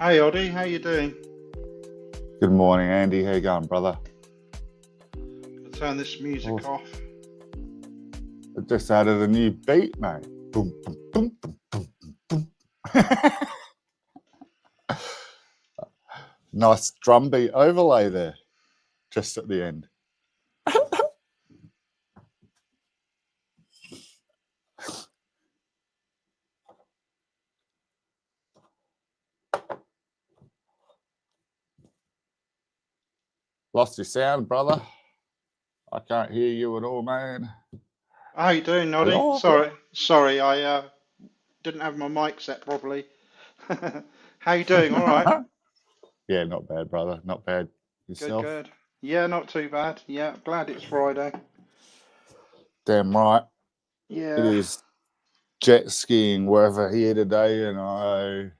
Hey Oddie, how you doing? Good morning, Andy. How you going, brother? I'll turn this music off. I just added a new beat, mate. Boom, boom, boom, boom, boom, boom, boom. Nice drum beat overlay there, just at the end. Lost your sound, brother. I can't hear you at all, man. How you doing, Oddie? Hello? Sorry, I didn't have my mic set properly. How you doing? All right. Yeah, not bad, brother. Not bad. Good, Yourself? good. Yeah, not too bad. Yeah, glad it's Friday. Damn right. It Yeah. is jet skiing weather here today, and I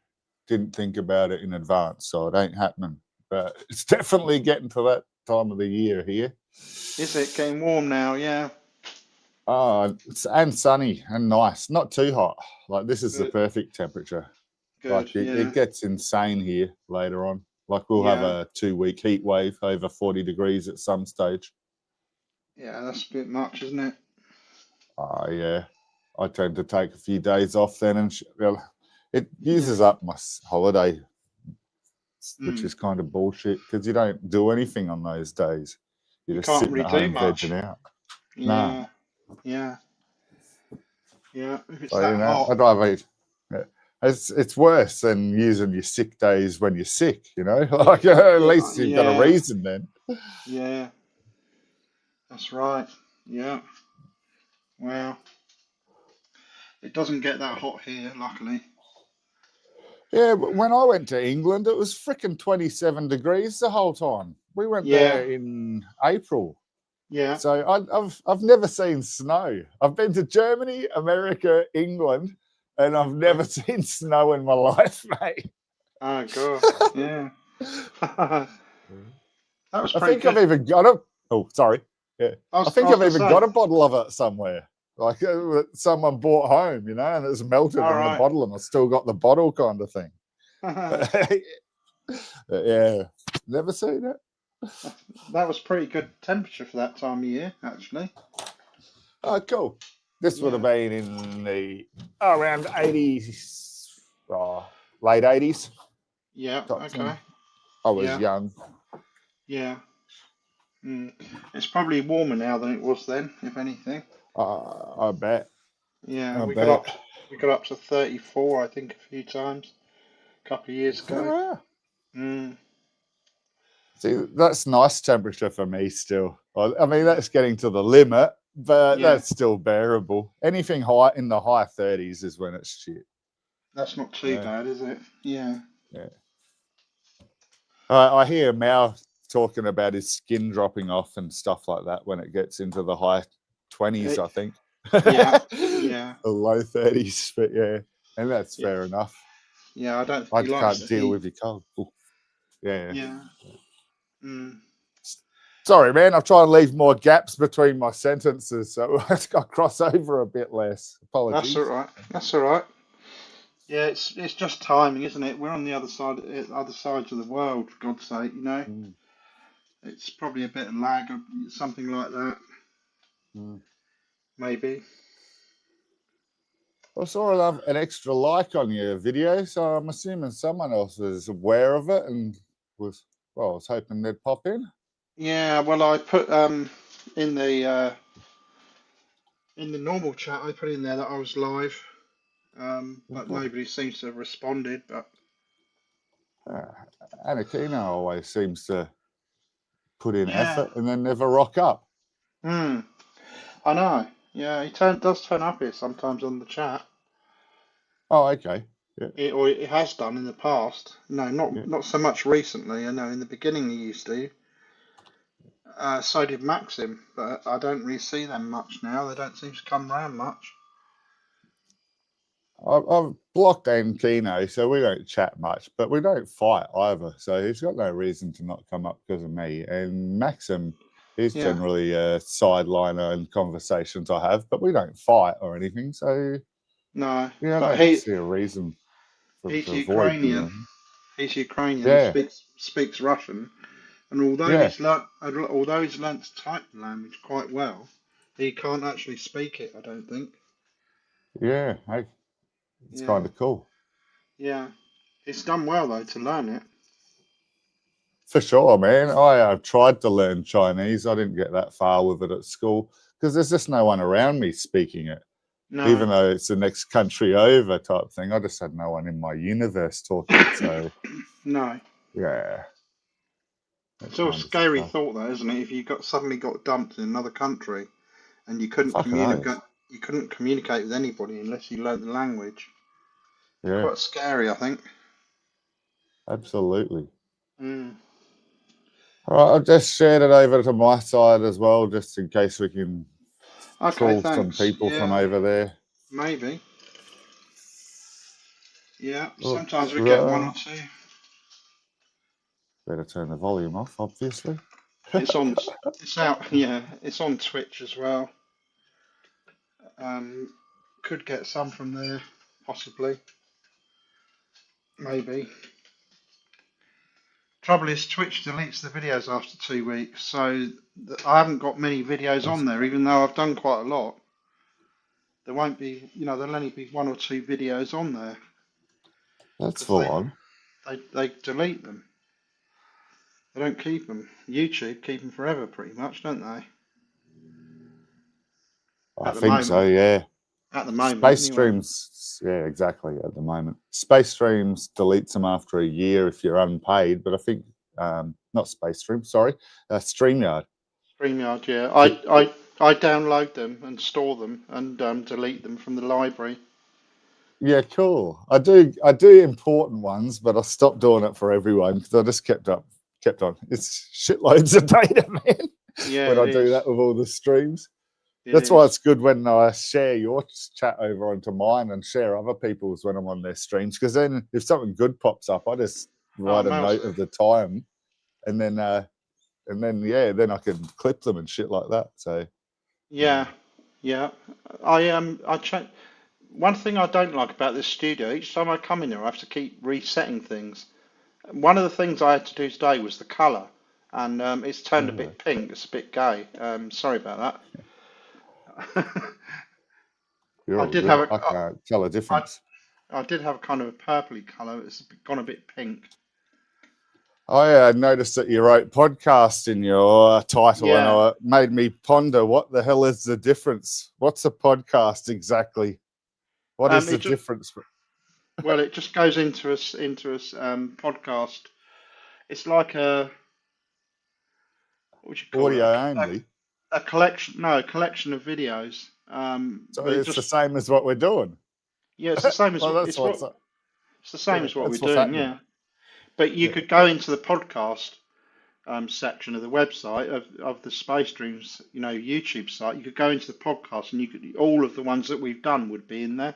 didn't think about it in advance, so it ain't happening. But it's definitely getting to that time of the year here. Is it getting warm now? Yeah. Oh, and sunny and nice, not too hot. Like this is the Good. perfect temperature. Like Good. it Yeah. gets insane here later on. Like we'll have Yeah. a 2-week heat wave over 40 degrees at some stage. Yeah, that's a bit much, isn't it? Oh yeah, I tend to take a few days off then, and well, it Yeah. uses up my holiday, which Mm. is kind of bullshit because you don't do anything on those days. You're You just can't sitting really at do home much. vegging out. Nah. Yeah. Yeah. Yeah. If it's So, that hot. I'd rather eat. Yeah. It's worse than using your sick days when you're sick, like at least you've got a Yeah. reason then. Yeah. That's right. Yeah. Well, it doesn't get that hot here, luckily. Yeah, but when I went to England, it was freaking 27 degrees the whole time. We went Yeah. there in April. Yeah. So I've never seen snow. I've been to Germany, America, England, and I've never seen snow in my life, mate. Oh, God. Yeah. That was I pretty think I've good. even got a. Oh, sorry. Yeah, I I was, I think was I've going to even got say. a bottle of it somewhere. Like that someone brought home, and it's melted All in the right. bottle, and I still got the bottle, kind of thing. Yeah, never seen it. That was pretty good temperature for that time of year, actually. Oh, cool. This would have Yeah. been in the around 80s, late 80s Yeah. type Okay. thing. I was Yeah. young. Yeah. Mm. It's probably warmer now than it was then, if anything. I bet. Yeah. I We got bet. up. We got up to 34, I think, a few times a couple of years ago. Yeah. Mm. See, that's nice temperature for me still. I mean, that's getting to the limit, but Yeah. that's still bearable. Anything high in the high 30s is when it's shit. That's not too Yeah. bad, is it? Yeah. Yeah. I hear Mao talking about his skin dropping off and stuff like that when it gets into the high 20s, I think. Yeah. Yeah. The low 30s, but yeah, and that's Yeah. fair enough. Yeah. I don't think I he likes can't the deal heat. with your cold. Ooh. Yeah. Yeah. Mm. Sorry, man. I'm trying to leave more gaps between my sentences, so I cross over a bit less. That's all Apologies. right. That's all right. Yeah, it's just timing, isn't it? We're on the other sides of the world, for God's sake. Mm, It's probably a bit of lag or something like that, mm. maybe. I saw an extra like on your video, so I'm assuming someone else was aware of it and was, I was hoping they'd pop in. Yeah. Well, I put in the normal chat, I put in there that I was live, but nobody seems to have responded. But Anakino always seems to put in yeah. effort and then never rock up. Hmm. I know. Yeah, he does turn up here sometimes on the chat. Oh, okay. Yeah, Or it has done in the past. No, yeah. not so much recently. I know in the beginning he used to. So did Maxim, but I don't really see them much now. They don't seem to come round much. I've blocked Ankino, so we don't chat much, but we don't fight either. So he's got no reason to not come up because of me. And Maxim, he's Yeah. generally a sideliner in conversations I have, but we don't fight or anything. So No, yeah, I but don't see a reason to he's avoid Ukrainian. doing. He's Ukrainian. He Yeah, speaks Russian, and yeah, although he's learnt to type the language quite well, he can't actually speak it. I don't think. yeah. Hey, it's Yeah, kind of cool. yeah. He's done well though to learn it. For sure, man. I tried to learn Chinese. I didn't get that far with it at school because there's just no one around me speaking it. No, Even though it's the next country over type thing, I just had no one in my universe talking it. So, no. yeah, that It's all a kind of scary stuff. thought, though, isn't it? If you suddenly got dumped in another country and you couldn't Fucking communicate, oath. with anybody unless you learnt the language. It's Yeah, quite scary, I think. absolutely. Mm. All right, I've just shared it over to my side as well, just in case we can Okay, call some thanks. people from Yeah, over there. maybe. Yeah, sometimes Oops, we get one or two. better turn the volume off, obviously. It's on. It's out. Yeah, it's on Twitch as well. Could get some from there, possibly. Maybe. Trouble is, Twitch deletes the videos after 2 weeks, so I haven't got many videos That's, on there, even though I've done quite a lot. There won't be, there'll only be one or two videos on there that's because full on. they delete them. They don't keep them. YouTube keep them forever, pretty much, don't they? I At the think so, moment, yeah. Space anyway. Streams, yeah, exactly, at the moment. Space Streams deletes them after a year if you're unpaid, but I think, not Space Stream, sorry, StreamYard. StreamYard, yeah. It, I download them and store them and delete them from the library. yeah, cool. I do important ones, but I stopped doing it for everyone because I just kept on. It's shitloads of data, man, Yeah, when it I do is. that with all the streams. It That's why it's is. good when I share your chat over onto mine and share other people's when I'm on their streams. Because then, if something good pops up, I just Oh, write a note Mouse. of the time, and then yeah, then I can clip them and shit like that. So Yeah, yeah. I check. One thing I don't like about this studio, each time I come in here, I have to keep resetting things. One of the things I had to do today was the colour, and it's turned a uh, bit pink. It's a bit gay. Sorry about that. you're I all did have good. a, I can't tell a I, difference. I did have a kind of a purpley colour. It's gone a bit pink. I noticed that you wrote podcast in your title, and Yeah. it made me ponder what the hell is the difference? What's a podcast exactly? What is It the just difference? it just goes into podcast. It's like what would you call it? Audio only. A collection. No, a collection of videos. So But it it's the just same as what we're doing. yeah, it's the same as Well, what that's what's it's the same yeah, as what we're that's what's doing. happening. Yeah. But you Yeah, could go into the podcast section of the website of the Space Dreams, YouTube site. You could go into the podcast, and you could all of the ones that we've done would be in there.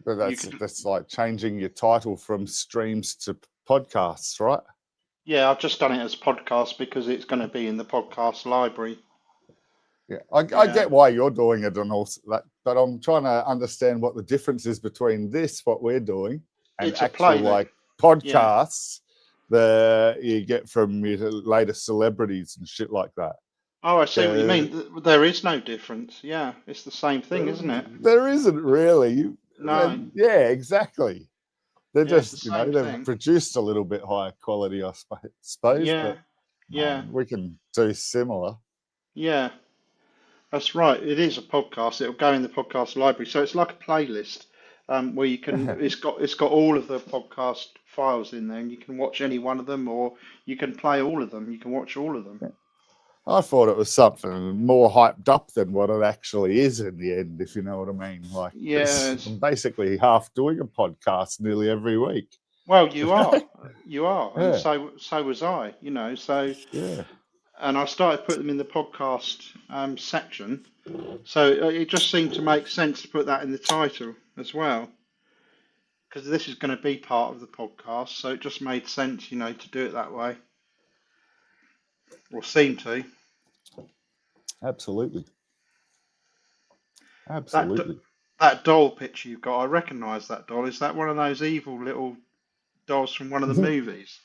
but You that's could, that's like changing your title from streams to podcasts, right? yeah, I've just done it as podcast because it's going to be in the podcast library. Yeah, I Yeah, get why you're doing it and all that, but I'm trying to understand what the difference is between this, what we're doing, and it's a actual playlist. like Yeah. podcasts that you get from your latest celebrities and shit like that. Oh, I see what you Uh, mean. There is no difference. Yeah, it's the same thing, isn't it? there isn't really. No. Yeah, exactly. They're Yeah, it's the just, same they've thing. produced a little bit higher quality, I suppose, Yeah, but yeah, we can do similar. yeah. That's right. It is a podcast. It'll go in the podcast library. So it's like a playlist where you can. It's got all of the podcast files in there, and you can watch any one of them, or you can play all of them. You can watch all of them. I thought it was something more hyped up than what it actually is in the end, if you know what I mean. Like, Yeah. I'm basically half doing a podcast nearly every week. Well, you are, and Yeah, so was I. yeah. And I started putting them in the podcast section. So it just seemed to make sense to put that in the title as well, because this is going to be part of the podcast. So it just made sense, to do it that way, or seem to. Absolutely. That Absolutely. that doll picture you've got, I recognise that doll. Is that one of those evil little dolls from one of the movies?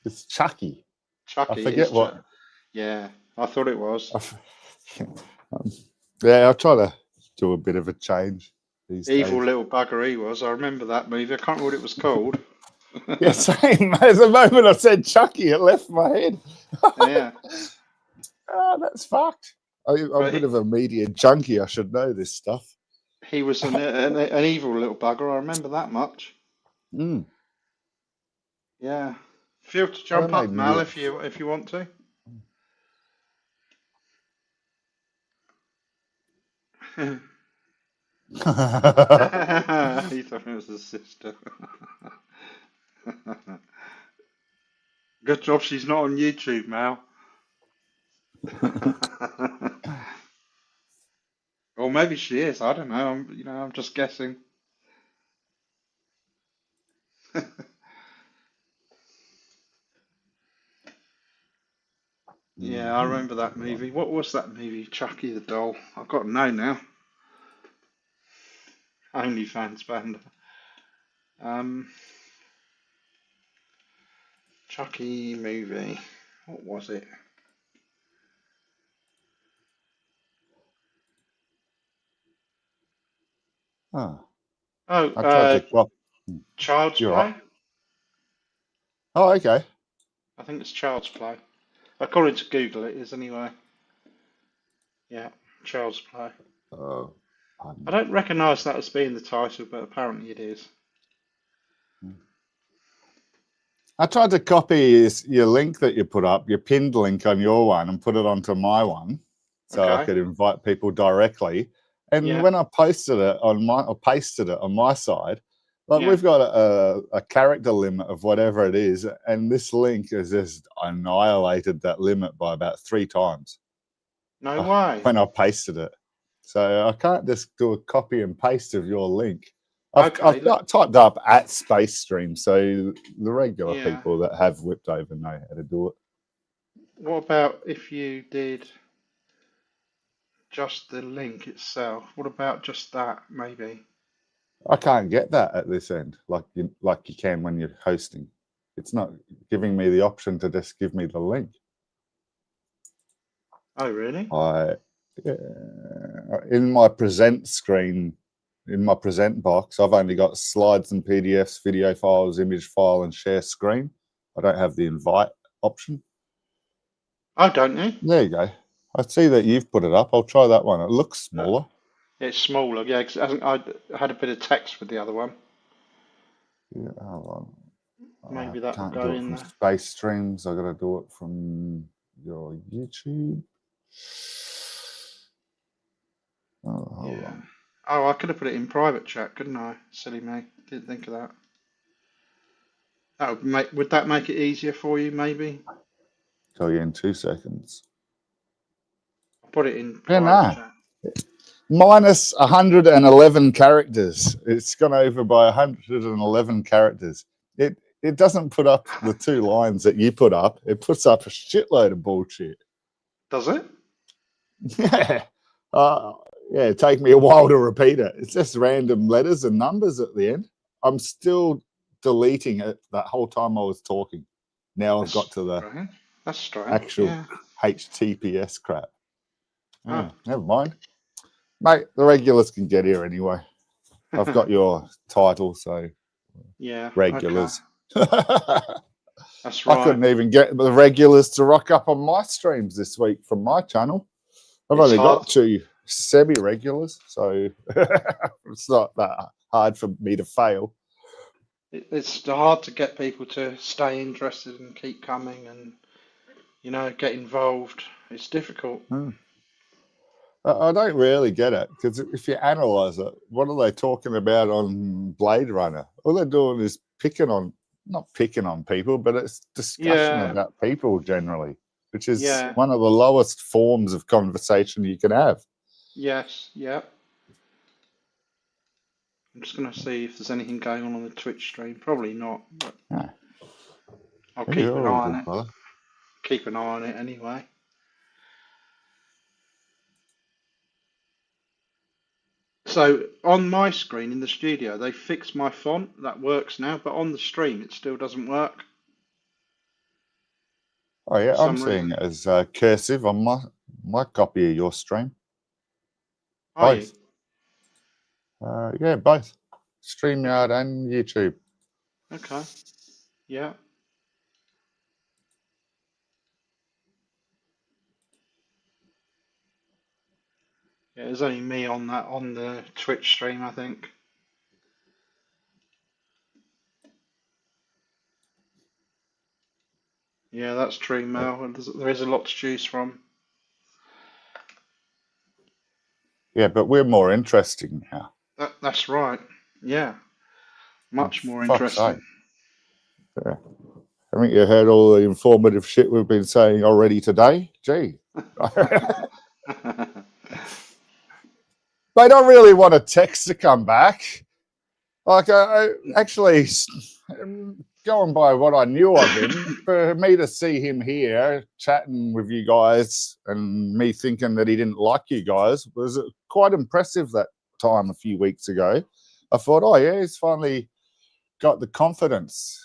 It's Chucky. I Chucky, it is forget what. Chuck. Yeah, I thought it was. Um, yeah, I try to do a bit of a change these Evil days. little bugger he was. I remember that movie. I can't remember what it was called. Yeah, same. At the moment I said Chucky, it left my head. Yeah. That's fucked. I'm a But bit of a media junkie. I should know this stuff. he was an evil little bugger. I remember that much. Mm. Yeah. Feel to Well, that jump made up, me. Mal, if you want to. He thought it was his sister. Good job she's not on YouTube, Mal. Or maybe she is. I don't know. I'm just guessing. Yeah, I remember that movie. What was that movie? Chucky the doll. I've got to know now. OnlyFans band. Um, Chucky movie. What was it? Oh, Oh, I tried to. Well, Child's you're right. Play. Oh, okay. I think it's Child's Play. According to Google, it is anyway. Yeah, Child's Play. Oh, I don't recognise that as being the title, but apparently it is. I tried to copy your link that you put up, your pinned link on your one, and put it onto my one, so I Okay. could invite people directly. And Yeah. when I pasted it on my side, like Yeah. we've got a character limit of whatever it is, and this link has just annihilated that limit by about 3 times No way. when I pasted it. So I can't just do a copy and paste of your link. I've Okay. typed up at Space Stream, so the regular Yeah. people that have whipped over know how to do it. What about if you did just the link itself? What about just that, maybe? I can't get that at this end, like you can when you're hosting. It's not giving me the option to just give me the link. Oh, really? In my present screen, in my present box, I've only got slides and PDFs, video files, image file, and share screen. I don't have the invite option. Oh, don't you? There you go. I see that you've put it up. I'll try that one. It looks smaller. It's smaller, yeah, 'cause I had a bit of text with the other one. Yeah, hold on. Maybe I that will can't go do it in from there. Space Streams. I got to do it from your YouTube. Oh, hold Yeah. on. Oh, I could have put it in private chat, couldn't I? Silly me. Didn't think of that. Would that make it easier for you, maybe? Tell you in 2 seconds. I'll put it in Yeah, private no. chat. Minus 111 characters. It's gone over by 111 characters. It doesn't put up the 2 lines that you put up. It puts up a shitload of bullshit. Does it? Yeah. Yeah, it'd take me a while to repeat it. It's just random letters and numbers at the end. I'm still deleting it that whole time I was talking. Now I've got to the Strange. That's strange. actual Yeah. HTTPS crap. Yeah, Oh. never mind. Mate, the regulars can get here anyway. I've got your title, so Yeah. regulars. Okay. That's I right. couldn't even get the regulars to rock up on my streams this week from my channel. I've It's only hard. got 2 semi-regulars, so it's not that hard for me to fail. It's hard to get people to stay interested and keep coming and, get involved. It's difficult. I don't really get it, because if you analyze it, what are they talking about on Blade Runner? All they're doing is not picking on people, but it's discussion Yeah. about people generally, which is Yeah. one of the lowest forms of conversation you can have. Yes. Yeah. I'm just going to see if there's anything going on the Twitch stream. Probably not, but Yeah. I'll Yeah, keep you're an all eye on good, it. brother. Keep an eye on it anyway. So So on my screen in the studio, they fixed my font. That works now, but on the stream, it still doesn't work Oh for yeah, I'm some seeing reason. it as cursive on my copy of your stream. Are you? Both. Yeah, both. StreamYard and YouTube. Okay. Yeah. Yeah, there's only me on the Twitch stream, I think. Yeah, that's true, Mel. And there is a lot to choose from. Yeah, but we're more interesting now. That's right. Yeah, Oh, much more fuck's interesting. sake. Yeah. Haven't you heard all the informative shit we've been saying already today? Gee. Mate, I really want a text to come back. Like, actually, going by what I knew of him, for me to see him here chatting with you guys and me thinking that he didn't like you guys was quite impressive that time a few weeks ago. I thought, oh, yeah, he's finally got the confidence.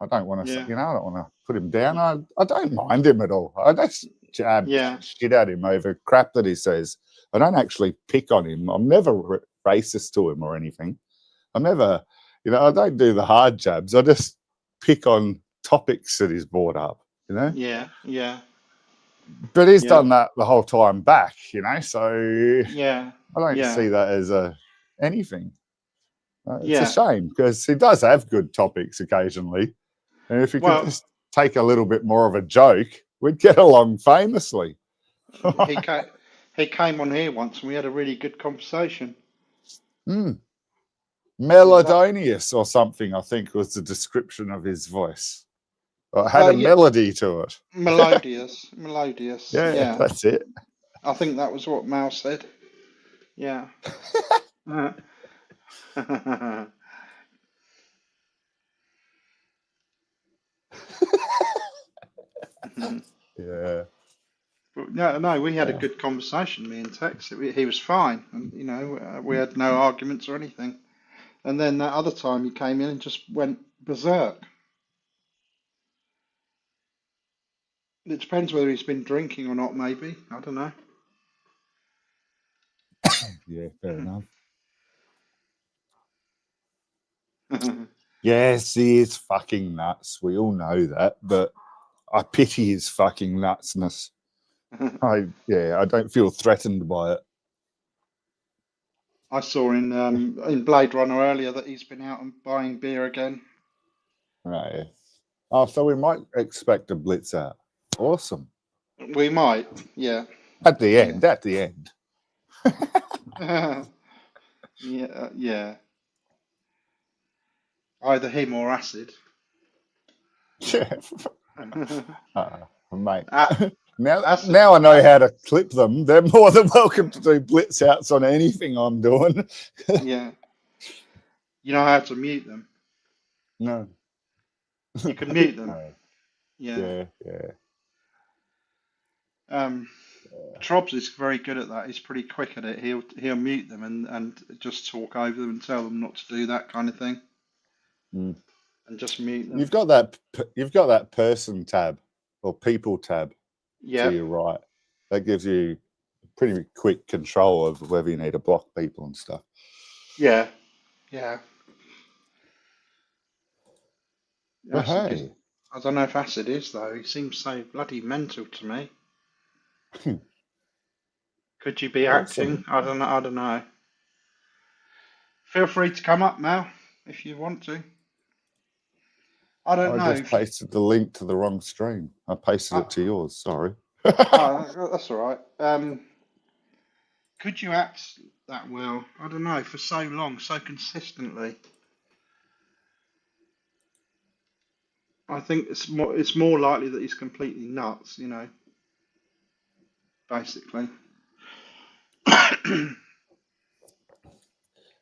I don't want to, Yeah. I don't want to put him down. I don't mind him at all. I just jab Yeah. shit at him over crap that he says. I don't actually pick on him. I'm never racist to him or anything. I'm never, I don't do the hard jabs. I just pick on topics that he's brought up, Yeah. Yeah. But he's Yeah. done that the whole time back, so Yeah. I don't Yeah. see that as anything. It's a Yeah. shame because he does have good topics occasionally. And if he could Well, just take a little bit more of a joke, we'd get along famously. he came, he came on here once and we had a really good conversation. Melodious or something, I think was the description of his voice. It had a Yeah, melody to it. melodious. Yeah, Yeah. that's it. I think that was what Mal said. Yeah. Yeah. No, we had a good conversation, me and Tex. He was fine, and we had no arguments or anything. And then that other time he came in and just went berserk. It depends whether he's been drinking or not, maybe. I don't know. Yeah, fair enough. Yes, he is fucking nuts. We all know that, but I pity his fucking nutsness. I don't feel threatened by it. I saw in Blade Runner earlier that he's been out and buying beer again. Right. Oh, so we might expect a blitz out. Awesome. We might, yeah. At the end. Yeah. Either him or acid. Yeah. Mate. A- Now acid, I know how to clip them. They're more than welcome to do blitz outs on anything I'm doing. yeah. You know how to mute them. No. You can mute them. No. Yeah. Yeah. Trobs is very good at that. He's pretty quick at it. He'll mute them and just talk over them and tell them not to do that kind of thing. Mm. And just mute them. You've got that person tab or people tab to your right. That gives you pretty quick control of whether you need to block people and stuff. Yeah. But hey, I don't know if acid is though. He seems so bloody mental to me. Could you be acting? I don't know. Feel free to come up, Mel, if you want to. I don't know. I just pasted the link to the wrong stream. I pasted it to yours. Sorry. Oh, that's all right. Could you act that well? I don't know. For so long, so consistently. I think it's more likely that he's completely nuts. Basically.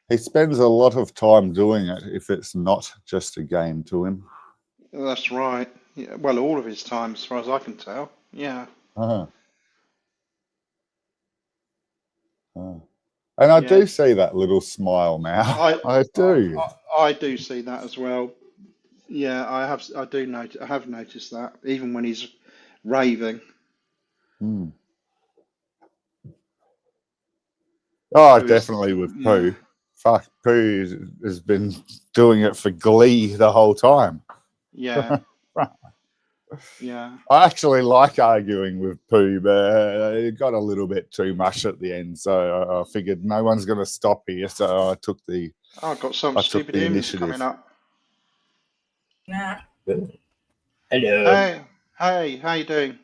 He spends a lot of time doing it if it's not just a game to him. That's right. Yeah, well, all of his time, as far as I can tell. Yeah. And I Yeah. do see that little smile now. I do. I do see that as well. Yeah, I have noticed that even when he's raving. Hmm. Oh, So he's, definitely with yeah, Pooh. Fuck, Pooh has been doing it for glee the whole time. yeah, yeah. I actually like arguing with Pooh, but it got a little bit too much at the end. So I figured no one's going to stop here. So I took the I've got some stupid hymns coming initiative. up. Hello. Hey, hey, how you doing?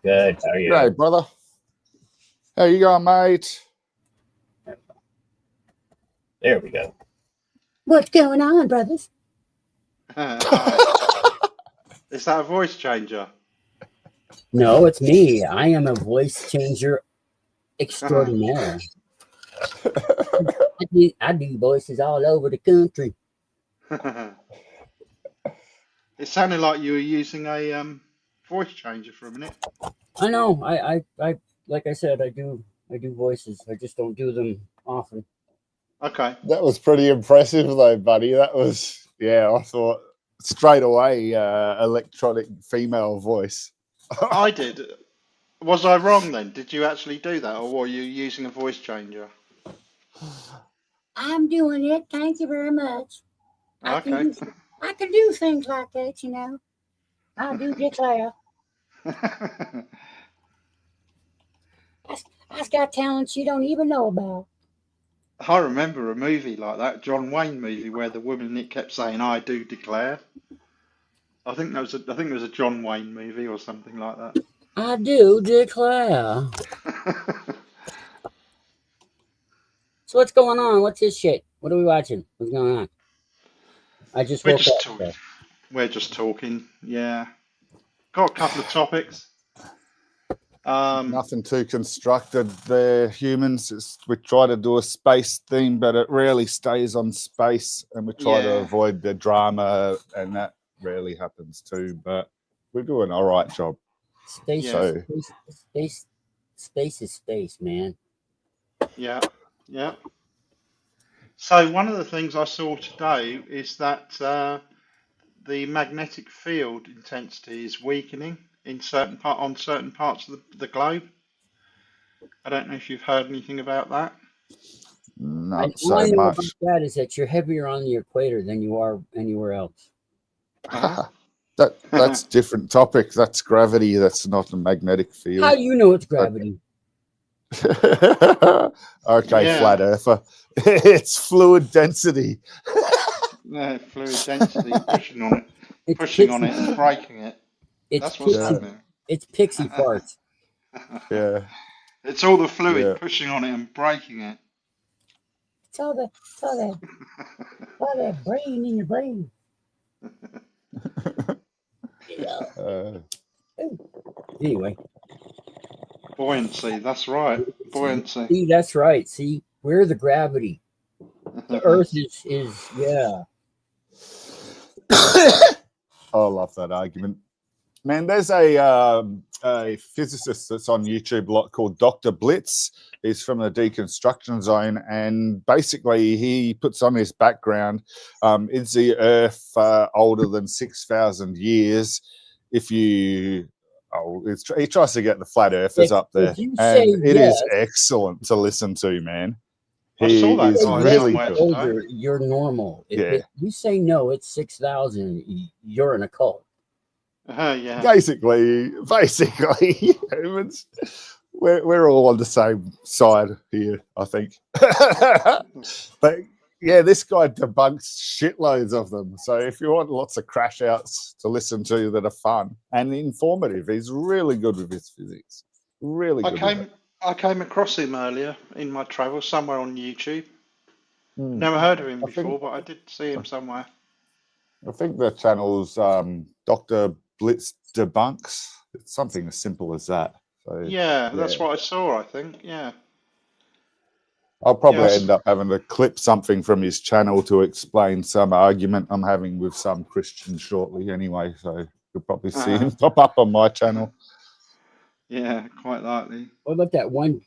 Good. How are you? Hey, brother. How you going, mate? There we go. What's going on, brothers? Is that a voice changer? No, it's me. I am a voice changer extraordinaire. I do voices all over the country. It sounded like you were using a voice changer for a minute. I know. I like I said, I do voices. I just don't do them often. Okay. That was pretty impressive, though, buddy. That was, yeah, I thought straight away electronic female voice. I did. Was I wrong then? Did you actually do that, or were you using a voice changer? I'm doing it. Thank you very much. I Okay. can do things like that, you know. I do declare. I've got talents you don't even know about. I remember a movie like that, John Wayne movie, where the woman in it kept saying, "I do declare." I think it was a John Wayne movie or something like that. I do declare. So what's going on? What's this shit? What are we watching? What's going on? I just We're woke just up. talking. So. We're just talking. Yeah. Got a couple of topics. Nothing too constructed there, humans. We try to do a space theme, but it rarely stays on space, and we try to Yeah. avoid the drama, and that rarely happens too. But we're doing all right job. Space, Yeah. space is space, man. Yeah. Yeah. So one of the things I saw today is that the magnetic field intensity is weakening on certain parts of the globe. I don't know if you've heard anything about that. Not All I so know about much. that is that you're heavier on the equator than you are anywhere else. Uh-huh. That's different topic. That's gravity. That's not a magnetic field. How do you know it's gravity? Okay, Yeah. flat earther. It's fluid density. No, fluid density pushing on it, It's pushing pixie, on it and breaking it. it's That's what's pixie, happening. it's pixie parts. Yeah. It's all the fluid Yeah. pushing on it and breaking it. It's all that brain in your brain. Yeah. Anyway, Buoyancy, that's right. Buoyancy. see, that's right. See, we're the gravity. The Earth is yeah. I love that argument. Man, there's a physicist that's on YouTube a lot called Dr. Blitz. He's from the deconstruction zone, and basically he puts on his background, is the Earth older than 6,000 years? If you, he tries to get the flat earthers up there, If you and say it yes, is excellent to listen to, man. I saw that He is guy really somewhere good. today. older, you're normal. If Yeah. you say no, it's 6,000. You're in a cult. Yeah. Basically, humans, we're all on the same side here, I think. But yeah, this guy debunks shitloads of them. So if you want lots of crash outs to listen to that are fun and informative, he's really good with his physics. Really good. I came across him earlier in my travels somewhere on YouTube. Mm. Never heard of him I think- before, but I did see him somewhere. I think the channel's Dr. Blitz Debunks. It's something as simple as that. So Yeah, that's what I saw, I think. Yeah. I'll probably Yes. end up having to clip something from his channel to explain some argument I'm having with some Christian shortly anyway. So you'll probably see him pop up on my channel. Yeah, quite likely. What about that one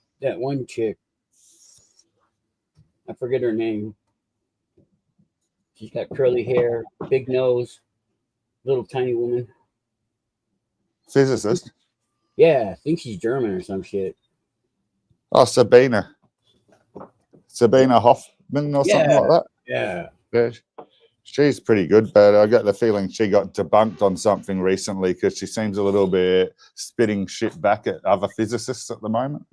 chick? I forget her name. She's got curly hair, big nose, little tiny woman. Physicist. Yeah, I think she's German or some shit. Oh, Sabina Hoffman or something like that. Yeah. Yeah, she's pretty good, but I get the feeling she got debunked on something recently because she seems a little bit spitting shit back at other physicists at the moment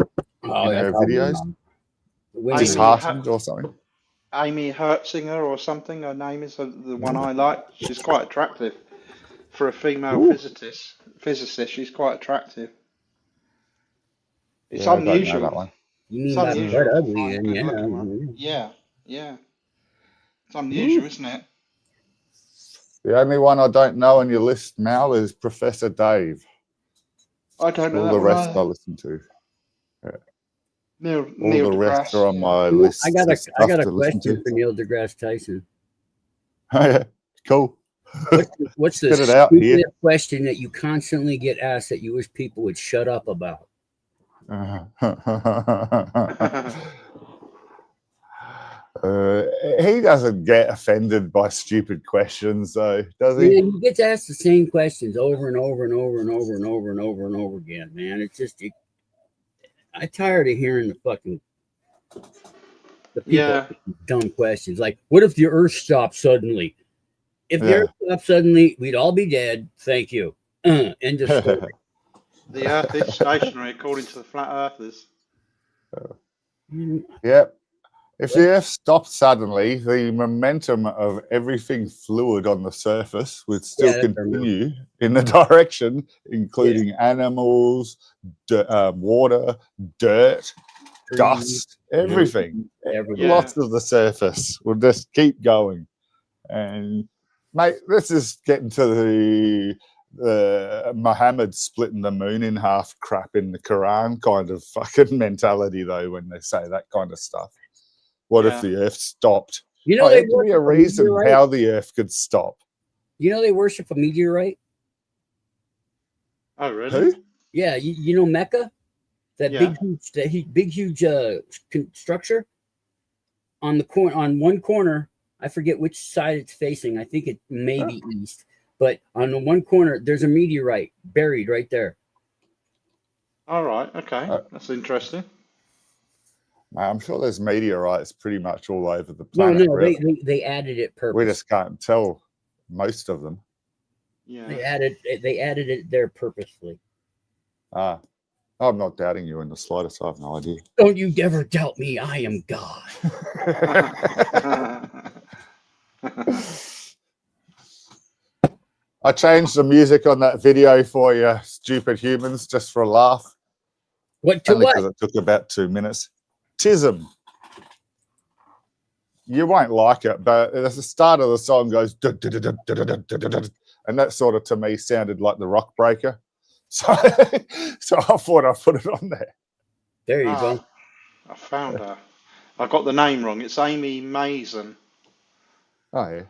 Oh, in that's her probably videos. wrong. The women Amy are- Disheartened or something. Amy Hertzinger or something. Her name is the one I like. She's quite attractive for a female Ooh. physicist. She's quite attractive. It's Yeah, I don't know unusual. that one. You It's mean by unusual butt to ugly? find a And good yeah, looking one. Yeah. It's unusual, isn't it? The only one I don't know on your list, Mal, is Professor Dave. I don't know All that the one rest I either. listen to. Neil All the rest deGrasse. are on my You know, list I of got a stuff to listen question to. for Neil deGrasse Tyson. Oh, yeah, cool. What's the Spit it out here. stupidest question that you constantly get asked that you wish people would shut up about? He doesn't get offended by stupid questions, though, does he? Man, he gets asked the same questions over and over and over and over and over and over and over again, man. It's just, I'm tired of hearing the people Yeah. asking dumb questions. Like, what if the Earth stopped suddenly? If the Yeah. Earth stopped suddenly, we'd all be dead. Thank you. End of story. The Earth is stationary according to the flat earthers. Yep. If the Earth stopped suddenly, the momentum of everything fluid on the surface would still Yeah, that's continue in the direction, including animals, water, dirt, Trees, dust, everything. everything. Yeah. Lots of the surface will just keep going. And, mate, this is getting to the Muhammad splitting the moon in half crap in the Quran kind of fucking mentality, though, when they say that kind of stuff. What if Yeah. the Earth stopped? You know, Oh, they give me a worship a reason meteorite. how the Earth could stop. You know, they worship a meteorite. Oh, really? Who? Yeah, you know Mecca, that Yeah. big huge structure on the on one corner. I forget which side it's facing. I think it may be east, but on the one corner there's a meteorite buried right there. All right. Okay. That's interesting. I'm sure there's meteorites pretty much all over the No, planet. Really. they added it We purposely. just can't tell most of them. Yeah. They added it there purposely. I'm not doubting you in the slightest. I have no idea. Don't you ever doubt me. I am God. I changed the music on that video for you, stupid humans, just for a laugh. What to Only what? because it took about 2 minutes. Tism. You won't like it, but at the start of the song goes, and that sort of to me sounded like the Rock Breaker. So I thought I'd put it on there. There you go. I found her. I got the name wrong. It's Amy Mason. Oh, yeah.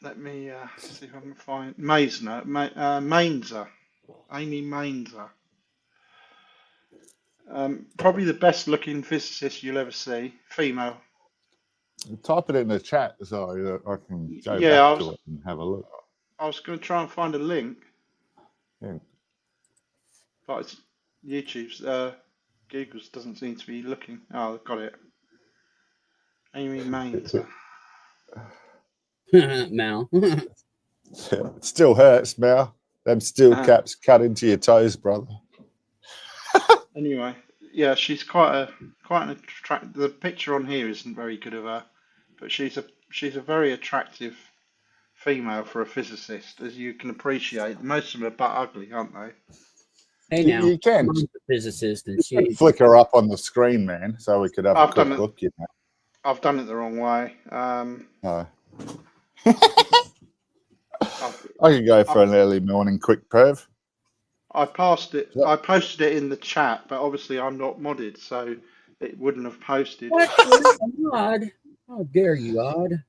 Let me see if I can find Mainzer. Amy Mainzer. Probably the best looking physicist you'll ever see. Female. Type it in the chat so I can go Yeah, back to it and have a look. I was going to try and find a link, Yeah. but it's YouTube's, Google's doesn't seem to be looking. Oh, I've got it. Amy Mainzer. Mal. It still hurts, Mal. Them steel caps cut into your toes, brother. Anyway, yeah, she's quite an attractive. The picture on here isn't very good of her, but she's a very attractive female for a physicist, as you can appreciate. Most of them are butt ugly, aren't they? Hey now, You can I'm a physicist, and she flick her up on the screen, man, so we could have a quick look. You know. I've done it the wrong way. No. I could go for an early morning quick perv. I posted it in the chat, but obviously I'm not modded, so it wouldn't have posted. What? Odd. How dare you, Odd?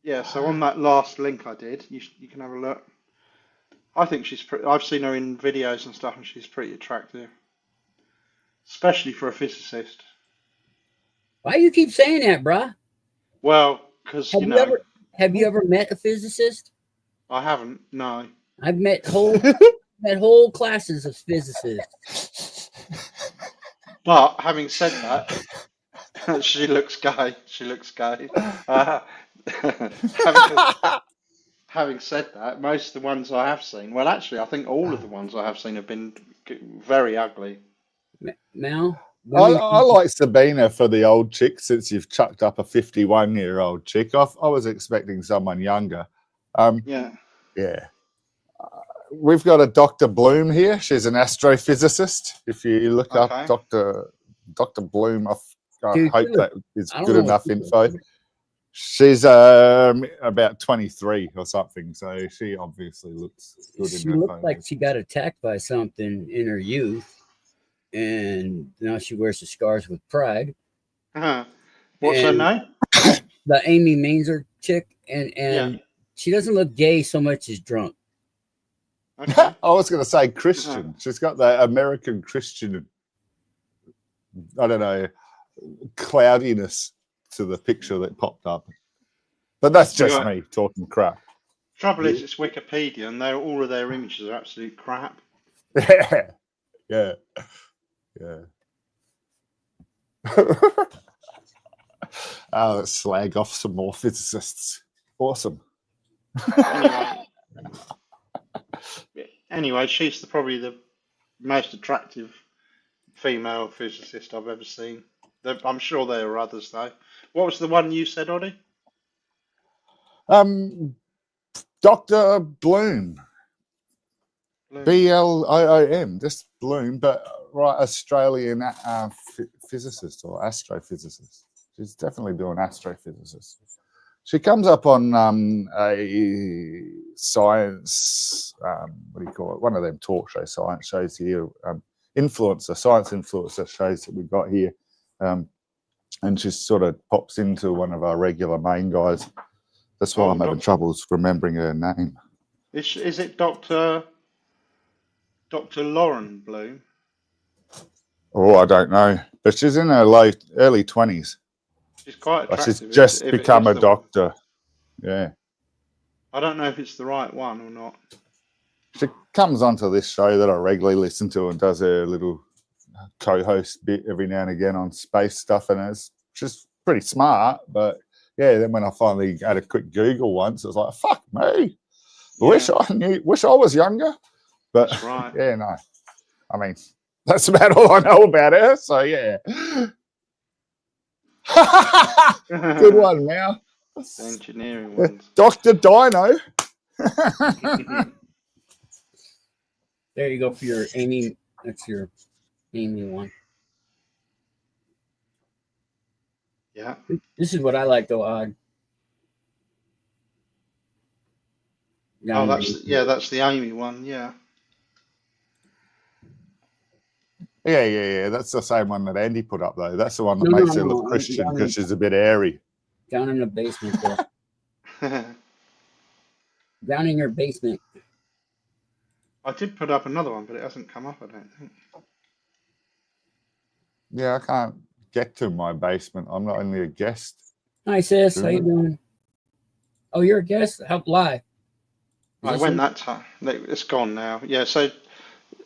Yeah, so on that last link I did, you can have a look. I think she's pretty. I've seen her in videos and stuff, and she's pretty attractive, especially for a physicist. Why you keep saying that, bruh? Well, because Have you you know, ever have you ever met a physicist? I haven't. No. I've met whole classes of physicists. But having said that, she looks gay. She looks gay. Having, having said that, most of the ones I have seen, well, actually, I think all of the ones I have seen have been very ugly. Now, I like Sabina for the old chick, since you've chucked up a 51-year-old chick. I was expecting someone younger. Yeah. Yeah. We've got a Dr. Bloom here. She's an astrophysicist. If you look up Okay. Dr. Bloom, I Dude, hope that is I don't good know what enough she info. looks like. She's about 23 or something, so she obviously looks good She in her looked like photos. she got attacked by something in her youth, and now she wears the scars with pride. What's her And name? the Amy Mainzer chick, and Yeah. she doesn't look gay so much as drunk. Okay. I was going to say Christian. She's got the American Christian, I don't know, cloudiness to the picture that popped up. But that's just Right. me talking crap. Trouble is, it's Wikipedia, and all of their images are absolute crap. Yeah. Yeah. Yeah. Let's slag off some more physicists. Awesome. Anyway, she's probably the most attractive female physicist I've ever seen. I'm sure there are others, though. What was the one you said, Oddie? Dr. Bloom. Bloom, just Bloom, but right, Australian physicist or astrophysicist. She's definitely doing astrophysicist. She comes up on a science, what do you call it? One of them talk show science shows here, science influencer shows that we've got here. And she sort of pops into one of our regular main guys. That's why I'm having troubles remembering her name. Is it Dr. Lauren Bloom? Oh, I don't know. But she's in her early 20s. She's quite attractive. She's just become a doctor. Yeah. I don't know if it's the right one or not. She comes onto this show that I regularly listen to and does her little co-host bit every now and again on space stuff, and she's pretty smart. But yeah, then when I finally had a quick Google once, I was like, "Fuck me! Yeah. Wish I was younger." But That's right. yeah, no. I mean, that's about all I know about her. So yeah. Good one, now. Engineering ones. Dr. Dino. There you go for your Amy. That's your Amy one. Yeah. This is what I like though, Odd. Oh, that's the Amy one. Yeah. Yeah. That's the same one that Andy put up, though. That's the one that makes her look Christian because she's a bit airy. Down in the basement there. Down in your basement. I did put up another one, but it hasn't come up, I don't think. Yeah, I can't get to my basement. I'm not only a guest. Hi, sis. How you doing? Oh, you're a guest? Help live. I went that time. It's gone now. Yeah, so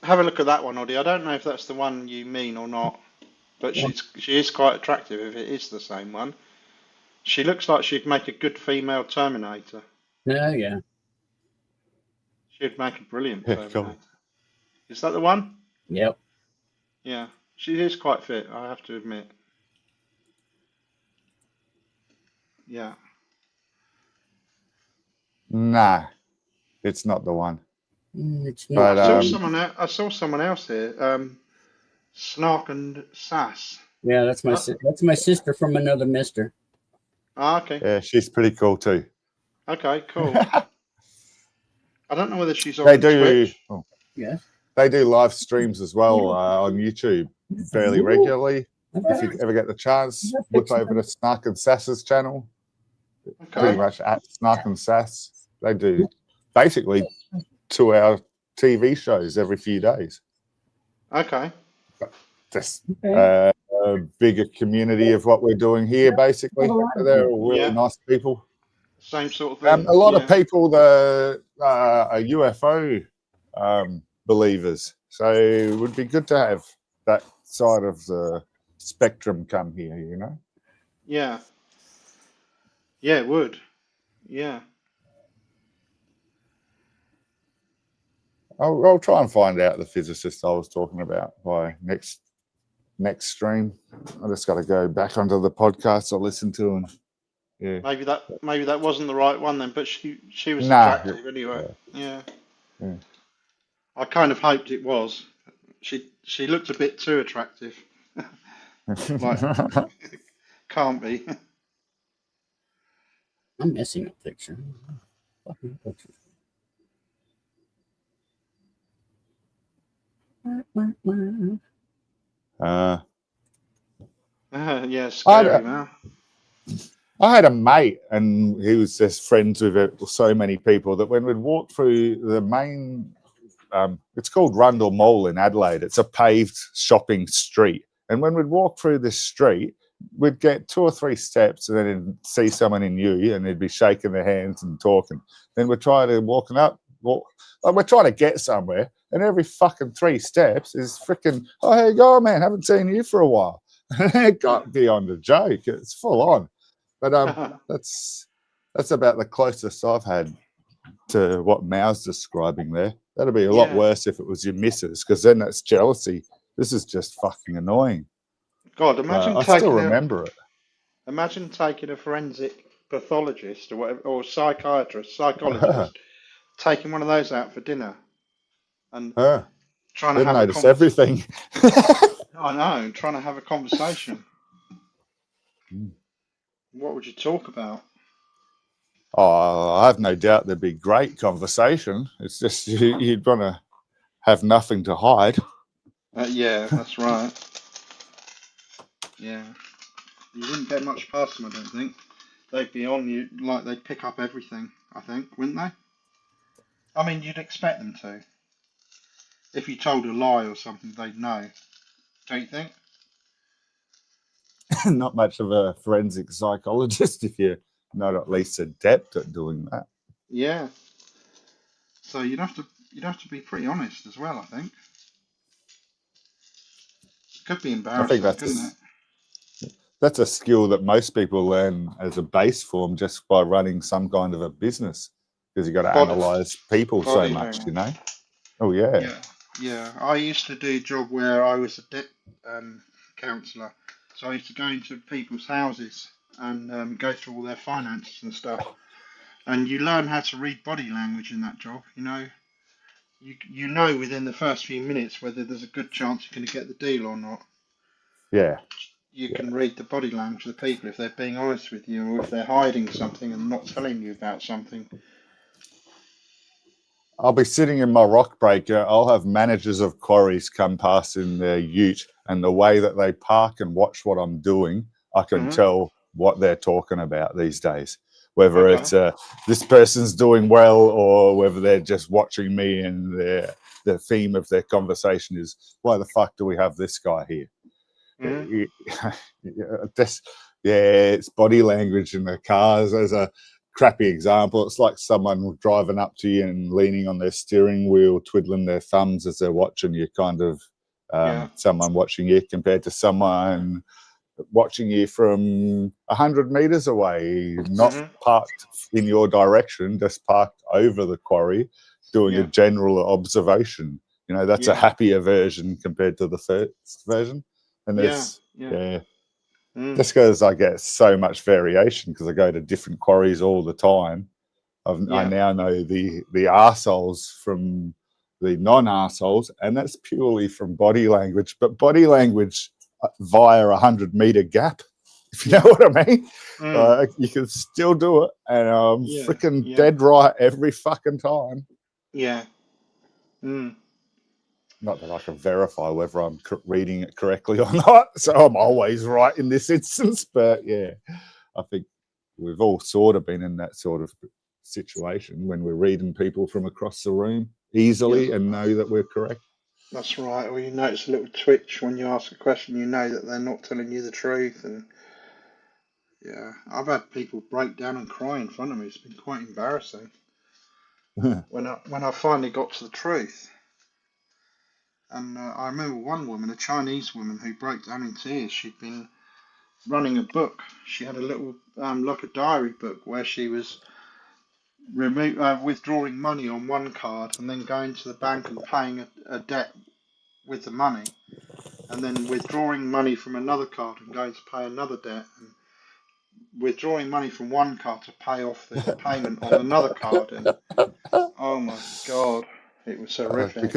have a look at that one, Oddie. I don't know if that's the one you mean or not, but she is quite attractive if it is the same one. She looks like she'd make a good female Terminator. Yeah. She'd make a brilliant Terminator. Cool. Is that the one? Yep. Yeah, she is quite fit, I have to admit. Yeah. Nah, it's not the one. It's not. But, I saw someone else here. Snark and Sass. Yeah, that's my sister from another mister. Ah, okay. Yeah, she's pretty cool too. Okay, cool. I don't know whether she's on They do. Twitch. Oh, Yeah. they do live streams as well on YouTube fairly regularly. If you ever get the chance, whip over to Snark and Sass's channel. Pretty Okay. much at Snark and Sass. They do basically 2-hour TV shows every few days. Okay. Just a bigger community of what we're doing here, basically. They're all really Yeah. nice people. Same sort of thing. A lot of people that are UFO believers, so it would be good to have that side of the spectrum come here, you know? Yeah. Yeah, it would. Yeah. I'll try and find out the physicist I was talking about by next stream. I just got to go back onto the podcast I listened to, and yeah. Maybe that wasn't the right one then, but she was Nah, attractive anyway. Yeah. Yeah. I kind of hoped it was. She looked a bit too attractive. Like, can't be. I'm missing a picture. Fucking picture. Yeah, scary, man. I had a mate, and he was just friends with so many people that when we'd walk through the main, it's called Rundle Mall in Adelaide. It's a paved shopping street. And when we'd walk through this street, we'd get 2 or 3 steps and then see someone in you, and they'd be shaking their hands and talking. Then we'd try to we're trying to get somewhere, and every fucking 3 steps is freaking, oh, how you going, man? Haven't seen you for a while. It got beyond a joke. It's full on. But that's about the closest I've had to what Mao's describing there. That'd be a lot worse if it was your missus, because then that's jealousy. This is just fucking annoying. God, imagine I still remember it. Imagine taking a forensic pathologist or whatever, or psychologist, taking one of those out for dinner and trying to They'd have notice everything. I know, trying to have a conversation. What would you talk about? Oh, I have no doubt there'd be great conversation. It's just you'd want to have nothing to hide. Yeah, that's right. Yeah. You wouldn't get much past them, I don't think. They'd be on you, like they'd pick up everything, I think, wouldn't they? I mean, you'd expect them to. If you told a lie or something, they'd know. Don't you think? Not much of a forensic psychologist if you're not at least adept at doing that. Yeah. So you'd have to be pretty honest as well, I think. It could be embarrassing, couldn't it? That's a skill that most people learn as a base form just by running some kind of a business, because you've got to analyze people so much, you know? Oh, yeah. Yeah. I used to do a job where I was a debt counsellor. So I used to go into people's houses and go through all their finances and stuff. And you learn how to read body language in that job, you know. You know within the first few minutes whether there's a good chance you're going to get the deal or not. Yeah. You can read the body language of the people if they're being honest with you or if they're hiding something and not telling you about something. I'll be sitting in my rock breaker. I'll have managers of quarries come past in their ute, and the way that they park and watch what I'm doing, I can tell what they're talking about these days. Whether it's this person's doing well or whether they're just watching me, and the theme of their conversation is, why the fuck do we have this guy here? It's body language in the cars. As a crappy example, it's like someone driving up to you and leaning on their steering wheel, twiddling their thumbs as they're watching you, kind of someone watching you compared to someone watching you from 100 meters away, not parked in your direction, just parked over the quarry, doing a general observation. You know, that's a happier version compared to the first version. And there's just because I get so much variation, because I go to different quarries all the time. I now know the arseholes from the non-arseholes, and that's purely from body language. But body language via 100-meter gap, if you know what I mean. You can still do it, and I'm freaking dead right every fucking time. Yeah. Not that I can verify whether I'm reading it correctly or not, so I'm always right in this instance. But yeah, I think we've all sort of been in that sort of situation when we're reading people from across the room easily and know that we're correct. That's right. Or you notice a little twitch when you ask a question, you know that they're not telling you the truth. And yeah, I've had people break down and cry in front of me. It's been quite embarrassing when I finally got to the truth. And I remember one woman, a Chinese woman, who broke down in tears. She'd been running a book. She had a little, like a diary book, where she was withdrawing money on one card and then going to the bank and paying a debt with the money, and then withdrawing money from another card and going to pay another debt, and withdrawing money from one card to pay off the payment on another card. And oh my God, it was horrific.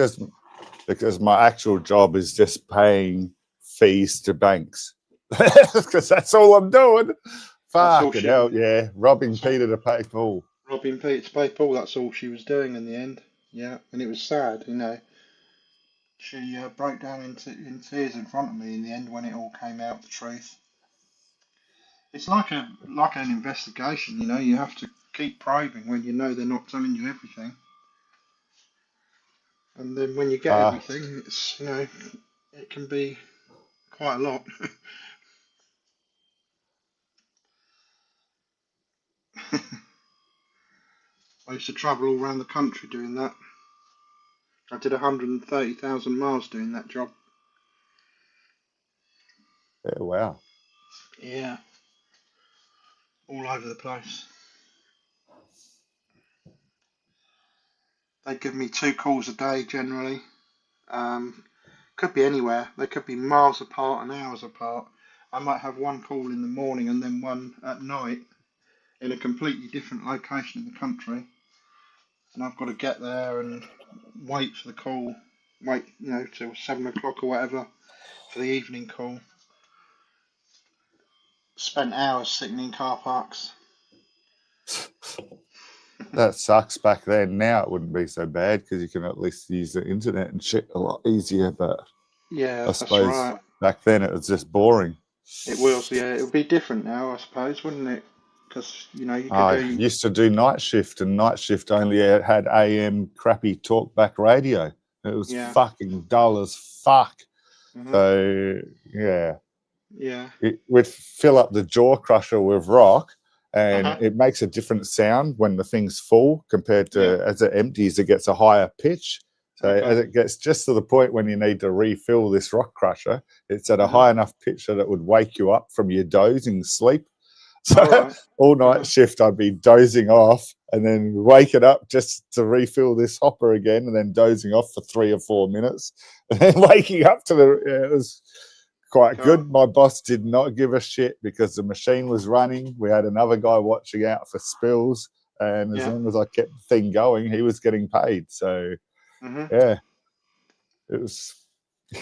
Because my actual job is just paying fees to banks. Because that's all I'm doing. Fucking hell, yeah. Robbing Peter to pay Paul. Robbing Peter to pay Paul, that's all she was doing in the end. Yeah, and it was sad, you know. She broke down in tears in front of me in the end when it all came out, the truth. It's like an investigation, you know. You have to keep probing when you know they're not telling you everything. And then when you get everything, it's, you know, it can be quite a lot. I used to travel all around the country doing that. I did 130,000 miles doing that job. Yeah, wow. Yeah, all over the place. They give me 2 calls a day generally. Could be anywhere. They could be miles apart and hours apart. I might have one call in the morning and then one at night in a completely different location in the country. And I've got to get there and wait for the call. Wait, you know, till 7 o'clock or whatever for the evening call. Spent hours sitting in car parks. That sucks back then. Now it wouldn't be so bad because you can at least use the internet and shit a lot easier. But yeah, I suppose that's right. back then it was just boring. It was, yeah. It would be different now, I suppose, wouldn't it? Because, you know, you could I used to do night shift, and night shift only had AM crappy talkback radio. It was fucking dull as fuck. Mm-hmm. So, yeah. Yeah. We'd fill up the jaw crusher with rock, and it makes a different sound when the thing's full compared to as it empties, it gets a higher pitch. So as it gets just to the point when you need to refill this rock crusher, it's at a high enough pitch that it would wake you up from your dozing sleep. So all night shift, I'd be dozing off and then waking up just to refill this hopper again, and then dozing off for 3 or 4 minutes, and then waking up to it was quite good. My boss did not give a shit because the machine was running. We had another guy watching out for spills, and as long as I kept the thing going, he was getting paid. So yeah, it was.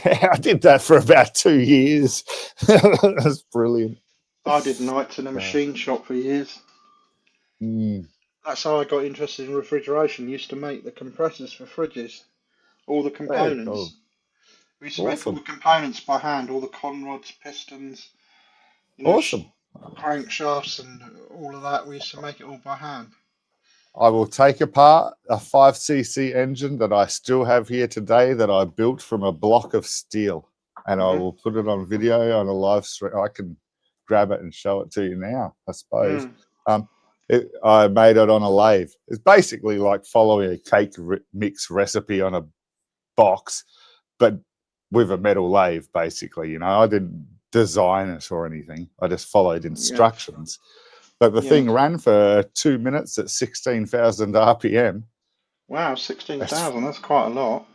Yeah, I did that for about 2 years. That was brilliant. I did nights in a machine shop for years. That's how I got interested in refrigeration. Used to make the compressors for fridges, all the components. Cool. We used to make all the components by hand, all the conrods, pistons, you know, crankshafts, and all of that. We used to make it all by hand. I will take apart a 5cc engine that I still have here today that I built from a block of steel, and I will put it on video on a live stream. I can grab it and show it to you now, I suppose. I made it on a lathe. It's basically like following a cake mix recipe on a box, but with a metal lathe, basically. You know, I didn't design it or anything. I just followed instructions. But the thing ran for 2 minutes at 16,000 RPM. Wow, 16,000, that's quite a lot.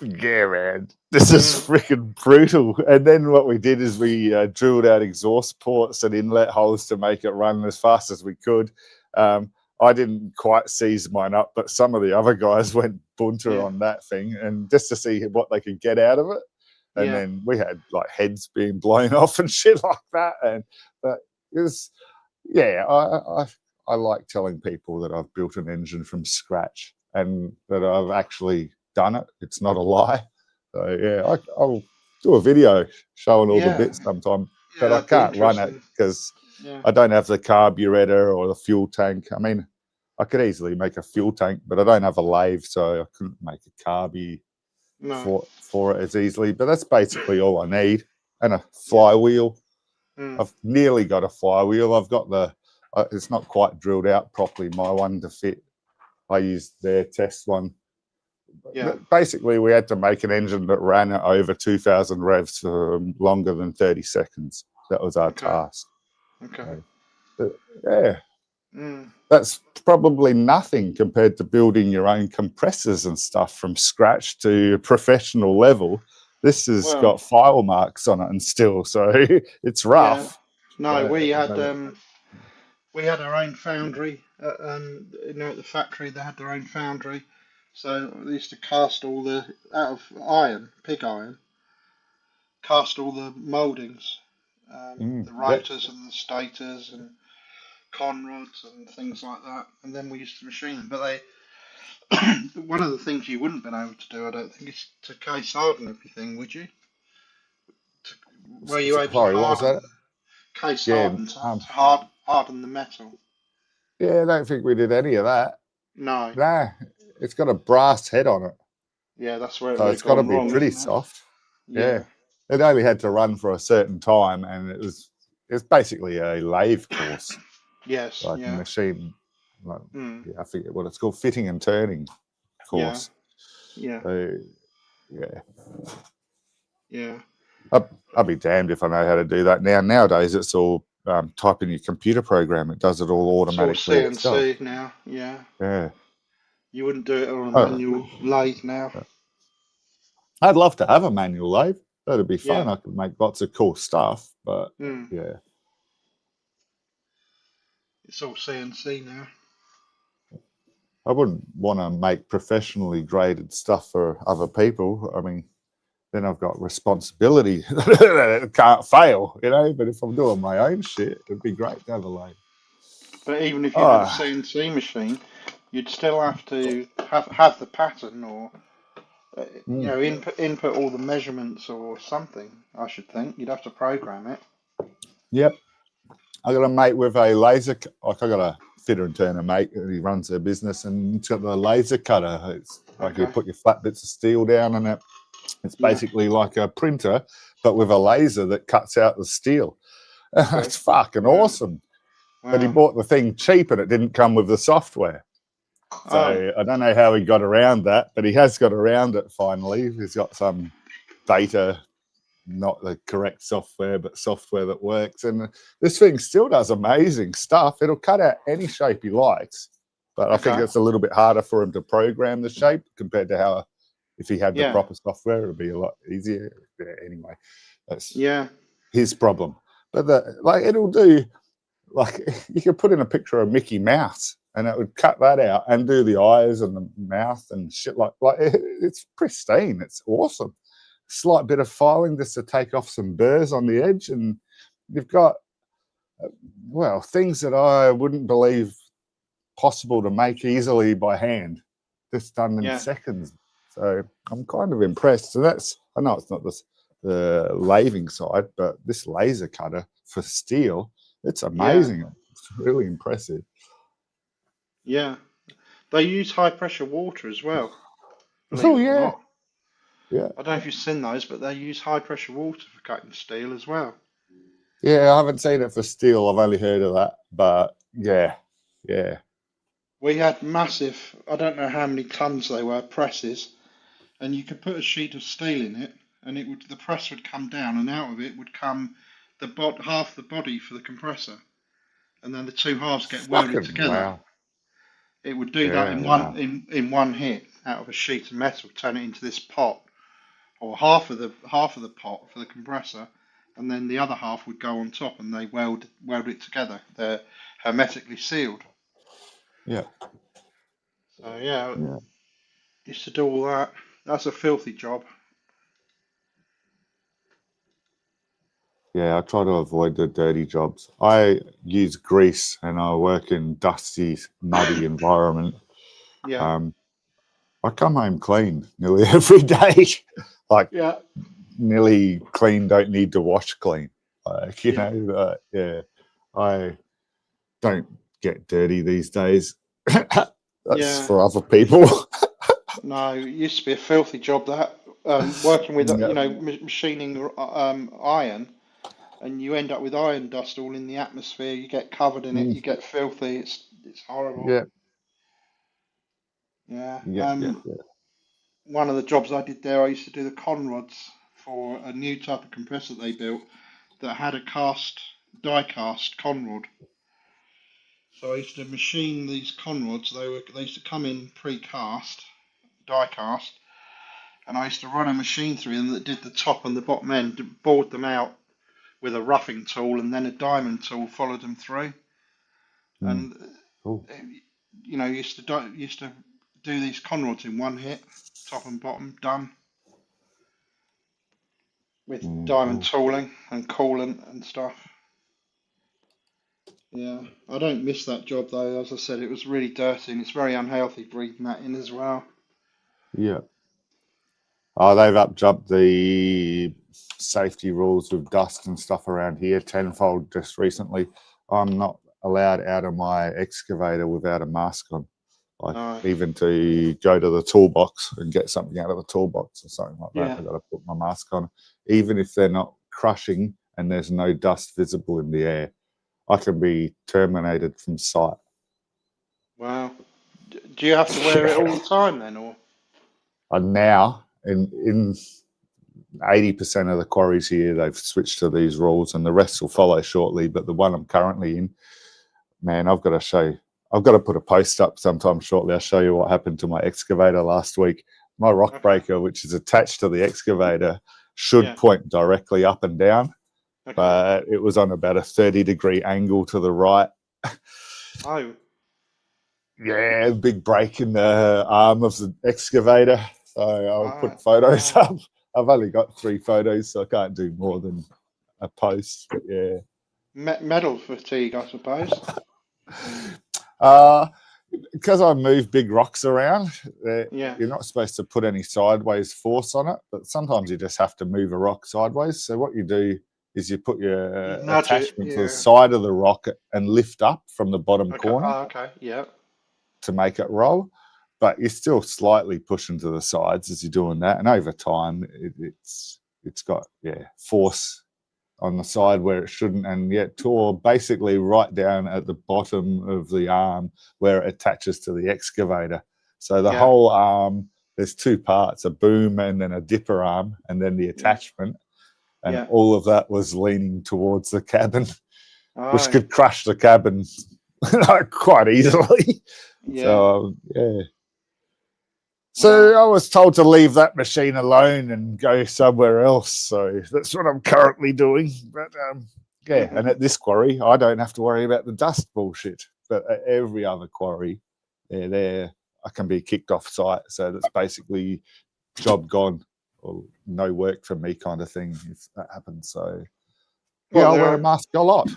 Yeah, man. This is freaking brutal. And then what we did is we drilled out exhaust ports and inlet holes to make it run as fast as we could. I didn't quite seize mine up, but some of the other guys went bunter on that thing, and just to see what they could get out of it. And then we had like heads being blown off and shit like that. But it was, I like telling people that I've built an engine from scratch and that I've actually done it. It's not a lie. So yeah, I'll do a video showing all the bits sometime, but I can't run it because I don't have the carburetor or the fuel tank. I mean, I could easily make a fuel tank, but I don't have a lathe, so I couldn't make a carby No. for it as easily. But that's basically all I need. And a flywheel. I've nearly got a flywheel. I've got it's not quite drilled out properly, my one to fit. I used their test one. Yeah. Basically, we had to make an engine that ran at over 2,000 revs for longer than 30 seconds. That was our task. Okay. Yeah. That's probably nothing compared to building your own compressors and stuff from scratch to a professional level. This has got file marks on it and still, so it's rough. Yeah. No, we had our own foundry. At the factory they had their own foundry, so they used to cast all out of iron, pig iron, cast all the mouldings, the rotors and the stators and conrods and things like that, and then we used to machine them. But one of the things you wouldn't have been able to do, I don't think, is to case harden everything, would you? Were you able to harden, case harden, to harden the metal? Yeah, I don't think we did any of that. No. Nah, it's got a brass head on it. Yeah, that's where so it's got to be pretty soft. Yeah. It only had to run for a certain time, and it's basically a lathe course. Yes. Like a machine. Like, I forget what it's called, fitting and turning course. Yeah. So, yeah. I'll be damned if I know how to do that now. Nowadays, it's all type in your computer program. It does it all automatically. It's all CNC now. Yeah. Yeah. You wouldn't do it on a manual lathe now. I'd love to have a manual lathe. That'd be fun. I could make lots of cool stuff, but yeah. It's all CNC now. I wouldn't want to make professionally graded stuff for other people. I mean, then I've got responsibility that can't fail, But if I'm doing my own shit, it'd be great to have a lathe. But even if you had a CNC machine, you'd still have to have the pattern or, input all the measurements or something, I should think. You'd have to program it. Yep. I got a mate with a laser, I got a fitter and turner mate, and he runs a business, and he's got the laser cutter. It's like you put your flat bits of steel down on it. It's basically like a printer, but with a laser that cuts out the steel. It's fucking awesome. Wow. But he bought the thing cheap, and it didn't come with the software. So I don't know how he got around that, but he has got around it finally. He's got some data, not the correct software, but software that works. And this thing still does amazing stuff. It'll cut out any shape he likes, but I think it's a little bit harder for him to program the shape compared to how if he had the proper software, it would be a lot easier. Anyway, that's his problem. But it'll do, like, you could put in a picture of Mickey Mouse and it would cut that out and do the eyes and the mouth and shit like it's pristine. It's awesome. Slight bit of filing just to take off some burrs on the edge, and you've got things that I wouldn't believe possible to make easily by hand, just done in seconds. So I'm kind of impressed. So I know it's not the lathing side, but this laser cutter for steel, it's amazing. It's really impressive. Yeah, they use high pressure water as well. Oh yeah. Yeah. I don't know if you've seen those, but they use high pressure water for cutting steel as well. Yeah, I haven't seen it for steel. I've only heard of that, but yeah. We had massive, I don't know how many tons they were, presses, and you could put a sheet of steel in it, and the press would come down, and out of it would come half the body for the compressor, and then the two halves get welded together. Wow. It would do that in one hit out of a sheet of metal, turn it into this pot, or half of the pot for the compressor, and then the other half would go on top, and they weld it together. They're hermetically sealed. Yeah. So used to do all that. That's a filthy job. Yeah, I try to avoid the dirty jobs. I use grease and I work in dusty, muddy environment. Yeah. I come home clean nearly every day. Nearly clean, don't need to wash clean. I don't get dirty these days. That's for other people. No, it used to be a filthy job that. working with Yeah. machining iron, and you end up with iron dust all in the atmosphere. You get covered in it. You get filthy. It's horrible. Yeah. Yeah. Yeah. One of the jobs I did there, I used to do the conrods for a new type of compressor they built that had a die cast conrod. So I used to machine these conrods. They used to come in pre-cast, die cast, and I used to run a machine through them that did the top and the bottom end, bored them out with a roughing tool, and then a diamond tool followed them through. And Cool. used to do these conrods in one hit, top and bottom, done with diamond tooling and coolant and stuff. Yeah, I don't miss that job though. As I said, it was really dirty and it's very unhealthy breathing that in as well. Yeah. Oh, they've up-jumped the safety rules with dust and stuff around here tenfold just recently. I'm not allowed out of my excavator without a mask on. Like even to go to the toolbox and get something out of the toolbox or something like that, I've got to put my mask on. Even if they're not crushing and there's no dust visible in the air, I can be terminated from site. Wow. Do you have to wear it all the time then, or? And now, in 80% of the quarries here, they've switched to these rules, and the rest will follow shortly. But the one I'm currently in, man, I've got to put a post up sometime shortly. I'll show you what happened to my excavator last week. My rock breaker, which is attached to the excavator, should point directly up and down, but it was on about a 30-degree angle to the right. Oh. Yeah, big break in the arm of the excavator. So I'll put photos up. I've only got 3 photos, so I can't do more than a post. But yeah. Metal fatigue, I suppose. Because I move big rocks around, you're not supposed to put any sideways force on it, but sometimes you just have to move a rock sideways. So what you do is you put your attachment to the side of the rock and lift up from the bottom corner to make it roll. But you're still slightly pushing to the sides as you're doing that. And over time, it's got, force on the side where it shouldn't, and yet tore basically right down at the bottom of the arm where it attaches to the excavator. So the whole arm, there's 2 parts, a boom and then a dipper arm, and then the attachment. And all of that was leaning towards the cabin, which could crush the cabin quite easily. So I was told to leave that machine alone and go somewhere else. So that's what I'm currently doing. But and at this quarry, I don't have to worry about the dust bullshit. But at every other quarry, I can be kicked off site. So that's basically job gone or no work for me kind of thing if that happens. So I'll wear a mask a lot.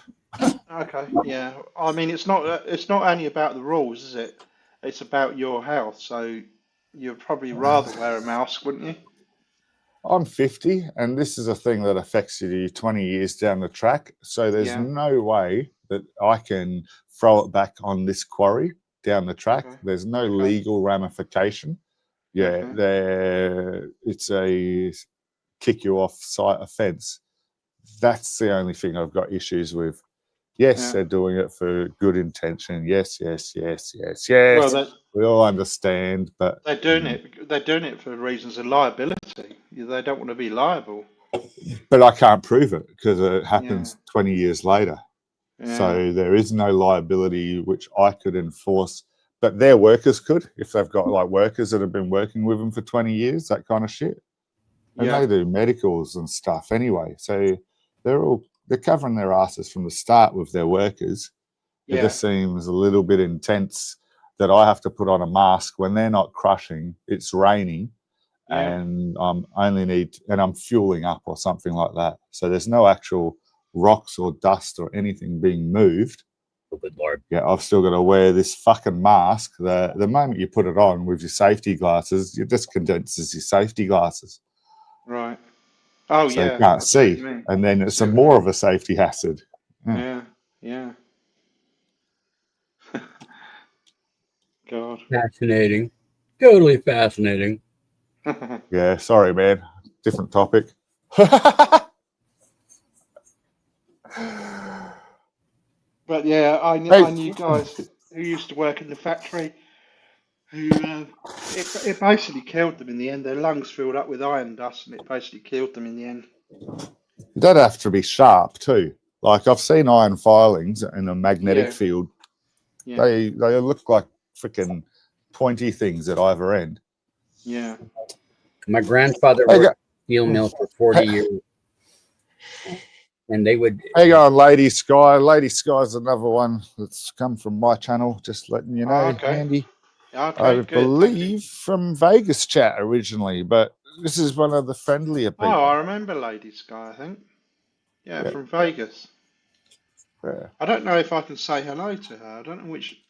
Okay, yeah. I mean, it's not only about the rules, is it? It's about your health. So you'd probably rather wear a mask, wouldn't you? I'm 50, and this is a thing that affects you 20 years down the track. So there's no way that I can throw it back on this quarry down the track. There's no legal ramification. It's a kick you off site offence. That's the only thing I've got issues with. Yes, they're doing it for good intention. Yes. Well, we all understand, but they're doing it. They're doing it for reasons of liability. They don't want to be liable. But I can't prove it because it happens 20 years later. So there is no liability which I could enforce. But their workers could, if they've got like workers that have been working with them for 20 years, that kind of shit. And they do medicals and stuff anyway. So they're covering their asses from the start with their workers. It just seems a little bit intense that I have to put on a mask when they're not crushing, it's raining, and I'm fueling up or something like that. So there's no actual rocks or dust or anything being moved. Oh, good Lord. Yeah, I've still got to wear this fucking mask. The moment you put it on with your safety glasses, it just condenses your safety glasses. Right. Oh, so you can't see. And then it's more of a safety hazard. Yeah. God. Fascinating. Totally fascinating. Yeah, sorry, man. Different topic. But yeah, I knew guys who used to work in the factory who it basically killed them in the end. Their lungs filled up with iron dust, and it basically killed them in the end. You don't have to be sharp too. Like I've seen iron filings in a magnetic field. Yeah. They look like freaking pointy things at either end. Yeah. My grandfather worked at a steel mill for 40 years. And they would. Hang on, Lady Sky. Lady Sky's another one that's come from my channel. Just letting you know, Andy. Okay, I good. believe from Vegas chat originally, but this is one of the friendlier people. Oh, I remember Lady Sky, I think. Yeah, from Vegas. Yeah. I don't know if I can say hello to her. I don't know which.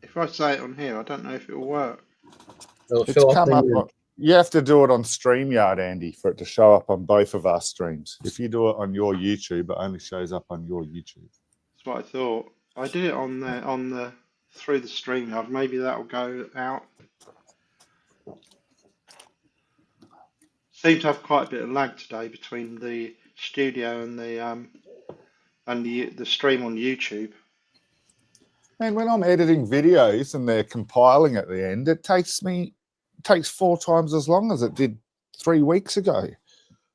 If I say it on here, I don't know if it will work. It's come up. You have to do it on StreamYard, Andy, for it to show up on both of our streams. If you do it on your YouTube, it only shows up on your YouTube. That's what I thought. I did it on the through the StreamYard. Maybe that'll go out. Seem to have quite a bit of lag today between the studio and the stream on YouTube. And when I'm editing videos and they're compiling at the end, it takes 4 times as long as it did 3 weeks ago.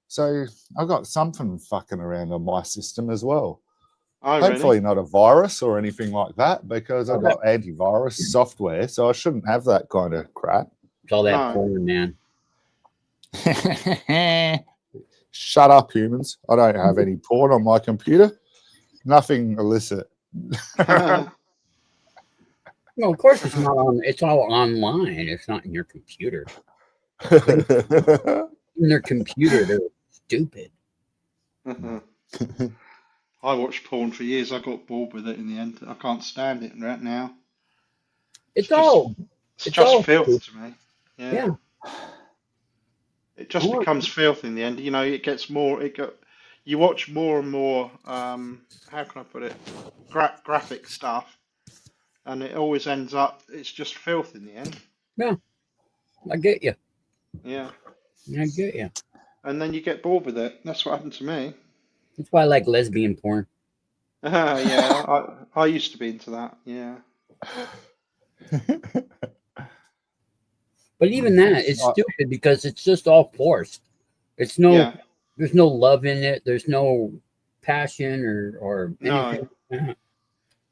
So I've got something fucking around on my system as well. Oh, Hopefully really? not a virus or anything like that, because I've got antivirus software, so I shouldn't have that kind of crap. It's all that porn, man. Shut up, humans. I don't have any porn on my computer. Nothing illicit. No, of course it's not on. It's all online. It's not in your computer. In their computer, they're stupid. I watched porn for years. I got bored with it in the end. I can't stand it right now. It's just all filth to me. Yeah. It just becomes filth in the end. You know, it gets more. You watch more and more. How can I put it? Graphic stuff, and it always ends up. It's just filth in the end. Yeah, I get you. Yeah, I get you. And then you get bored with it. That's what happened to me. That's why I like lesbian porn. Yeah, I used to be into that. Yeah. But even that is stupid because it's just all forced. It's there's no love in it. There's no passion or anything.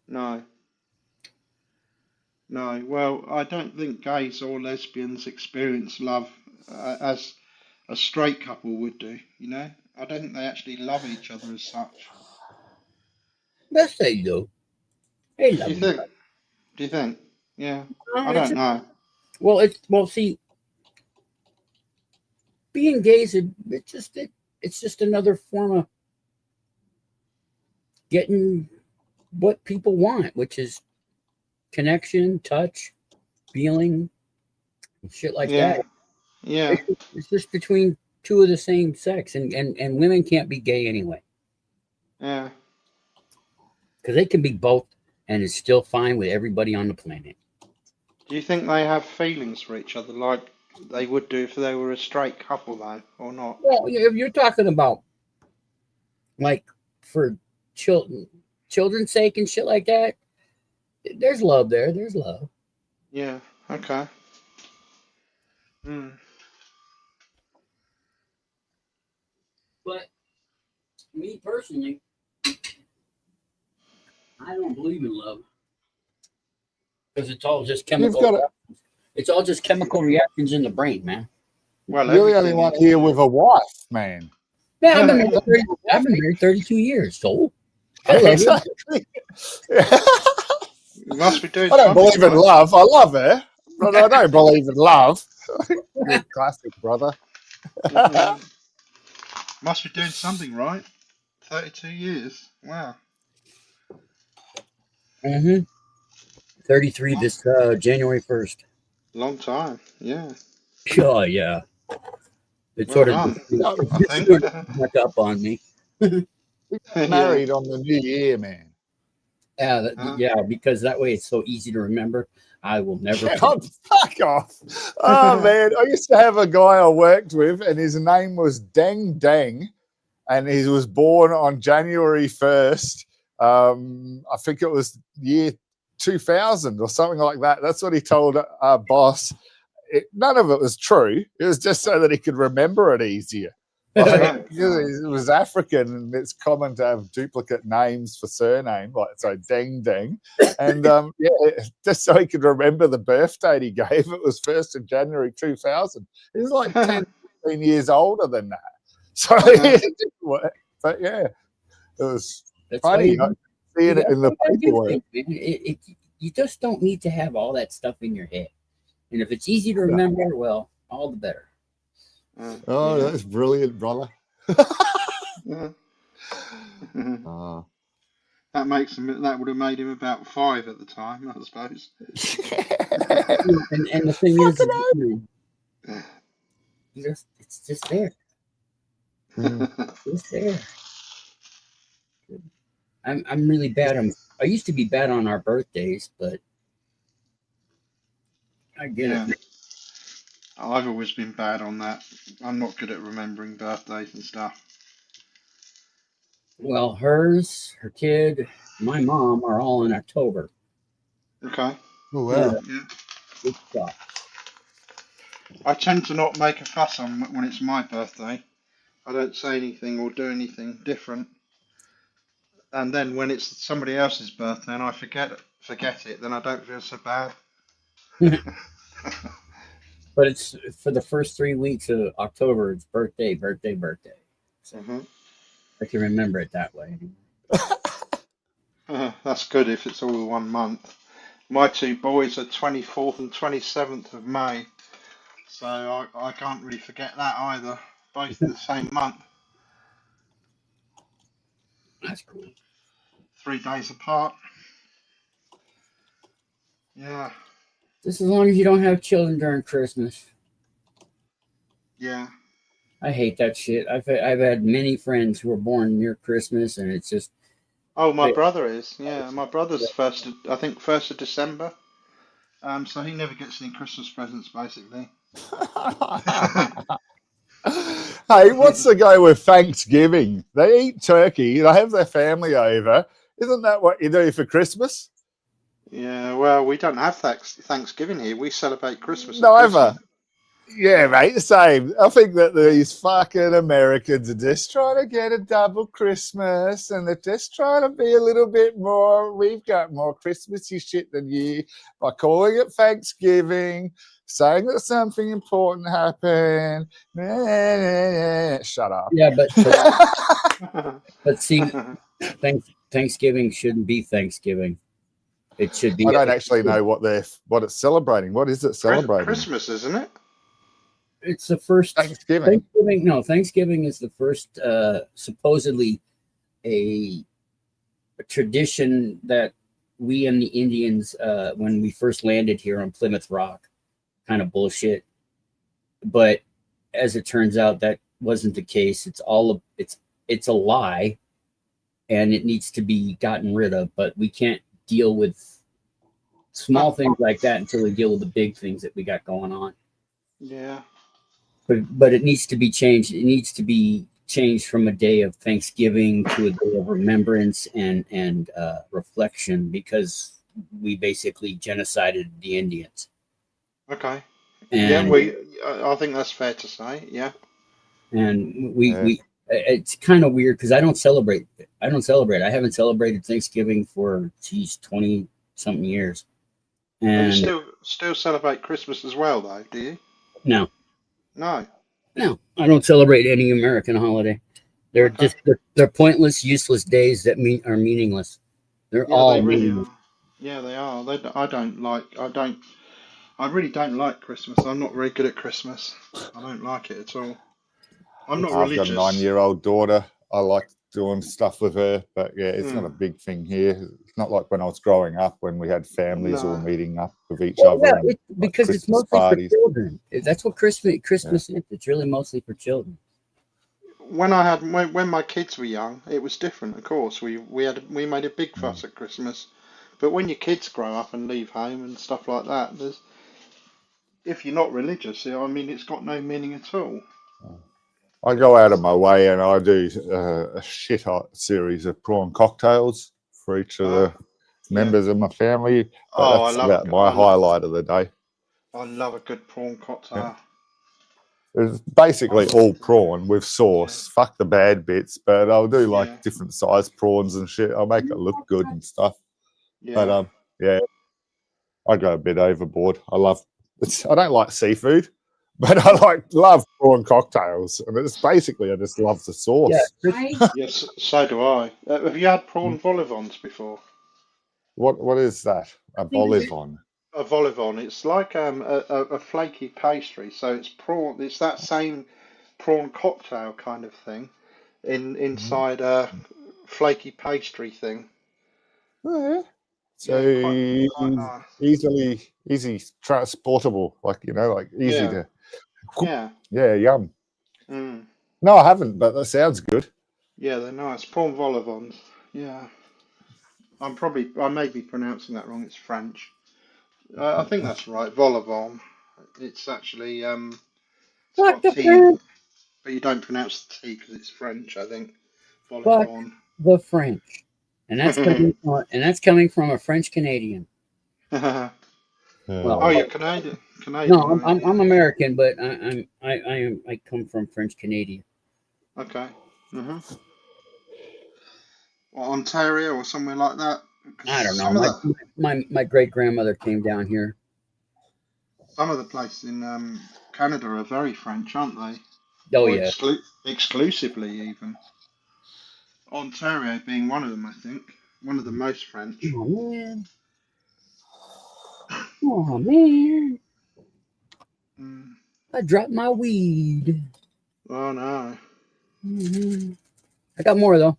No. Well, I don't think gays or lesbians experience love as a straight couple would do. You know, I don't think they actually love each other as such. Yes, they do. They love each other. Do you think? Yeah. I don't know. Well, see, being gay is it's just another form of getting what people want, which is connection, touch, feeling, shit like that. Yeah. It's just between two of the same sex, and women can't be gay anyway. Yeah. Because they can be both, and it's still fine with everybody on the planet. Do you think they have feelings for each other like they would do if they were a straight couple, though, or not? Well, if you're talking about like for children's sake and shit like that, there's love there. There's love. Yeah. Okay. But me personally, I don't believe in love because it's all just chemical. It's all just chemical reactions in the brain, man. Well, you're the only one here with a wife, man. Yeah, I've been married 32 years, so I love you. You must be doing. I don't believe in love. I love her, but I don't believe in love. Classic, brother. Must be doing something right. 32 years. Wow. 33 this January 1st. Long time. Yeah. Oh yeah. It sort of snuck up on me. Married on the new year, man. Yeah, because that way it's so easy to remember. I will never. Oh, fuck off. Oh, man. I used to have a guy I worked with, and his name was Deng Deng, and he was born on January 1st. I think it was year 2000 or something like that. That's what he told our boss. None of it was true. It was just so that he could remember it easier. Like, he was African, and it's common to have duplicate names for surname, like so Deng Deng. And just so he could remember the birth date he gave, it was 1st of January 2000. He was like 10, 15 years older than that. So it didn't work. But yeah, it was funny seeing it in the paperwork. You just don't need to have all that stuff in your head. And if it's easy to remember, well, all the better. Oh, that's brilliant, brother. That makes him. That would have made him about 5 at the time, I suppose. and the thing is, it's just there. It's there. I'm really bad on. I used to be bad on our birthdays, but I get it. I've always been bad on that. I'm not good at remembering birthdays and stuff. Well, hers, her kid, my mom are all in October. Okay. Oh, wow. Yeah. Good stuff. I tend to not make a fuss on when it's my birthday. I don't say anything or do anything different. And then when it's somebody else's birthday and I forget it, then I don't feel so bad. But it's for the first 3 weeks of October. It's birthday. So I can remember it that way. That's good if it's all 1 month. My 2 boys are 24th and 27th of May, so I can't really forget that either. Both in the same month. That's cool. 3 days apart. Yeah. Just as long as you don't have children during Christmas. Yeah. I hate that shit. I've had many friends who were born near Christmas, and it's just. Oh, my brother is. Yeah, my brother's 1st of December. So he never gets any Christmas presents, basically. Hey, what's the go with Thanksgiving? They eat turkey. They have their family over. Isn't that what you do for Christmas? Yeah, well, we don't have Thanksgiving here. We celebrate Christmas. Neither. Yeah, mate, the same. I think that these fucking Americans are just trying to get a double Christmas, and they're just trying to be a little bit more. We've got more Christmassy shit than you by calling it Thanksgiving, saying that something important happened. Shut up. Yeah, but see, Thanksgiving shouldn't be Thanksgiving. It should be. I don't actually know what it's celebrating. What is it celebrating? Christmas, isn't it? It's the first Thanksgiving. Thanksgiving is the first supposedly a tradition that we and the Indians when we first landed here on Plymouth Rock, kind of bullshit. But as it turns out, that wasn't the case. It's a lie, and it needs to be gotten rid of. But we can't deal with small things like that until we deal with the big things that we got going on. Yeah. But it needs to be changed. It needs to be changed from a day of Thanksgiving to a day of remembrance and reflection, because we basically genocided the Indians. Okay. And I think that's fair to say. Yeah. And we it's kind of weird because I don't celebrate. I haven't celebrated Thanksgiving for 20 something years. And you still celebrate Christmas as well, though, do you? No. No, I don't celebrate any American holiday. They're just they're pointless, useless days that are meaningless. They're all meaningless. Yeah, they are. I really don't like Christmas. I'm not very good at Christmas. I don't like it at all. I'm not religious. I've got a 9-year-old daughter. I like doing stuff with her, but yeah, it's not a big thing here. It's not like when I was growing up when we had families all meeting up with each other. Yeah, because it's mostly parties for children. That's what Christmas is. It's really mostly for children. when my kids were young, it was different. Of course, we made a big fuss at Christmas, but when your kids grow up and leave home and stuff like that, if you're not religious, I mean, it's got no meaning at all. I go out of my way and I do a shit hot series of prawn cocktails for each of the members of my family. But that's about my highlight of the day. I love a good prawn cocktail. It's basically all prawn with sauce. Fuck the bad bits, but I'll do like different size prawns and shit. I'll make it look good and stuff. But yeah, I go a bit overboard. I don't like seafood, but I love prawn cocktails, and it's basically I just love the sauce. Yeah, yes, so do I. Have you had prawn vol au vents before? What is that? A vol au vent? A vol au vent. It's like a flaky pastry. So it's prawn. It's that same prawn cocktail kind of thing, inside a flaky pastry thing. Oh, yeah. So quite nice. easy transportable, like easy to. Yeah. Yum. Mm. No, I haven't, but that sounds good. Yeah, they're nice. Prawn vol au vents. Yeah. I may be pronouncing that wrong. It's French. I think that's right. Vol au vent. It's actually it's got a T, but you don't pronounce the T because it's French. I think. Vol au vent. The French, and that's coming from a French Canadian. Well, Oh, you're Canadian. No, I'm American, but I come from French Canadian. Okay. Or Ontario or somewhere like that. I don't know. My great grandmother came down here. Some of the places in Canada are very French, aren't they? Oh, or yeah. Exclusively, even. Ontario being one of them, I think. One of the most French. Oh, man. Oh, man. I dropped my weed. Oh, no. I got more, though.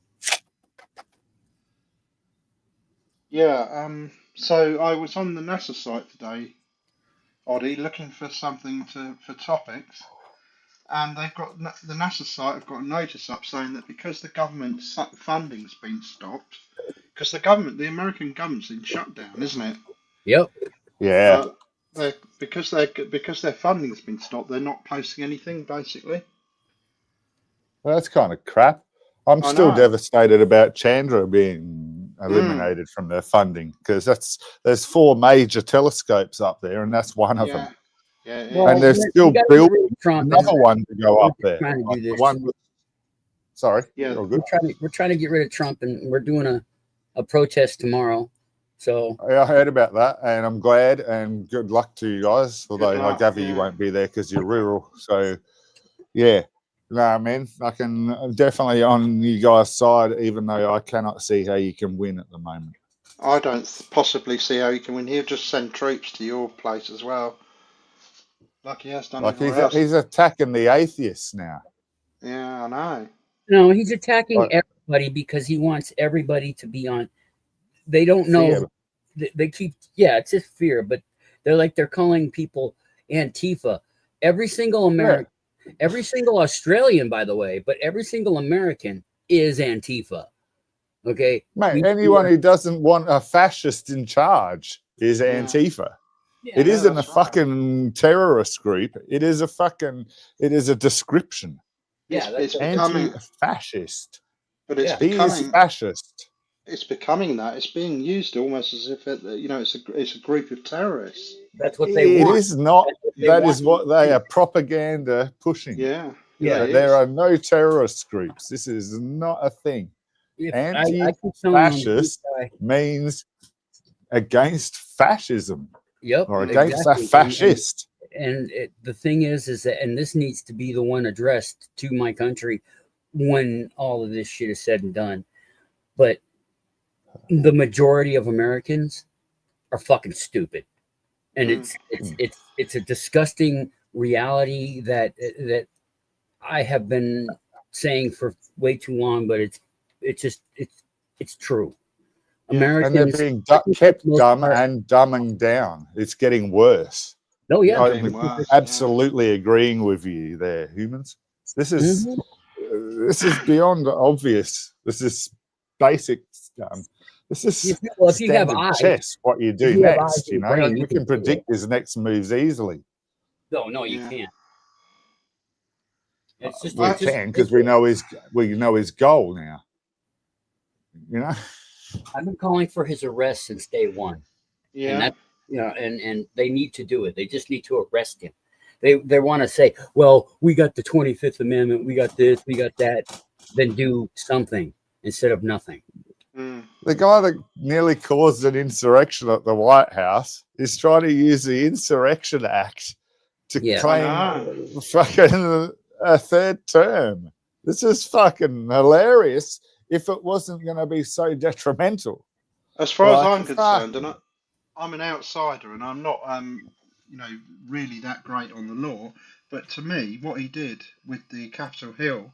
Yeah, so I was on the NASA site today, Oddie, looking for something for topics, and the NASA site have got a notice up saying that because the government's funding's been stopped, because the American government's in shutdown, isn't it? Yep. Yeah. Because their funding's been stopped, they're not posting anything basically. Well, that's kind of crap. I'm still devastated about Chandra being eliminated from their funding because there's 4 major telescopes up there, and that's one of them. Yeah. Well, and they're still building another one to go up there. Sorry. Yeah. We're trying to get rid of Trump, and we're doing a protest tomorrow. So I heard about that, and I'm glad, and good luck to you guys. Although I gather you won't be there because you're rural. So, yeah. No, man, I'm definitely on you guys' side, even though I cannot see how you can win at the moment. I don't possibly see how you can win. He'll just send troops to your place as well. Like he has done everywhere else. He's attacking the atheists now. Yeah, I know. No, he's attacking everybody because he wants everybody to be on. They don't know. They keep, it's just fear, but they're calling people Antifa. Every single American. Every single Australian, by the way, but every single American is Antifa. Okay? Mate, anyone who doesn't want a fascist in charge is Antifa. Yeah, it isn't a fucking terrorist group. It is a description. Yeah, it's anti-fascist. But it's becoming fascist. It's becoming that. It's being used almost as if it's a group of terrorists. That's what they want. It is not. That is what they are propaganda pushing. Yeah. There are no terrorist groups. This is not a thing. Anti-fascist means against fascism. Yep. Or against a fascist. And the thing is that, and this needs to be the one addressed to my country when all of this shit is said and done. But the majority of Americans are fucking stupid. And it's a disgusting reality that I have been saying for way too long, but it's true. Americans, and they're being kept dumb and dumbing down. It's getting worse. Oh yeah, I'm absolutely agreeing with you there, humans. This is This is beyond obvious. This is basic. This is Well, if you have standard eyes, chess. What you do if you have eyes next, in you your know, brain, we you can can see predict his next moves easily. No, you Yeah. can't. It's just We it's just can because we know his goal now. You know. I've been calling for his arrest since day one. And Yeah. that and they need to do it. They just need to arrest him. They want to say, well, we got the 25th Amendment, we got this, we got that. Then do something instead of nothing. The guy that nearly caused an insurrection at the White House is trying to use the Insurrection Act to claim fucking a third term. This is fucking hilarious if it wasn't going to be so detrimental. As far as I'm concerned, and I'm an outsider, and I'm not, really that great on the law. But to me, what he did with the Capitol Hill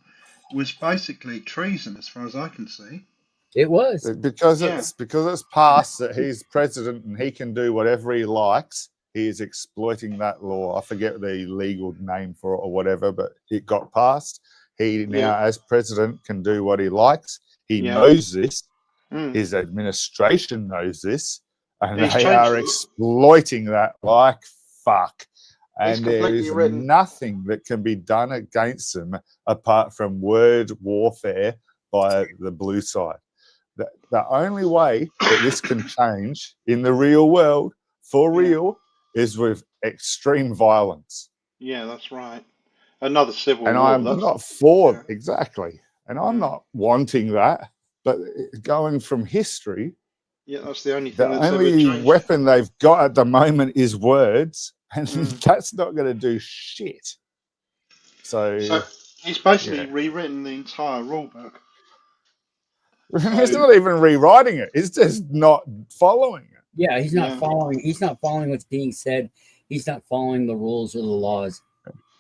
was basically treason, as far as I can see. It was because it's passed that he's president and he can do whatever he likes. He is exploiting that law. I forget the legal name for it or whatever, but it got passed. He now, as president, can do what he likes. He knows this. His administration knows this, and they are exploiting that like fuck. And there is nothing that can be done against them apart from word warfare by the blue side. The only way that this can change in the real world, for real, is with extreme violence. Yeah, that's right. Another civil war. And I'm not for exactly. And I'm not wanting that. But going from history, that's the only thing. The only weapon they've got at the moment is words, and that's not going to do shit. So he's basically rewritten the entire rule book. He's not even rewriting it. He's just not following it. Yeah, he's not following. He's not following what's being said. He's not following the rules or the laws.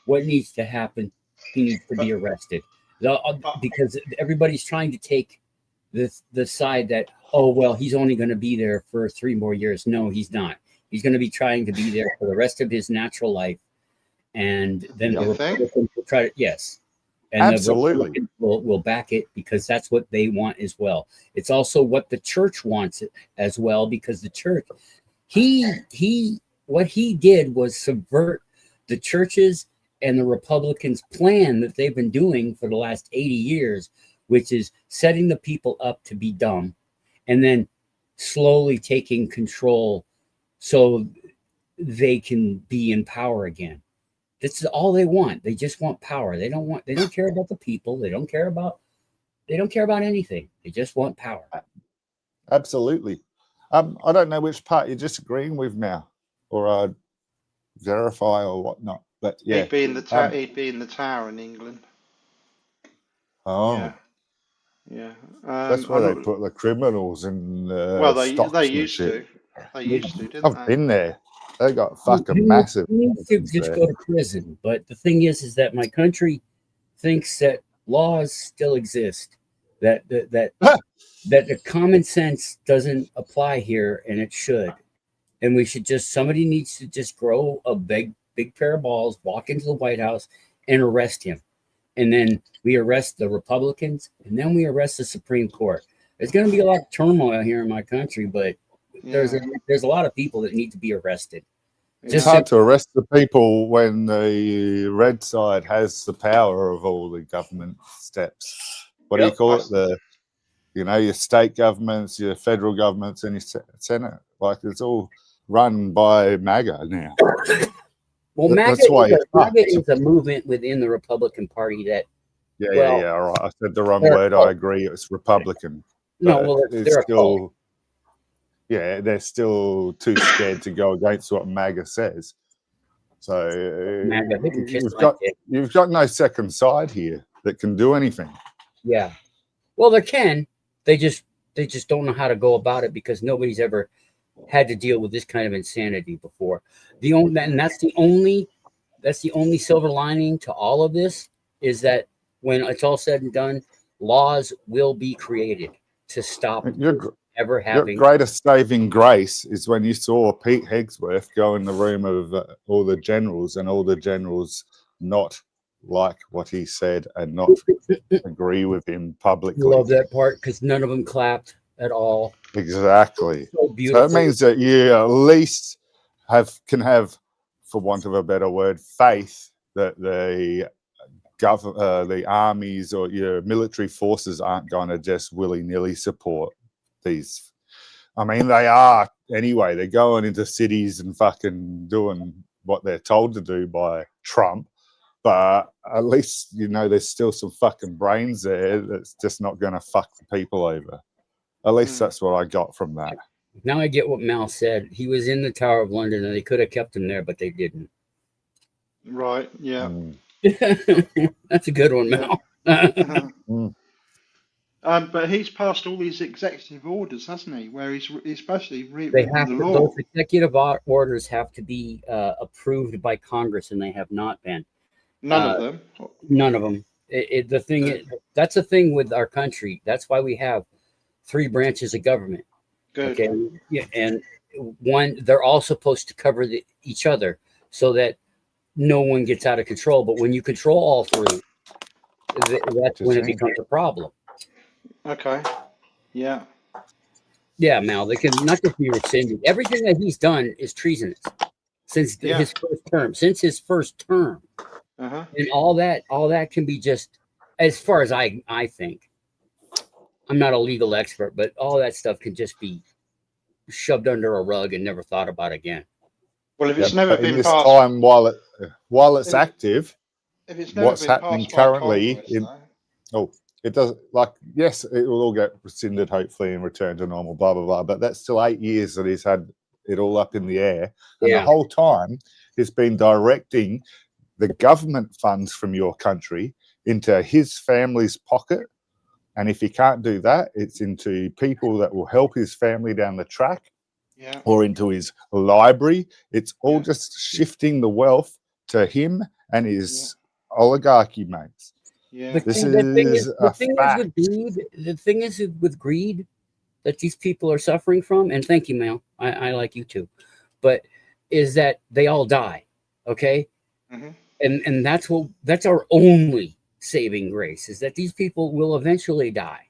What needs to happen? He needs to be arrested because everybody's trying to take the side that, oh well, he's only going to be there for 3 more years. No, he's not. He's going to be trying to be there for the rest of his natural life, and then the Republicans will try to and absolutely the Republicans will back it because that's what they want as well. It's also what the church wants as well, because the church, what he did was subvert the churches and the Republicans' plan that they've been doing for the last 80 years, which is setting the people up to be dumb and then slowly taking control so they can be in power again. This is all they want. They just want power. They don't care about the people. They don't care about anything. They just want power. Absolutely. I don't know which part you're disagreeing with now, or verify or whatnot. But yeah, he'd be in the tower in England. Oh, yeah. That's where they put the criminals in. Well, they used to. They used to, didn't I've been there. They got fucking massive. You need to just go to prison. But the thing is that my country thinks that laws still exist, that the common sense doesn't apply here, and it should. And we should somebody needs to just grow a big pair of balls, walk into the White House, and arrest him. And then we arrest the Republicans, and then we arrest the Supreme Court. There's going to be a lot of turmoil here in my country, but there's a lot of people that need to be arrested. It's hard to arrest the people when the red side has the power of all the government steps. What do you call it? Your state governments, your federal governments, and your Senate. Like, it's all run by MAGA now. Well, MAGA is a movement within the Republican Party that. All right. I said the wrong word. I agree. It's Republican. No, well, they're still. Yeah, they're still too scared to go against what MAGA says. So you've got no second side here that can do anything. Yeah, well, they can. They just don't know how to go about it because nobody's ever had to deal with this kind of insanity before. That's the only silver lining to all of this is that when it's all said and done, laws will be created to stop ever having. Your greatest saving grace is when you saw Pete Hegsworth go in the room of all the generals, and all the generals not like what he said and not agree with him publicly. Love that part because none of them clapped at all. Exactly. So So beautiful. it means that you at least can have, for want of a better word, faith that the armies or your military forces aren't going to just willy-nilly support these. I mean, they are anyway. They're going into cities and fucking doing what they're told to do by Trump. But at least, you know, there's still some fucking brains there that's just not going to fuck the people over. At least that's what I got from that. Now I get what Mal said. He was in the Tower of London and they could have kept him there, but they didn't. Right, yeah. That's a good one, Mal. But he's passed all these executive orders, hasn't he? Where he's especially They rewritten have the to, law. those executive orders have to be approved by Congress, and they have not been. None of them. None of them. The thing is, that's the thing with our country. That's why we have 3 branches of government. Good. Okay, yeah, and one, they're all supposed to cover each other so that no one gets out of control. But when you control all 3, that's when it becomes a problem. Okay. Yeah. Yeah, Mal, they can not just be rescinded. Everything that he's done is treasonous since his first term. Since his first term, and all that can be just, as far as I think. I'm not a legal expert, but all that stuff can just be shoved under a rug and never thought about again. Well, if it's never been in this passed, time while it's active, if it's never what's been happening passed by currently Congress, it does, like, yes, it will all get rescinded hopefully and returned to normal, blah blah blah, but that's still 8 years that he's had it all up in the air, and the whole time he's been directing the government funds from your country into his family's pocket. And if he can't do that, it's into people that will help his family down the track, or into his library. It's all just shifting the wealth to him and his oligarchy mates. Yeah. The thing is with greed that these people are suffering from, and thank you, Mel, I like you too, but is that they all die, okay? And that's our only saving grace, is that these people will eventually die.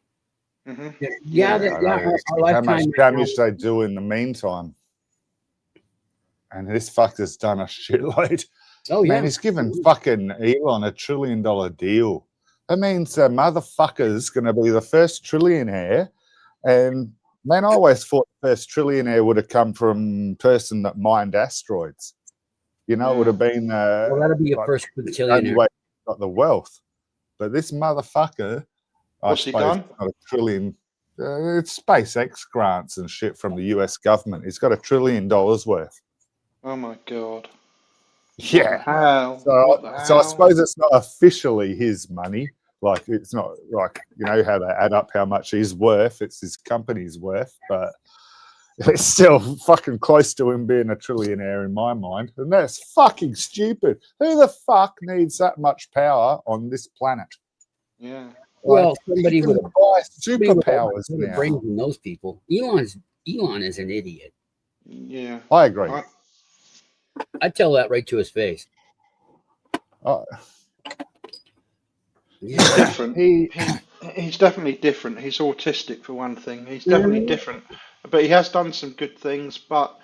Our how much damage they do in the meantime. And this fucker's done a shitload. Oh, yeah. Man, he's given fucking Elon $1 trillion deal. That means the motherfucker's going to be the first trillionaire. And man, I always thought the first trillionaire would have come from a person that mined asteroids. You know, it would have been well, that'll be a first trillionaire. Got the wealth. But this motherfucker, What's he done? Got $1 trillion. It's SpaceX grants and shit from the US government. He's got $1 trillion worth. Oh my god. Yeah. What the hell? So I suppose it's not officially his money. Like, it's not like, you know, how they add up how much he's worth. It's his company's worth, but it's still fucking close to him being a trillionaire in my mind. And that's fucking stupid. Who the fuck needs that much power on this planet? Yeah. Well, somebody with superpowers now. Brains in those people. Elon is an idiot. Yeah. I agree. I tell that right to his face. He's different. He's definitely different. He's autistic for one thing. He's definitely different. But he has done some good things, but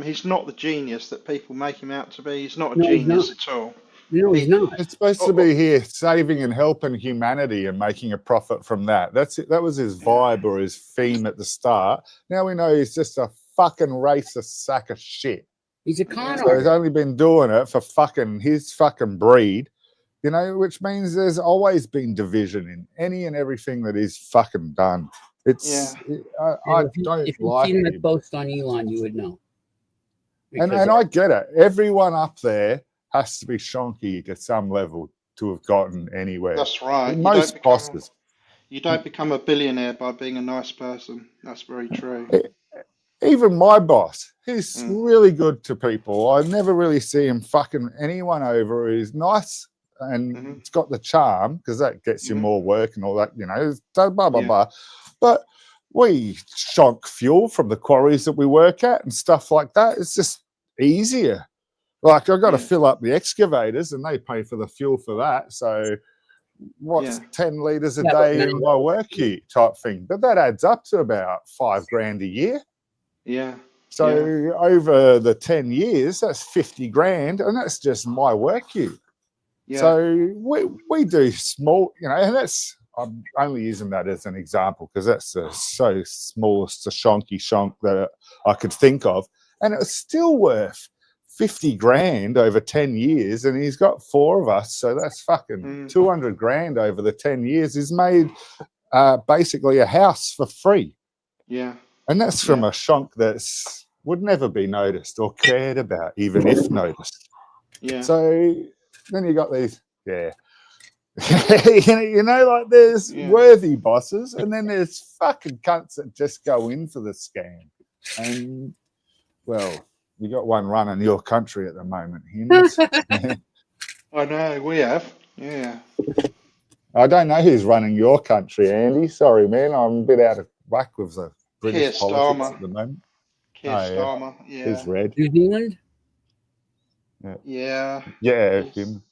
he's not the genius that people make him out to be. He's not a genius at all. No, he's not. It's supposed to be here saving and helping humanity and making a profit from that. That's it. That was his vibe or his theme at the start. Now we know he's just a fucking racist sack of shit. He's a con artist. So he's only been doing it for fucking his fucking breed, you know, which means there's always been division in any and everything that he's fucking done. It's I don't if like you've seen him. that post on Elon, you would know. And I get it. Everyone up there has to be shonky to some level to have gotten anywhere. That's right. Most bosses. You don't become a billionaire by being a nice person. That's very true. Even my boss, he's really good to people. I never really see him fucking anyone over. He's nice and it's got the charm, because that gets you more work and all that, you know, blah, blah, blah. But we shonk fuel from the quarries that we work at and stuff like that. It's just easier. Like, I've got to Yeah. fill up the excavators and they pay for the fuel for that. So what's Yeah. 10 litres a Yeah, but day now- in my work heat type thing? But that adds up to about $5,000 a year. Yeah. So Yeah. over the 10 years, that's 50 grand, and that's just my work heat. Yeah. So we do small, and I'm only using that as an example because that's the so smallest shonky shonk that I could think of. And it was still worth 50 grand over 10 years, and he's got 4 of us, so that's fucking 200 grand over the 10 years. He's made basically a house for free. Yeah. And that's from a shonk that's would never be noticed or cared about, even if noticed. Yeah. So then you got these, like there's Yeah. worthy bosses, and then there's fucking cunts that just go in for the scam. And well, you got one running your country at the moment, Hims. I know, we have. Yeah. I don't know who's running your country, Andy. Sorry, man. I'm a bit out of whack with the British Keir politics Starmer. at the moment. Keir Oh, yeah. Starmer. Yeah. He's red. New Zealand? Yeah. Yeah, He's, him.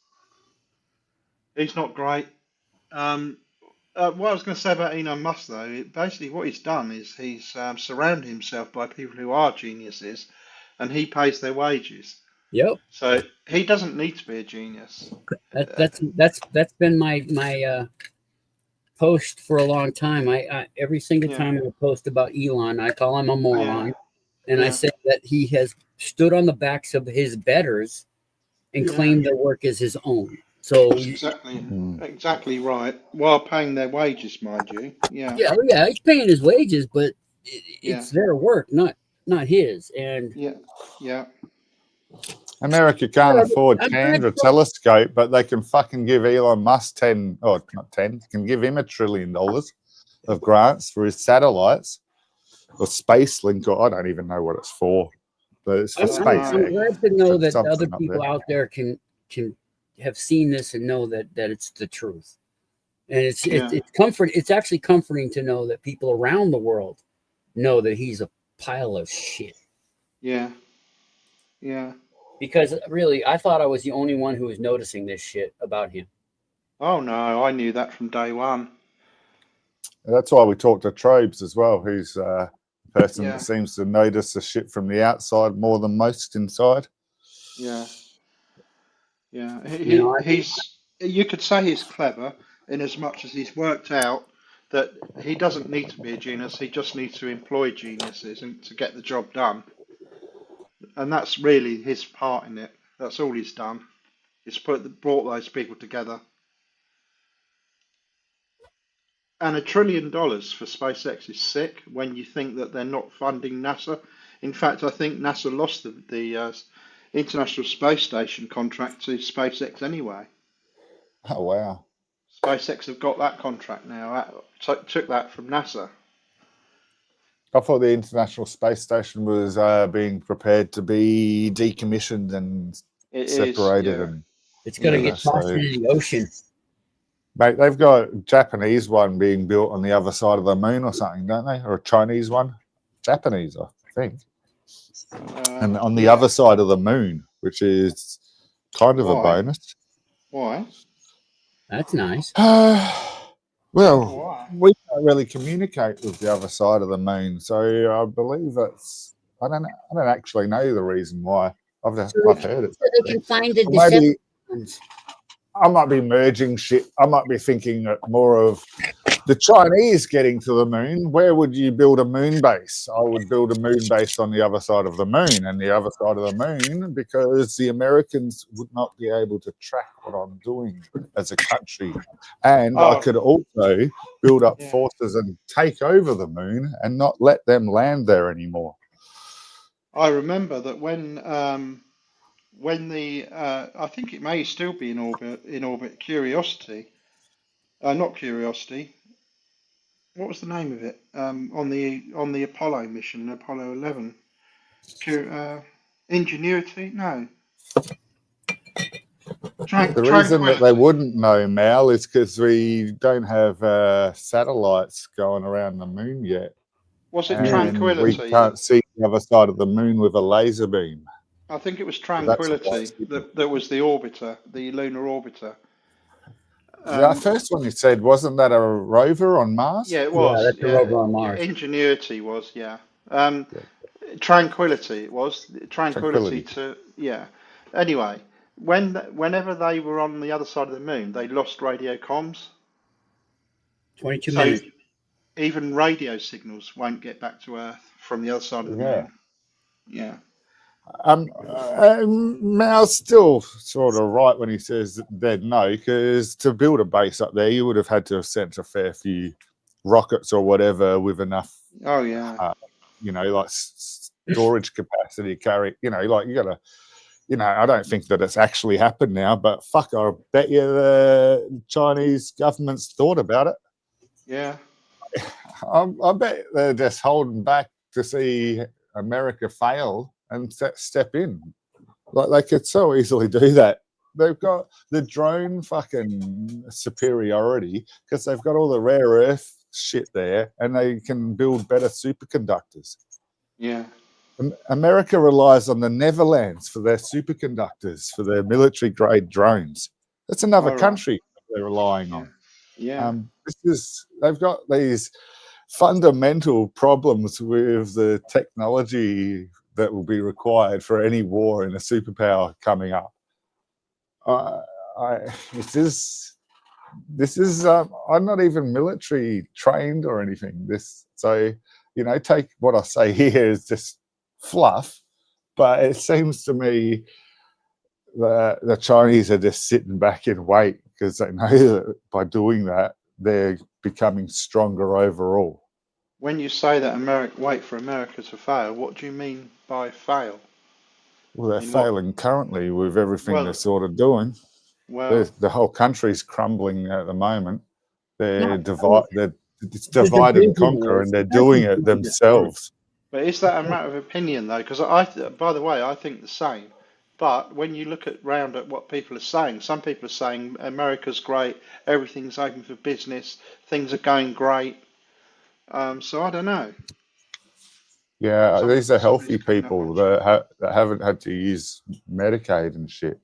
he's not great. What I was going to say about Elon Musk, though, basically what he's done is he's surrounded himself by people who are geniuses, and he pays their wages. Yep. So he doesn't need to be a genius. That's been my post for a long time. I every single time I post about Elon, I call him a moron, and I say that he has stood on the backs of his betters and claimed their work as his own. So that's exactly right. While paying their wages, mind you. Yeah. Yeah, he's paying his wages, but it's their work, not his. And yeah. America can't afford Chandra telescope, but they can fucking give Elon Musk can give him $1 trillion of grants for his satellites or space link, or I don't even know what it's for, but it's for space. I'm glad to know that other people out there can have seen this and know that it's the truth. And it's comfort. It's actually comforting to know that people around the world know that he's a pile of shit. Yeah. Because really, I thought I was the only one who was noticing this shit about him. Oh no, I knew that from day one. That's why we talked to Trobes as well, who's a person that seems to notice the shit from the outside more than most inside. Yeah. You could say he's clever in as much as he's worked out that he doesn't need to be a genius. He just needs to employ geniuses and to get the job done. And that's really his part in it. That's all he's done. He's brought those people together. And $1 trillion for SpaceX is sick when you think that they're not funding NASA. In fact, I think NASA lost the International Space Station contract to SpaceX anyway. Oh, wow. SpaceX have got that contract now. Took that from NASA. I thought the International Space Station was being prepared to be decommissioned and separated. And it's going to get tossed into the ocean. Mate, they've got a Japanese one being built on the other side of the moon or something, don't they? Or a Chinese one? Japanese, I think. And on the other side of the moon, which is kind of a bonus. Why? That's nice. Well, we don't really communicate with the other side of the moon, so I believe that's. I don't actually know the reason why. I've heard it. So they can find the Decepticons. I might be merging shit. I might be thinking more of the Chinese getting to the moon. Where would you build a moon base? I would build a moon base on the other side of the moon, and the other side of the moon, because the Americans would not be able to track what I'm doing as a country. And I could also build up forces and take over the moon and not let them land there anymore. I remember that when the I think it may still be in orbit, Curiosity, not Curiosity. What was the name of it? On the Apollo mission, Apollo 11. Ingenuity? No. The reason that they wouldn't know, Mal, is because we don't have satellites going around the moon yet. Was it Tranquility? We can't see the other side of the moon with a laser beam. I think it was That's why Tranquility it's hidden. that was the orbiter, the lunar orbiter. That first one you said, wasn't that a rover on Mars? Yeah, it Yeah, was. that's the Yeah, rover on yeah. Mars. Ingenuity was. Yeah. Yeah. Tranquility. It was Tranquility Tranquility. to. Yeah. Anyway, whenever they were on the other side of the moon, they lost radio comms. 22 So minutes. even radio signals won't get back to Earth from the other side of the Yeah. moon. Yeah. Mal's still sort of right when he says they'd no, because to build a base up there, you would have had to have sent a fair few rockets or whatever with enough, Oh yeah. like storage capacity to carry. Like you got to. I don't think that it's actually happened now, but fuck, I bet you the Chinese government's thought about it. Yeah. I bet they're just holding back to see America fail and step in. Like they could so easily do that. They've got the drone fucking superiority because they've got all the rare earth shit there, and they can build better superconductors. Yeah. America relies on the Netherlands for their superconductors, for their military grade drones. That's another All right. country they're relying on. Yeah. They've got these fundamental problems with the technology that will be required for any war in a superpower coming up. This is I'm not even military trained or anything. Take what I say here is just fluff, but it seems to me that the Chinese are just sitting back in wait because they know that by doing that they're becoming stronger overall. When you say that wait for America to fail, what do you mean by fail? Well, they're failing currently with everything they're sort of doing. Well, The whole country's crumbling at the moment. It's The divide and division conquer, is- and they're doing it themselves. but is that a matter of opinion though? Because by the way, I think the same. But when you look round at what people are saying, some people are saying America's great, everything's open for business, things are going great. So I don't know. Yeah, these are healthy Somebody's coming up people on that haven't had to use Medicaid and shit.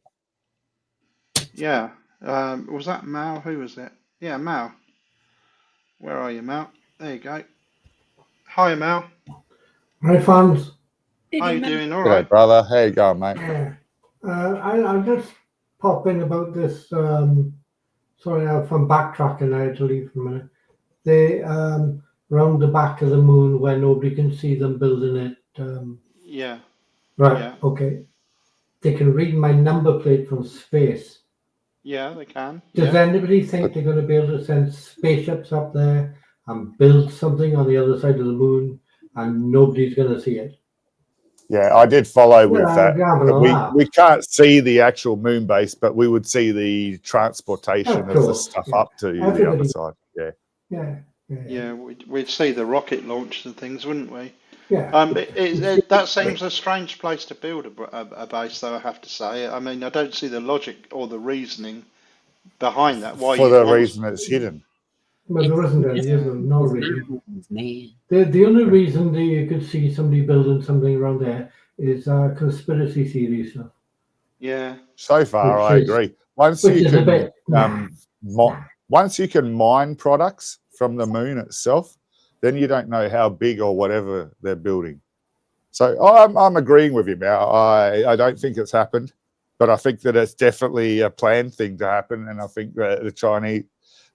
Yeah. Was that Mal? Who was it? Yeah, Mal. Where are you, Mal? There you go. Hi, Mal. Hi, fans. How you doing? All G'day, right. brother. How you going, mate? Yeah. I'll just pop in about this. Sorry, I'm backtracking. I had to leave for a minute. They round the back of the moon where nobody can see them building it. Yeah. Right. Yeah. Okay. They can read my number plate from space. Yeah, they can. Does anybody think they're going to be able to send spaceships up there and build something on the other side of the moon, and nobody's going to see it? Yeah, I did follow with that. But We can't see the actual moon base, but we would see the transportation of the stuff up to the other side. Yeah. Yeah, we'd see the rocket launch and things, wouldn't we? Yeah. That seems a strange place to build a base, though, I have to say. I mean, I don't see the logic or the reasoning behind that. Why For the reason it's hidden. Well, there isn't any, is there? No reason. The only reason that you could see somebody building something around there is conspiracy theory stuff. Yeah. So far, I agree. Once you can mine products from the moon itself, then you don't know how big or whatever they're building. So I'm agreeing with you, Mal. I don't think it's happened, but I think that it's definitely a planned thing to happen, and I think that the Chinese,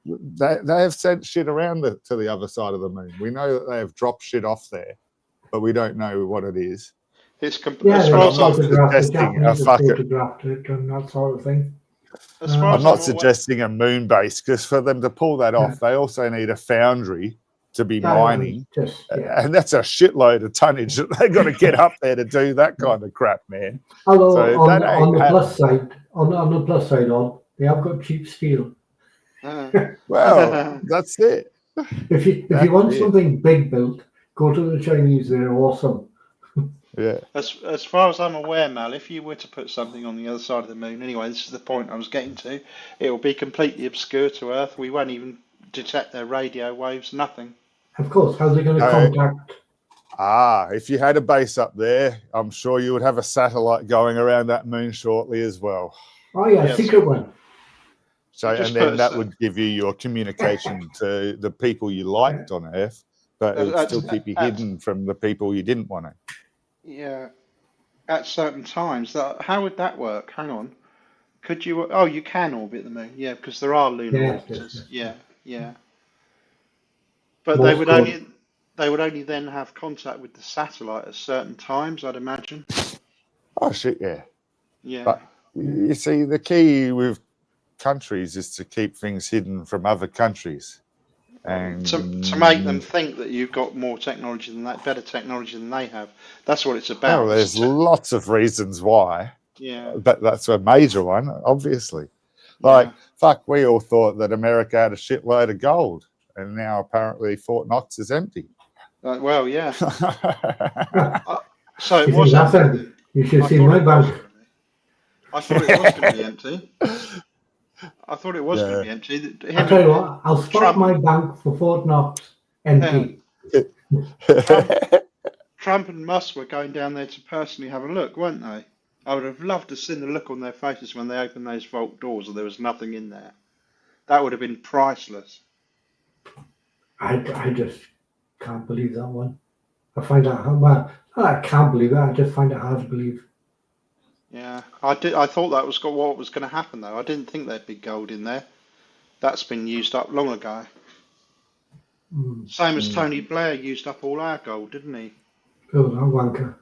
they have sent shit around to the other side of the moon. We know that they have dropped shit off there, but we don't know what it is. It's they photographed it and that sort of thing. I'm not suggesting a moon base, because for them to pull that off, they also need a foundry to be mining, and that's a shitload of tonnage that they've got to get up there to do that kind of crap, man. Although on the plus side, they have got cheap steel. Well, that's it. If you want something big built, go to the Chinese. They're awesome. Yeah. As far as I'm aware, Mal, if you were to put something on the other side of the moon, anyway, this is the point I was getting to, it will be completely obscure to Earth. We won't even detect their radio waves, nothing. Of course, how are they going to contact? If you had a base up there, I'm sure you would have a satellite going around that moon shortly as well. Oh yeah, Yes. secret one. So, Just and then put that a- would give you your communication to the people you liked on Earth, but it would That's- still keep you that's- hidden from the people you didn't want to. Yeah, at certain times. How would that work? Hang on. Could you? Oh, you can orbit the moon. Yeah, because there are lunar Yes, orbiters. yes. Yeah, yeah. But Most they would only then have contact with the satellite at certain times, I'd imagine. Oh shit, yeah. Yeah. But you see, the key with countries is to keep things hidden from other countries, and To make them think that you've got more technology than that, better technology than they have. That's what it's about. well, there's lots of reasons why. Yeah. But that's a major one, obviously. Yeah. Like, fuck, we all thought that America had a shitload of gold, and now apparently Fort Knox is empty. Well, yeah. Oh, So it You was think that's empty. it? You should I see thought my it was bank. gonna be. I thought it was going to be empty. I thought it was Yeah. going to be empty. I'll tell you what, I'll spot Trump- my bank for Fort Knox empty. Trump and Musk were going down there to personally have a look, weren't they? I would have loved to have seen the look on their faces when they opened those vault doors and there was nothing in there. That would have been priceless. I just can't believe that one. I find that well, I can't believe it. I just find it hard to believe. Yeah, I did. I thought that was what was going to happen, though. I didn't think there'd be gold in there. That's been used up long ago. Mm. Same as Tony Blair used up all our gold, didn't he? Oh, that wanker.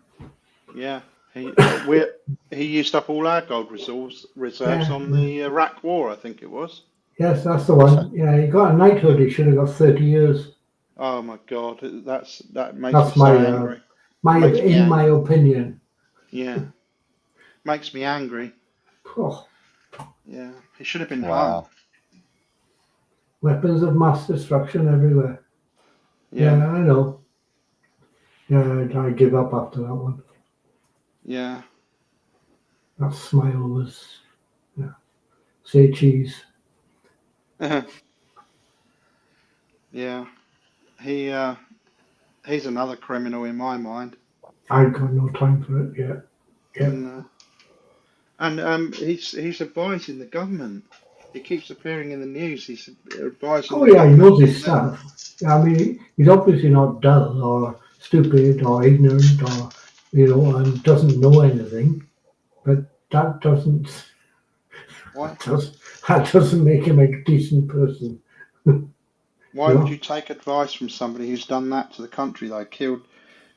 Yeah, he used up all our gold reserves Yeah. on the Iraq War, I think it was. Yes, that's the one. Yeah, he got a knighthood. He should have got 30 years. Oh my God, that makes That's me so my, angry. My Yeah. my opinion. Yeah, makes me angry. Oh, Yeah, he should have been Wow. hung. weapons of mass destruction everywhere. Yeah, Yeah, I know. Yeah, I give up after that one. yeah, That smile was, yeah. Say cheese. yeah. He's another criminal in my mind. I've got no time for it yet. Yeah. And he's advising the government. He keeps appearing in the news. He's advising. Oh yeah, he knows his stuff. I mean, he's obviously not dull or stupid or ignorant or, and doesn't know anything. But that doesn't Why? that doesn't make him a decent person. Why Yeah. would you take advice from somebody who's done that to the country? They killed.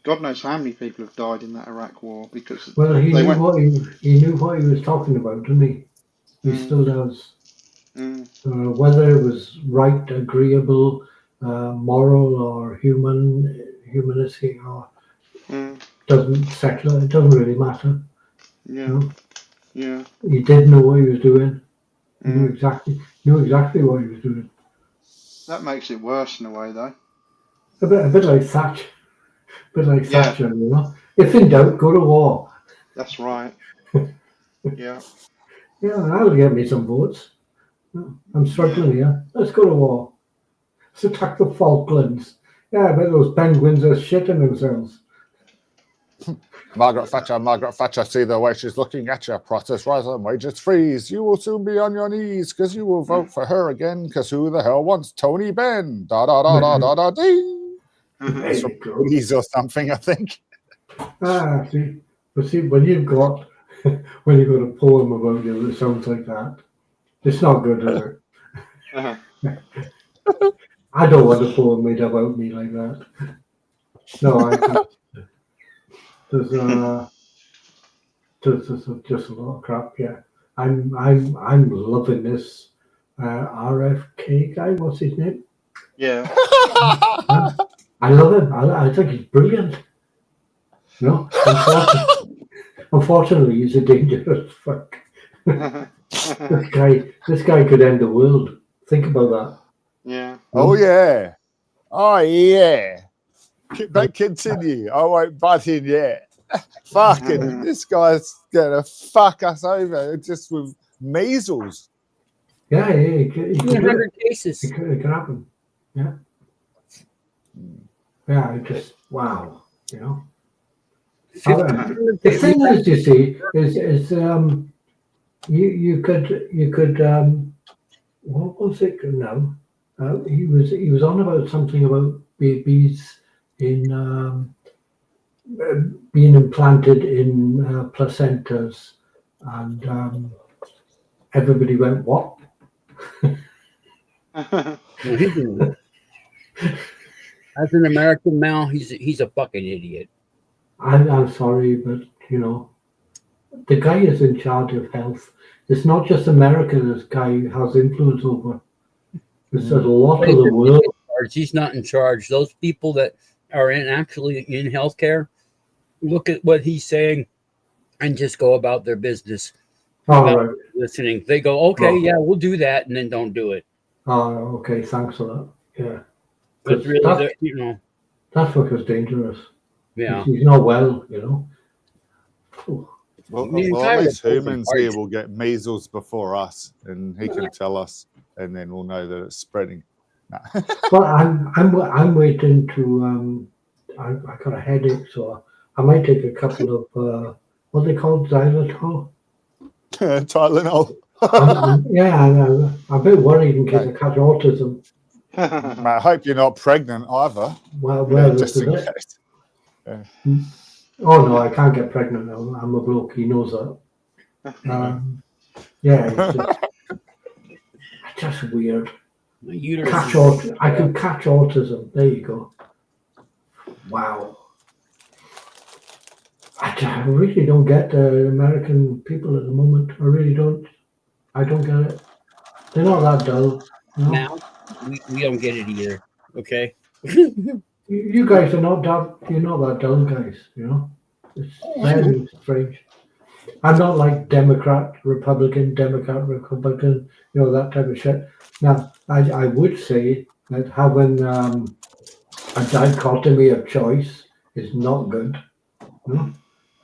God knows how many people have died in that Iraq war because Well, he they knew went. what he knew what he was talking about, didn't he? He still does. Whether it was right, agreeable, moral, or humanistic, or doesn't secular. It doesn't really matter. Yeah, No. yeah, He did know what he was doing. He knew exactly what he was doing. that makes it worse in a way, though. A bit like Thatcher. Yeah. Thatcher, If in doubt, go to war. That's right. Yeah, Yeah, that'll get me some votes. I'm struggling here. Let's go to war. Let's attack the Falklands. Yeah, I bet those penguins are shitting themselves. Margaret Thatcher, see the way she's looking at you. Prices rise and wages freeze. You will soon be on your knees because you will vote for her again because who the hell wants Tony Benn? Da da da da da da ding. It's from Moody's or something, I think. See. But see, when you've got a poem about you that sounds like that, it's not good, is it? I don't want a poem made about me like that. No, there's just a lot of crap. Yeah, I'm loving this RFK guy. What's his name? yeah. I love him. I think he's brilliant. No, unfortunately, he's a dangerous fuck. This guy could end the world. Think about that. Yeah. Oh yeah. Oh yeah. But continue. I won't butt in yet. Fucking this guy's gonna fuck us over just with measles. Yeah, he could do it. 200 cases. It could happen. Yeah. Yeah, it just wow. You know. 50 The thing is, you see, is you could what was it now? He was on about something about babies in being implanted in placentas, and everybody went, "What?" As an American now, he's a fucking idiot. I'm sorry, but you know, the guy is in charge of health. It's not just America this guy has influence over. It's a lot of the world. He's not in charge. Those people that are actually in healthcare look at what he's saying and just go about their business without listening. They go, okay, yeah, we'll do that, and then don't do it. Oh, okay, thanks for that. Yeah. But really, you know, that fucker's dangerous. Yeah. He's not well, you know. Well, at least humans here will get measles before us, and he can tell us, and then we'll know that it's spreading. No. Well, I'm waiting to. I got a headache, so I might take a couple of what they call xylitol. Tylenol. I'm a bit worried in case I catch autism. I hope you're not pregnant either. Well, just in case. Yeah. Oh no, I can't get pregnant now. I'm a bloke. He knows that. It's just weird. I could catch autism. There you go. Wow. I really don't get American people at the moment. I really don't. I don't get it. They're not that dull. No? Now, we don't get it either. Okay. You guys are not that. You're not that dull, guys. You know, it's very strange. I'm not like Democrat, Republican. You know, that type of shit. Now, I would say that having a dichotomy of choice is not good. You know?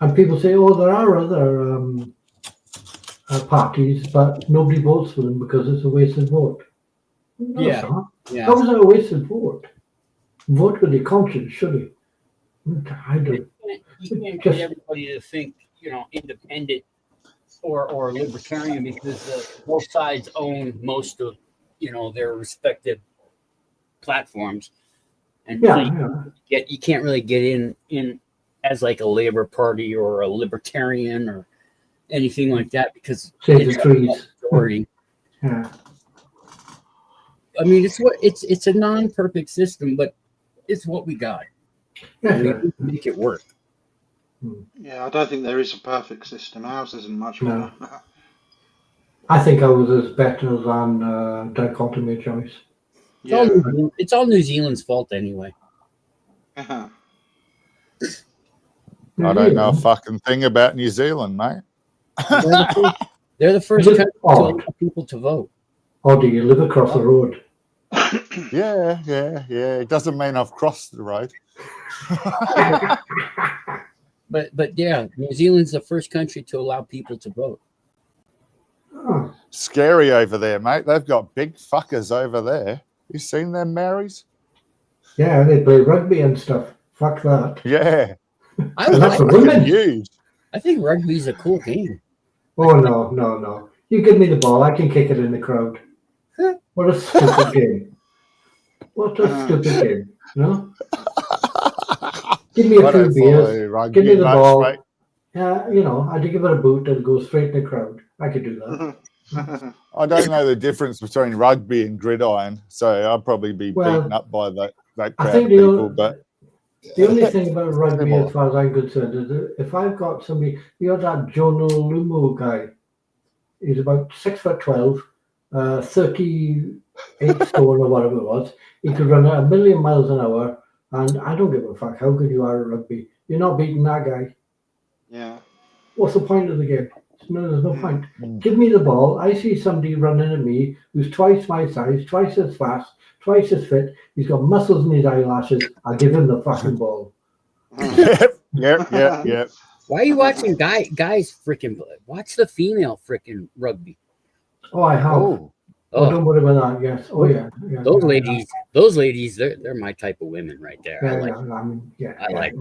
And people say, "Oh, there are other parties, but nobody votes for them because it's a wasted vote." No, yeah. How is that a wasted vote? Vote with your conscience, surely. I don't. You can't get everybody to think, you know, independent or libertarian because both sides own most of, you know, their respective platforms, and you can't really get in as like a Labor Party or a Libertarian or anything like that because it's majority. Yeah. I mean, it's a non-perfect system, but it's what we got. Yeah, we need to make it work. Yeah, I don't think there is a perfect system. Ours isn't much better. I think ours is better than dichotomy choice. It's all New Zealand's fault anyway. I don't know a fucking thing about New Zealand, mate. They're the first country to allow people to vote. Or do you live across the road? Yeah. It doesn't mean I've crossed the road. But yeah, New Zealand's the first country to allow people to vote. Oh. Scary over there, mate. They've got big fuckers over there. You seen them Marys? Yeah, they play rugby and stuff. Fuck that. Yeah. That's for women. Huge. I think rugby's a cool game. Oh no. You give me the ball, I can kick it in the crowd. What a stupid game. What a stupid game. No? Give me a few beers. Give me the ball. Mate. You know, I'd give it a boot and go straight in the crowd. I could do that. I don't know the difference between rugby and gridiron, so I'd probably be beaten up by that crowd of people. But the only thing about rugby, as far as I'm concerned, is that if I've got somebody, you know that Jono Lumo guy, he's about 6'12", 38 stone or whatever it was. He could run at 1,000,000 miles an hour, and I don't give a fuck how good you are at rugby. You're not beating that guy. Yeah. What's the point of the game? No, there's no point. Give me the ball. I see somebody running at me who's twice my size, twice as fast, twice as fit. He's got muscles in his eyelashes. I'll give him the fucking ball. Yep. Why are you watching guys freaking watch the female freaking rugby? Oh, I have. Oh, Oh, don't worry about that. Yes. Oh, yeah. Yeah. those yeah, ladies, they're my type of women right there. Yeah. I Yeah. like, I mean, yeah. I yeah. like,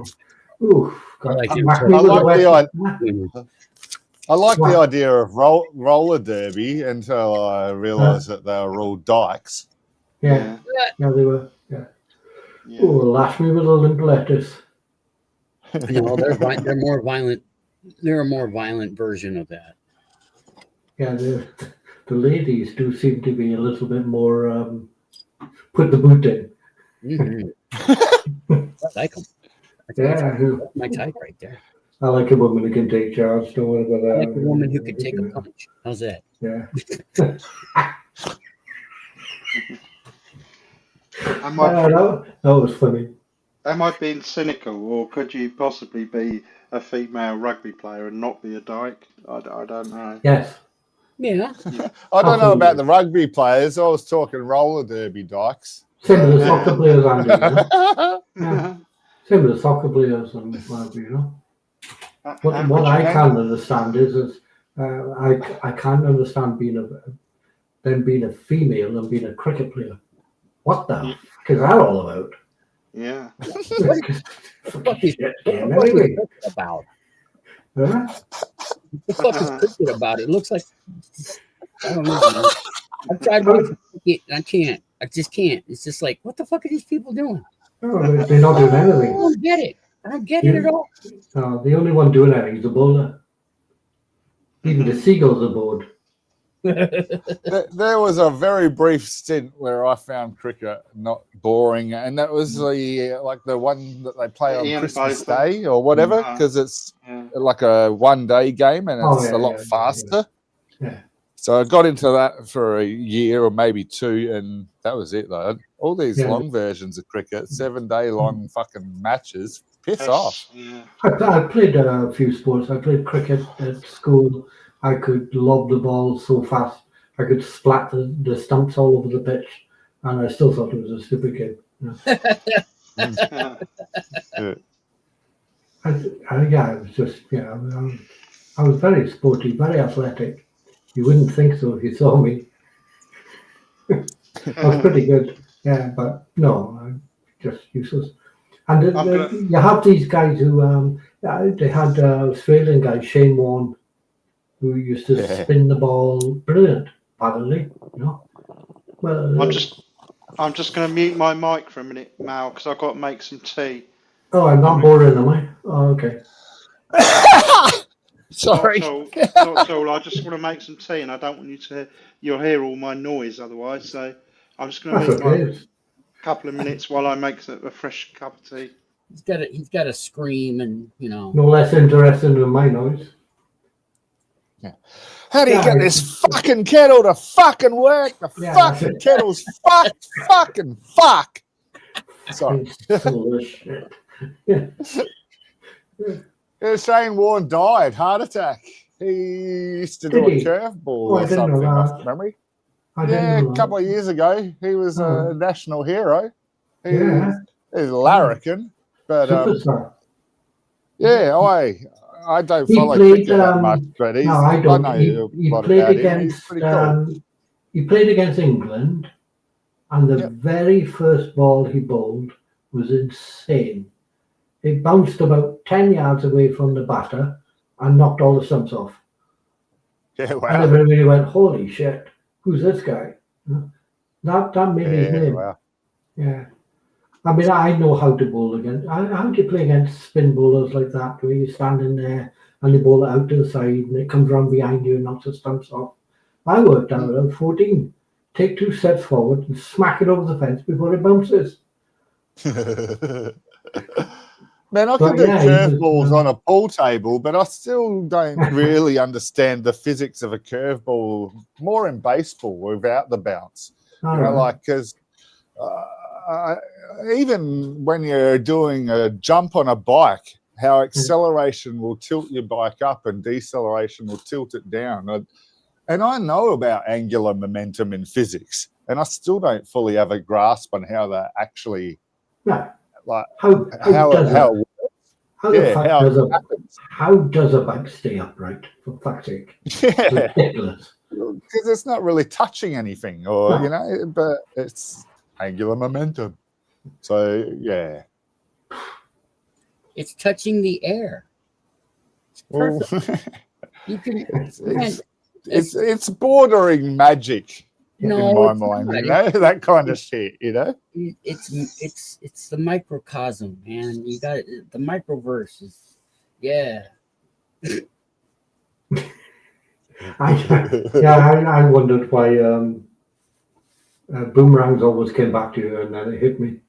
Ooh, I God. like Come them back so- me I with like the the West. women. I like the Wow. idea of roller derby until I realised that they were all dykes. Yeah. Yeah, they were. Yeah. Yeah. Oh, lash me with a limp lettuce. No, they're more violent. They're a more violent version of that. Yeah, the ladies do seem to be a little bit more put the boot in. Mm-hmm. I like them. Yeah, That's my type right there. I like a woman who can take charge. Don't worry about I that. like a woman who can take a punch. How's that? Yeah. Am I, That was funny. am I being cynical, or could you possibly be a female rugby player and not be a dyke? I don't know. Yes. Yeah. I don't know about Absolutely. the rugby players. I was talking roller derby dykes. Same with the soccer players, Andy. You know? Yeah. Same with the soccer players and whatever, you know. What I can't understand is I can't understand them being a female and being a cricket player. What the Yeah. fuck is that all about? Yeah. What is Anyway. cricket about? Huh? What the fuck is cricket about? It looks like I don't know. Man. I've tried watching cricket and I can't. I just can't. It's just like, what the fuck are these people doing? No, they're not doing I anything. don't get it. I don't get it at all. The only one doing anything is the bowler. Even the seagulls are bored. There was a very brief stint where I found cricket not boring, and that was the one that they play on Ian Christmas Botham. Day or whatever, because it's Yeah. like a one-day game and it's a lot faster. Yeah. So I got into that for a year or maybe two, and that was it though. All these long versions of cricket, 7-day long fucking matches, piss off. Yeah. I played a few sports. I played cricket at school. I could lob the ball so fast. I could splat the stumps all over the pitch, and I still thought it was a stupid game. It was just, I was very sporty, very athletic. You wouldn't think so if you saw me. I was pretty good, but no, I'm just useless. And you have these guys who, they had Australian guy, Shane Warne, who used to spin the ball brilliant, apparently. Well, I'm just going to mute my mic for a minute, Mal, because I've got to make some tea. Oh, I'm not boring, am I? Oh, okay. Sorry. Not at all. I just want to make some tea, and I don't want you'll hear all my noise otherwise. So I'm just going to mute my couple of minutes while I make a fresh cup of tea. He's got to scream and No less interesting than my noise. Yeah. How do you get this fucking kettle to fucking work? The fucking kettle's fucking fuck. Sorry. Shane Warne died, heart attack. He used to do a curveball or something off memory. A couple of years ago, he was a national hero. He's a larrikin, but I don't follow cricket that much, but I don't. I know he a lot played about against. him. He's pretty cool. He played against England, and the very first ball he bowled was insane. It bounced about 10 yards away from the batter and knocked all the stumps off. Yeah, wow. And everybody went, "Holy shit, who's this guy?" That made his name. Wow. Yeah. I mean, I know how to bowl against. How do you play against spin bowlers like that, where you're standing there and they bowl it out to the side and it comes around behind you and knocks the stumps off? I worked out at 14. Take 2 steps forward and smack it over the fence before it bounces. Man, I can do curveballs on a pool table, but I still don't really understand the physics of a curveball. More in baseball without the bounce, because even when you're doing a jump on a bike, how acceleration will tilt your bike up and deceleration will tilt it down. And I know about angular momentum in physics, and I still don't fully have a grasp on how that actually, how How the Yeah, fuck how does it a happens. how does a bike stay upright? For fuck's sake, Yeah, ridiculous. because it's not really touching anything, or No. but it's angular momentum. So yeah, It's touching the air. It's well, perfect. You can, man, it's bordering magic in no, my it's mind, not. that kind of shit, It's the microcosm, man. You got the microverse is, yeah. I wondered why boomerangs always came back to you, and then it hit me.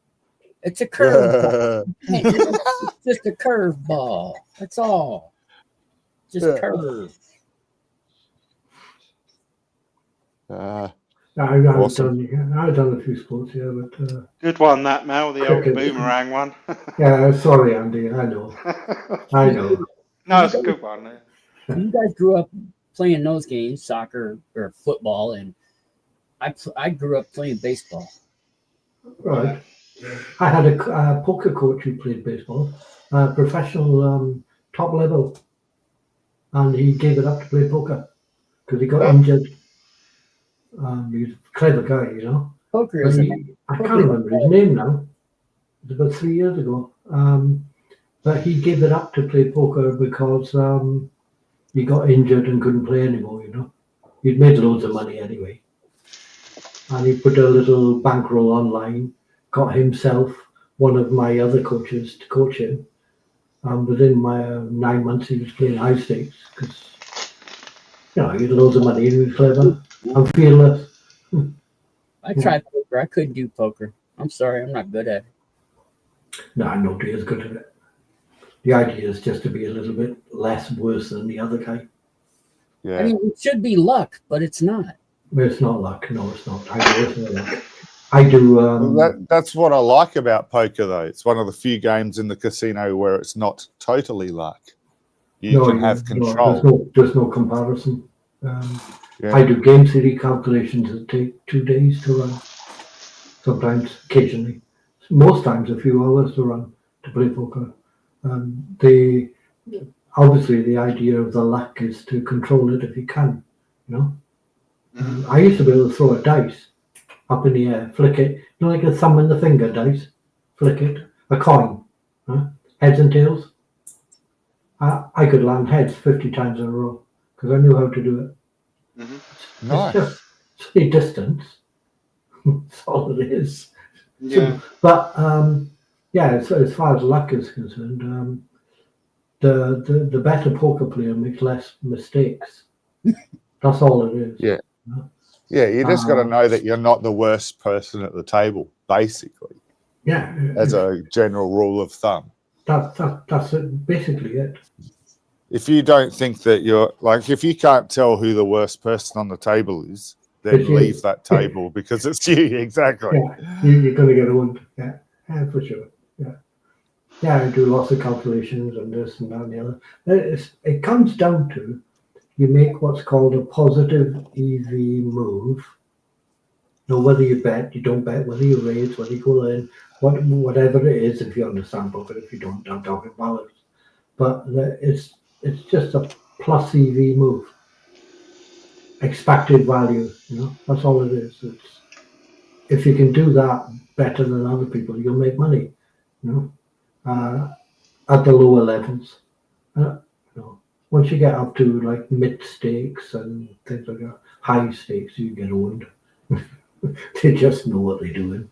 It's a curveball. It's just a curveball. That's all. Just curve. I've Awesome. done a few sports, yeah, but Good one, that Mel, the old cricket. boomerang one. Yeah, sorry, Andy. I know. No, it's a good one. You guys grew up playing those games, soccer or football, and I grew up playing baseball. Right. I had a poker coach who played baseball, professional top level, and he gave it up to play poker because he got injured. He's a clever guy, Poker But is I can't remember his name now. It was about 3 years ago. But he gave it up to play poker because he got injured and couldn't play anymore, He'd made loads of money anyway. And he put a little bankroll online, got himself one of my other coaches to coach him. And within my 9 months, he was playing high stakes because, he had loads of money and he was clever and fearless. I tried poker. I couldn't do poker. I'm sorry, I'm not good at it. No, nobody is good at it. The idea is just to be a little bit less worse than the other guy. Yeah. I mean, it should be luck, but it's not. It's not luck. No, it's not. I know it's not luck. I do. That's what I like about poker, though. It's one of the few games in the casino where it's not totally luck. You can have control. No, there's no comparison. I do game theory calculations that take 2 days to run. Sometimes, occasionally, most times a few hours to run to play poker. Obviously the idea of the luck is to control it if you can. I used to be able to throw a dice up in the air, flick it, like a thumb and the finger dice, flick it, a coin, heads and tails. I could land heads 50 times in a row because I knew how to do it. Mm-hmm. Nice. It's just a distance. That's all it is. Yeah. But as far as luck is concerned, the better poker player makes less mistakes. That's all it is. Yeah. Yeah, you just got to know that you're not the worst person at the table, basically. Yeah. As a general rule of thumb. That's it, basically it. If you don't think that if you can't tell who the worst person on the table is, then leave that table because it's you, exactly. Yeah, you're going to get owned. Yeah, for sure. Yeah, I do lots of calculations and this and that and the other. It comes down to you make what's called a positive EV move. Whether you bet, you don't bet, whether you raise, whether you go in, whatever it is, if you understand poker. If you don't, I'm talking balance. But it's just a plus EV move. Expected value, that's all it is. If you can do that better than other people, you'll make money, at the lower levels. Once you get up to like mid stakes and things like that, high stakes, you get owned. They just know what they're doing,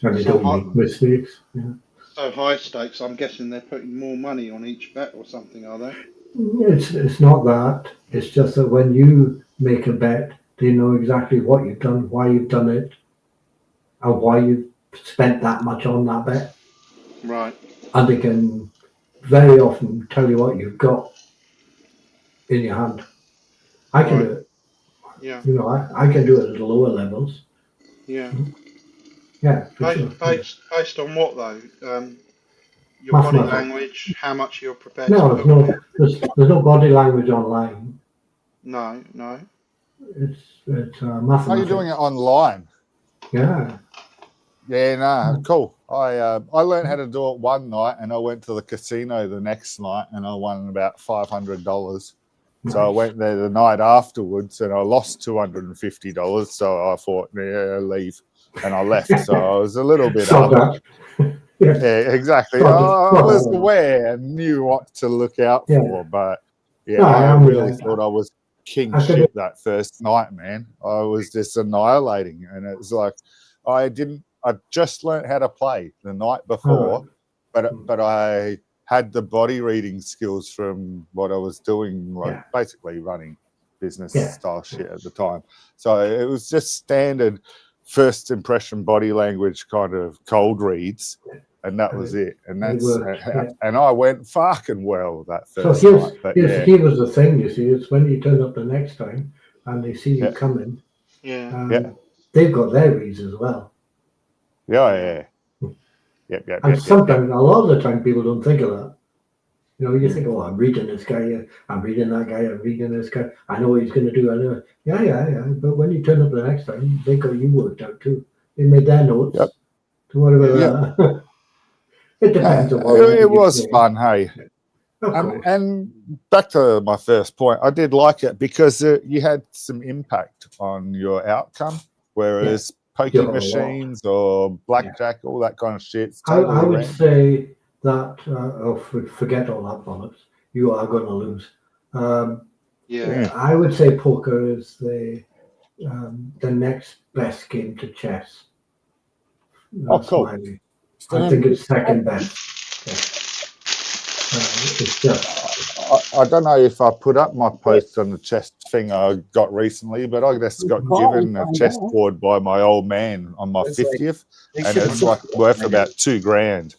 and they don't make mistakes. Yeah. So high stakes, I'm guessing they're putting more money on each bet or something, are they? It's not that. It's just that when you make a bet, they know exactly what you've done, why you've done it, and why you've spent that much on that bet. Right. And they can very often tell you what you've got in your hand. I can do it. Yeah. I can do it at the lower levels. Yeah. Yeah, for sure. Based on what though? Your body language, how much you're prepared to there's no body language online. No. It's mathematics. Are you doing it online? Yeah. Yeah, cool. I learned how to do it one night, and I went to the casino the next night, and I won about $500. So I went there the night afterwards, and I lost $250. So I thought, yeah, leave, and I left. So I was a little bit up. Yeah, exactly. I was aware and knew what to look out for, but yeah, I really thought I was king shit that first night, man. I was just annihilating, and it was like I just learned how to play the night before, but I had the body reading skills from what I was doing, like basically running business style shit at the time. So it was just standard first impression body language kind of cold reads. And that was it, and and I went fucking well that first night. But here was the thing, you see, it's when you turn up the next time and they see you coming. They've got their reads as well. Yeah. And sometimes, a lot of the time, people don't think of that. You know, you think, oh, I'm reading this guy, I'm reading that guy, I'm reading this guy. I know what he's going to do. I know. Yeah. But when you turn up the next time, they got you worked out too. They made their notes. So what about that? It depends on what it was fun, hey. And back to my first point, I did like it because you had some impact on your outcome, whereas poker machines or blackjack, all that kind of shit. Totally I would say that, forget all that bollocks, you are going to lose. I would say poker is the next best game to chess. That's cool. I think it's second best. It's just. I don't know if I put up my post on the chess thing I got recently, but I just got given a chessboard by my old man on my 50th, and it's like worth about $2,000.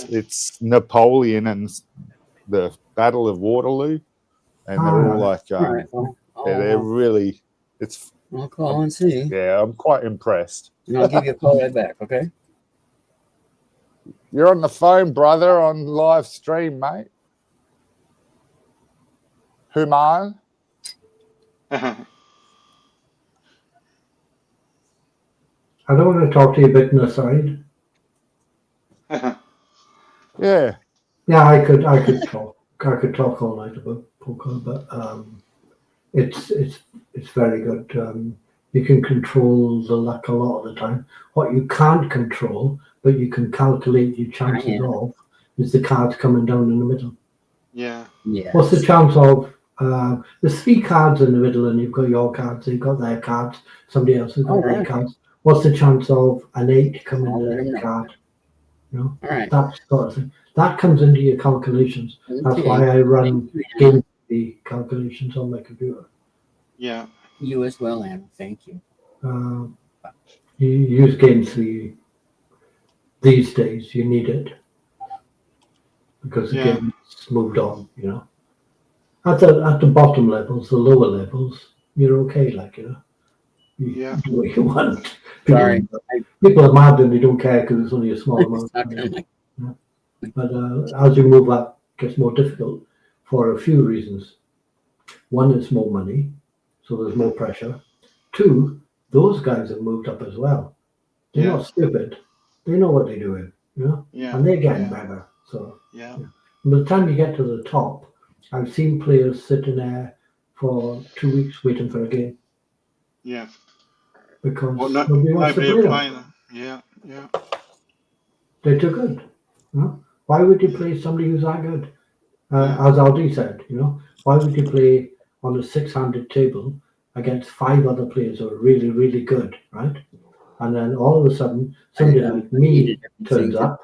It's Napoleon and the Battle of Waterloo, and they're all like, they're really. I'll call and see. Yeah, I'm quite impressed. And I'll give you a call right back, okay? You're on the phone, brother, on live stream, mate. Human. I don't want to talk to you a bit on the side. Yeah. Yeah, I could talk. I could talk all night about poker, but it's very good. You can control the luck a lot of the time. What you can't control, but you can calculate your chances of, is the cards coming down in the middle. Yeah. What's the chance of? There's 3 cards in the middle, and you've got your cards, they've got their cards, somebody else has got their cards. What's the chance of an 8 coming in the card? You know, that sort of thing. That comes into your calculations. That's why I run game theory calculations on my computer. Yeah. You as well, Anna. Thank you. You use game theory these days. You need it because the game's moved on. You know, at the bottom levels, the lower levels, you're okay. Like you do what you want. People are mad and they don't care because it's only a small amount. But as you move up, it gets more difficult for a few reasons. One, it's more money, so there's more pressure. 2, those guys have moved up as well. They're not stupid. They know what they're doing, you know? And they're getting better. So by the time you get to the top, I've seen players sitting there for 2 weeks waiting for a game. Yeah. Because nobody wants to play them. Yeah. They're too good. You know? Why would you play somebody who's that good? As Aldi said, you know, why would you play on a 6-handed table against 5 other players who are really, really good, right? And then all of a sudden, somebody like me turns up,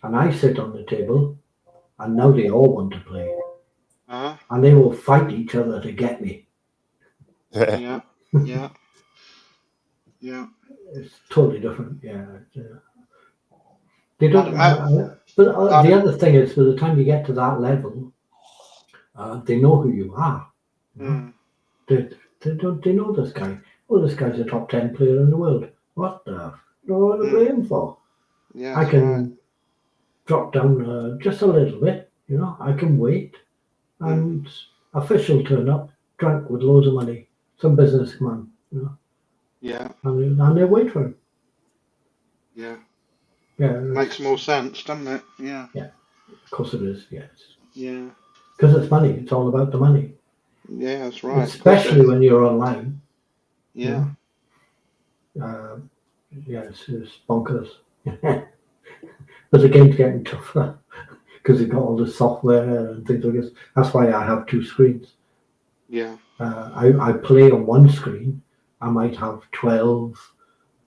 and I sit on the table, and now they all want to play, and they will fight each other to get me. Yeah. It's totally different. They don't. But the other thing is, by the time you get to that level, they know who you are. You know? They know this guy. Oh, this guy's a top 10 player in the world. What the? What to play him for? Yeah. I can drop down just a little bit. You know, I can wait, and official turn up, drunk with loads of money, some businessman. You know. Yeah. And they wait for him. Yeah. Yeah, Makes more sense, doesn't it? Yeah. of course it is. Yes, Yeah. because it's money. It's all about the money, Yeah, that's right. Of course it especially is. when you're online. Yeah. Uh, yeah, it's bonkers. But the game's getting tougher because they've got all the software and things like this. That's why I have two screens. Yeah. I play on one screen. I might have 12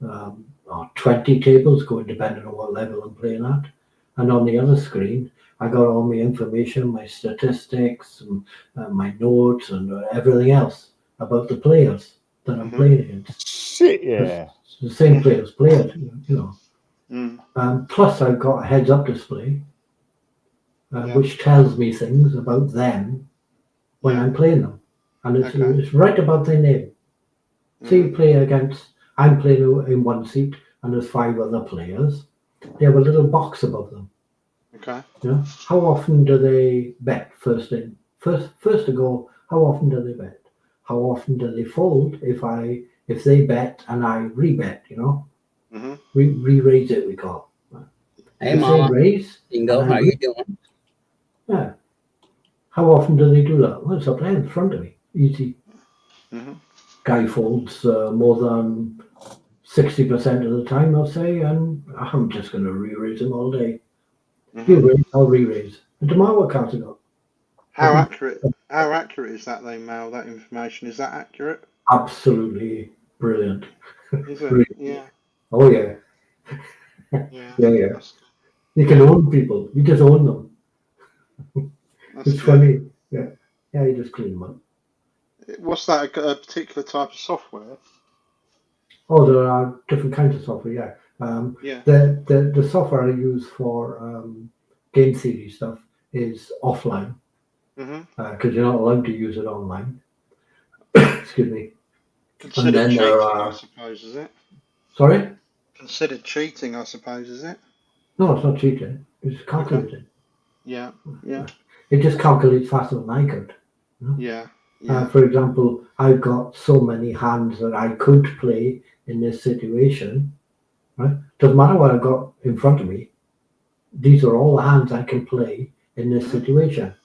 or 20 tables going, depending on what level I'm playing at. And on the other screen, I got all my information, my statistics, and, my notes, and everything else about the players that I'm playing against. Shit, yeah. It's the same players played, you know. Mm. Plus, I've got a heads-up display, Yeah. which tells me things about them when Yeah. I'm playing them, and Okay. it's right about their name. So you play against, I'm playing in one seat, and there's 5 other players. They have a little box above them. Okay. You know, how often do they bet first to go? How often do they bet? How often do they fold if they bet and I rebet? You know, Mm-hmm. re-raise it, we call it. Hey, If Mama. they raise, Dingo, and I how you doing? yeah. How often do they do that? Well, it's up there in front of me. Easy. Mm-hmm. Guy folds more than 60% of the time, I'll say, and I'm just going to re-raise him all day. Mm-hmm. You raise, I'll re-raise. And tomorrow, what cards I got? How accurate is that, though, Mal? That information, is that accurate? Absolutely brilliant. Is it? Brilliant. Yeah. Oh yeah, Yeah. yeah. That's You can own people. You just own them. That's It's good. funny. Yeah, you just clean them up. What's that? A particular type of software? Oh, there are different kinds of software. Yeah. Yeah. The software I use for game theory stuff is offline Mm-hmm. because you're not allowed to use it online. Excuse me. And Considered then there cheating, I are. suppose, is it? Sorry? Considered cheating, I suppose, is it? No, it's not cheating. It's Okay. calculated. Yeah. Yeah. It just calculates faster than I could. You know? Yeah. Yeah. For example, I've got so many hands that I could play in this situation. Right? Doesn't matter what I've got in front of me. These are all the hands I can play in this situation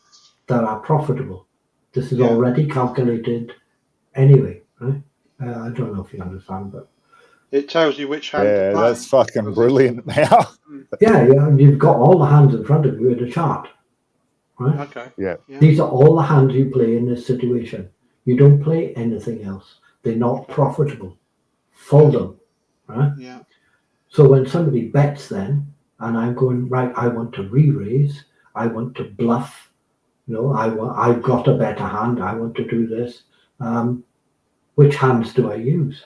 that are profitable. This is Yeah. already calculated anyway. Right? I don't know if you understand, but It tells you which hand to Yeah, play. that's fucking brilliant now. yeah, you've got all the hands in front of you in a chart. Right? Okay. Yeah. These are all the hands you play in this situation. You don't play anything else. They're not profitable. Fold them. Right? Yeah. So when somebody bets then, and I'm going, right, I want to re-raise, I want to bluff, I've got a better hand, I want to do this. Which hands do I use?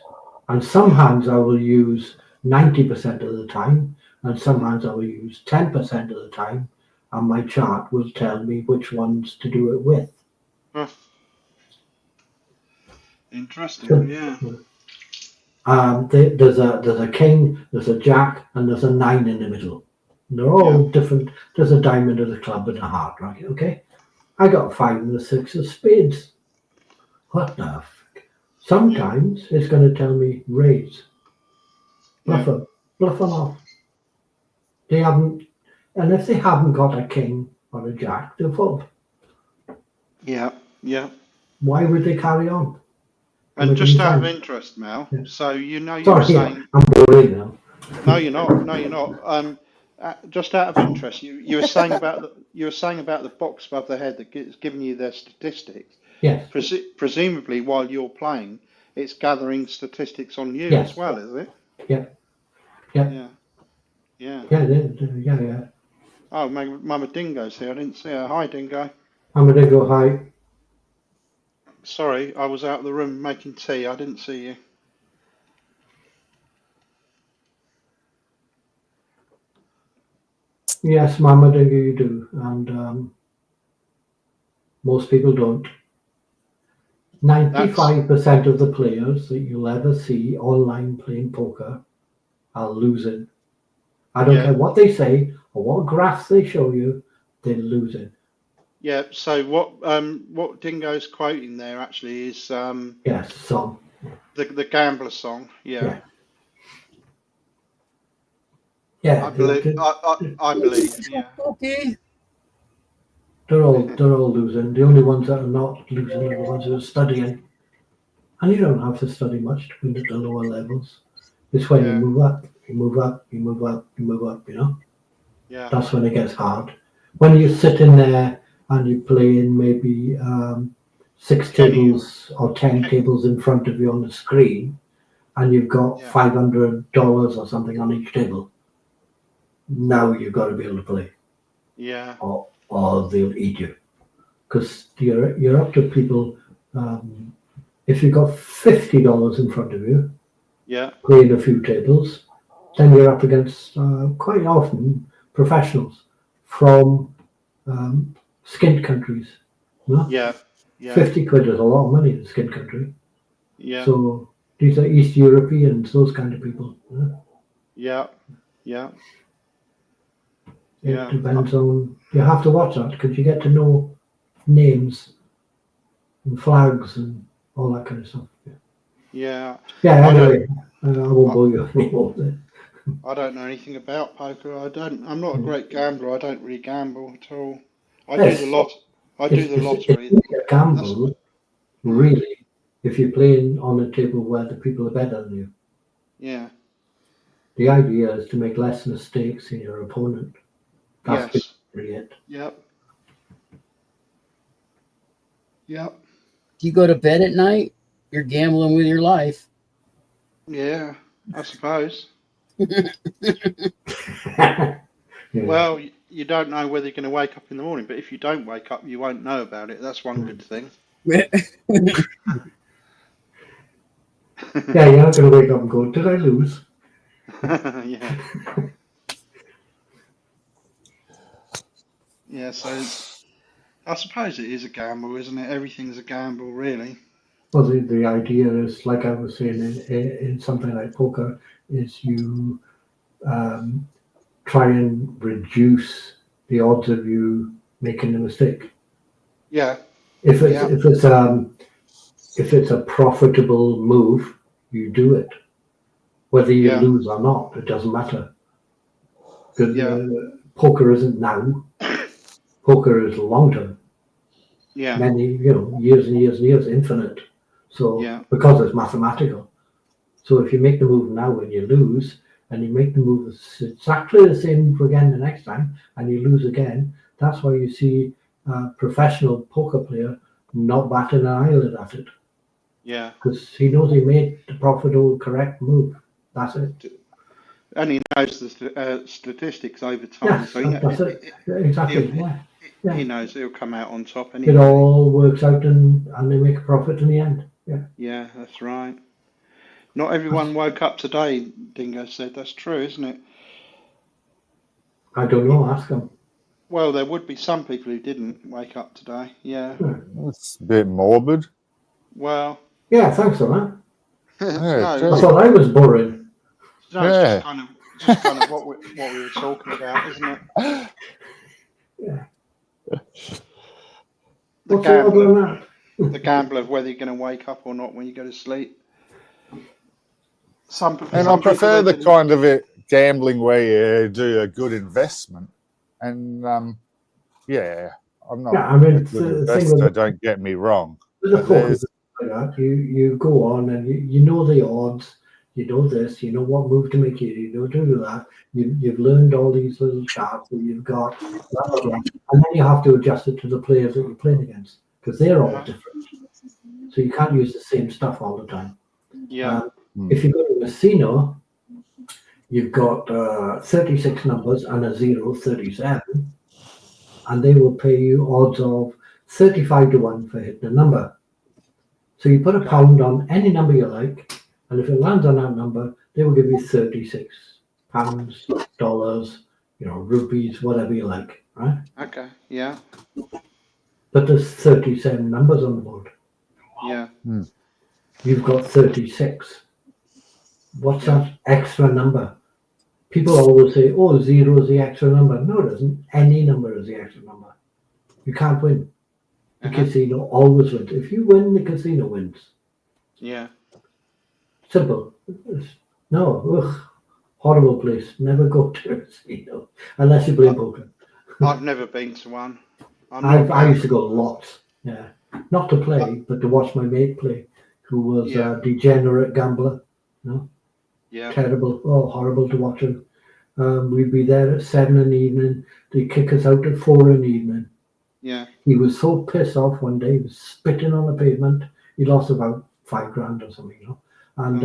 And some hands I will use 90% of the time, and some hands I will use 10% of the time, and my chart will tell me which ones to do it with. Huh. Interesting. So, Yeah. there's a king, there's a jack, and there's a 9 in the middle. And they're all different. There's a diamond, there's a club, and a heart, right? Okay. I got a 5 and a 6 of spades. What the fuck? Sometimes it's going to tell me raise. Bluff them. Bluff them off. They haven't, and if they haven't got a king or a jack, they'll fold. Yeah. Yeah. Why would they carry on? And just out of interest, Mel, so you were Sorry, saying. I'm boring now. No, you're not. No, you're not. Just out of interest, you were saying about the box above the head that is giving you their statistics. Yes. Presumably, while you're playing, it's gathering statistics on you Yes. as well, is it? Yeah. Yeah. Yeah. Oh, Mama Dingo's here. I didn't see her. Hi, Dingo. I'm going to go high. Sorry, I was out of the room making tea. I didn't see you. Yes, Mama Dingo, you do. And most people don't. 95% of the players that you'll ever see online playing poker are losing. I don't care what they say or what graphs they show you, they're losing. Yeah, so what Dingo's quoting there actually is yes, song. The Gambler song. Yeah. Yeah, I believe. I believe. Yeah. Okay. they're all losing. The only ones that are not losing are the ones who are studying. And you don't have to study much to win at the lower levels. It's when you Yeah. move up, you move up, you move up, you move up, you know? Yeah. That's when it gets hard. When you sit in there and you play in maybe 6 tables or 10 tables in front of you on the screen, and you've got Yeah. $500 or something on each table, now you've got to be able to play, Yeah. or they'll eat you. Because you're up to people, if you've got $50 in front of you, Yeah. playing a few tables, then you're up against quite often professionals from skint countries. No? Yeah. Yeah. 50 quid is a lot of money in skint country. Yeah. So these are East Europeans, those kind of people. Yeah. Yeah. It Yeah. depends on, you have to watch that because you get to know names and flags and all that kind of stuff. Yeah. Yeah, I don't- anyway, I won't bore you anymore. I don't know anything about poker. I'm not a great gambler. I don't really gamble at all. I do Yes. the lot. I do the lottery. It's a gamble, really, if you're playing on a table where the people are better than you. Yeah. The idea is to make less mistakes in your opponent. That's Yes. basically it. Yep. Yep. You go to bed at night, you're gambling with your life. Yeah. I suppose. Yeah. Well, you don't know whether you're going to wake up in the morning, but if you don't wake up, you won't know about it. That's one good thing. Yeah, you're not going to wake up and go, did I lose? Yeah. Yeah, so I suppose it is a gamble, isn't it? Everything's a gamble, really. Well, the idea is, like I was saying, in something like poker, is you try and reduce the odds of you making a mistake. Yeah. If it's Yeah. if it's a profitable move, you do it. Whether you Yeah. lose or not, it doesn't matter. Because Yeah. poker isn't now. Poker is long term. Yeah. Many, years and years and years, infinite. So Yeah. because it's mathematical. So if you make the move now and you lose, and you make the move exactly the same move again the next time, and you lose again, that's why you see a professional poker player not batting an eyelid at it. Yeah. Because he knows he made the profitable, correct move. That's it. And he knows the statistics over time, Yeah, so that's it. Exactly. Yeah. he knows he'll come out on top It anyway. all works out and they make a profit in the end. Yeah. Yeah, that's right. Not everyone woke up today, Dingo said. That's true, isn't it? I don't know. Ask him. Well, there would be some people who didn't wake up today. Yeah. That's a bit morbid. Well, Yeah, thanks for that. Yeah, no, I thought I was boring. no, it's just kind of what we were talking about, isn't it? Yeah. The What's the other gamble, than that? the gamble of whether you're going to wake up or not when you go to sleep. And I some prefer people, the they kind of gambling where you do a good investment. And yeah, I'm not Yeah, I mean, a good the thing investor, with don't get me wrong. with the But poker there's, like that, you go on and you know the odds, you know this, you know what move to make, you know to do that. You've learned all these little charts that you've got, blah, blah, blah. And then you have to adjust it to the players that you're playing against because they're all different. So you can't use the same stuff all the time. yeah, If you go to a casino, you've got 36 numbers and a 0, 37, and they will pay you odds of 35 to 1 for hitting a number. So you put a pound on any number you like, and if it lands on that number, they will give you 36 pounds, dollars, rupees, whatever you like, right? okay, yeah, But there's 37 numbers on the board. yeah, You've got 36. What's Yeah. that extra number? People always say, oh, 0 is the extra number. No, it isn't. Any number is the extra number. You can't win. The casino always wins. If you win, the casino wins. yeah, Simple. No, Horrible place. Never go to it, you know, unless you play poker. I've never been to one. I used to go lots. Yeah, not to play, but to watch my mate play, who was a degenerate gambler. You know, Yeah. terrible. Oh, horrible to watch him. We'd be there at 7 in the evening. They'd kick us out at 4 in the evening. Yeah. He was so pissed off one day. He was spitting on the pavement. He lost about $5,000 or something, you know. And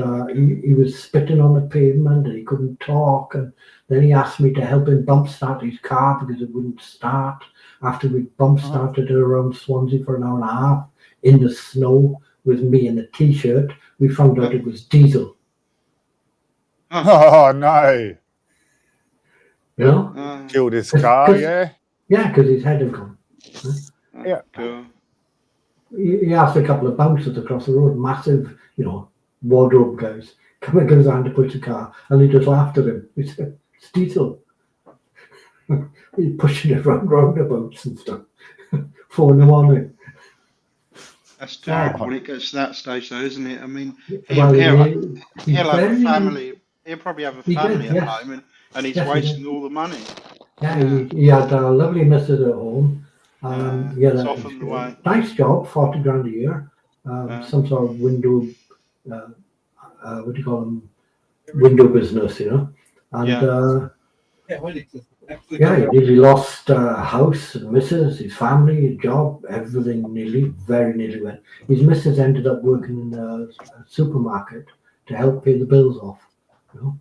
he was spitting on the pavement and he couldn't talk. And then he asked me to help him bump start his car because it wouldn't start. After we bump started it around Swansea for an hour and a half in the snow with me in a t-shirt, we found out it was diesel. Oh, no. You know? Killed his car, yeah? Yeah, because his head had gone. Yeah. Cool. He asked a couple of bouncers across the road, massive, you know, wardrobe guys, come and give us a hand to push the car, and they just laughed at him. He said, "It's diesel." He's pushing it around roundabouts and stuff. 4 in the morning. That's terrible when it gets to that stage, though, isn't it? I mean, Well, he'll have a family. He'll probably have a family did, at home, and he's wasting all the money. Yeah, he had a lovely missus at home. He had it's a often the way. nice job, 40 grand a year. Some sort of window, what do you call them? Window business, you know. And he nearly lost house and missus, his family, his job, everything very nearly went. His missus ended up working in a supermarket to help pay the bills off, you know.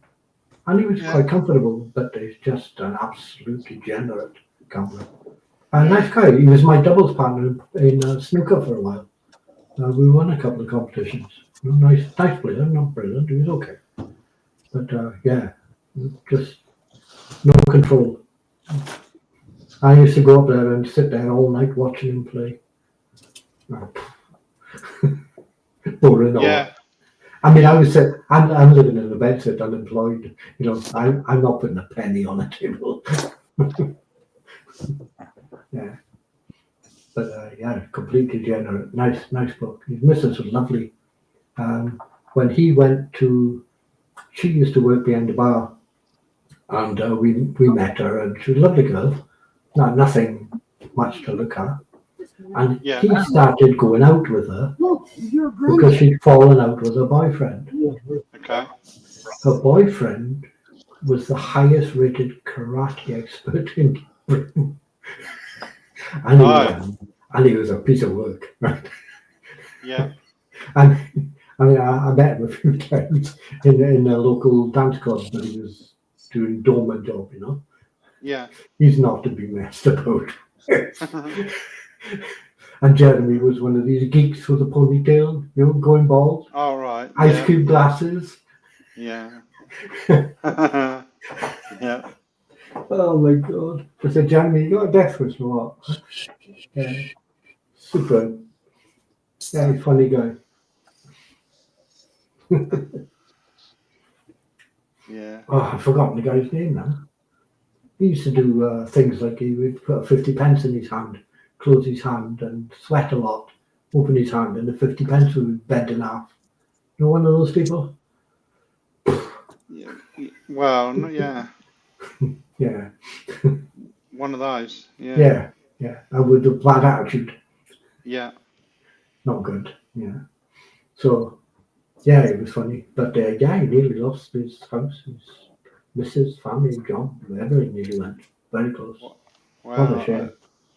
And he was quite comfortable, but he's just an absolute degenerate gambler. A nice guy. He was my doubles partner in snooker for a while. We won a couple of competitions. Nice player, not brilliant. He was okay. But just no control. I used to go up there and sit there all night watching him play. Boring. Yeah. I mean, I'm living in a bedsit, unemployed. You know, I'm not putting a penny on a table. Yeah. But completely degenerate. Nice book. His missus was lovely. When he went to, she used to work behind the bar, and we met her, and she was a lovely girl. Nothing much to look at. And he started going out with her because she'd fallen out with her boyfriend. Okay. Her boyfriend was the highest rated karate expert in Britain. And he was a piece of work, right? Yeah. And I mean, I met him a few times in a local dance club, but he was doing doorman job, you know. Yeah. He's not to be messed about. And Jeremy was one of these geeks with a ponytail, you know, going bald. All right. Ice cube glasses. Yeah. Yeah. Oh my God. I said, Jeremy, you got a death wish or what? Yeah. Super. Yeah, he's a funny guy. Yeah. Oh, I've forgotten the guy's name now. He used to do things like he would put 50 pence in his hand, close his hand and sweat a lot, open his hand, and the 50 pence would bend in half. You know, one of those people? Yeah. Well, yeah. Yeah. One of those. Yeah. Yeah. And with a bad attitude. Yeah. Not good. Yeah. So, yeah, it was funny. But he nearly lost his house, his missus, family, job, everything nearly went. Very close. Wow. What a shame.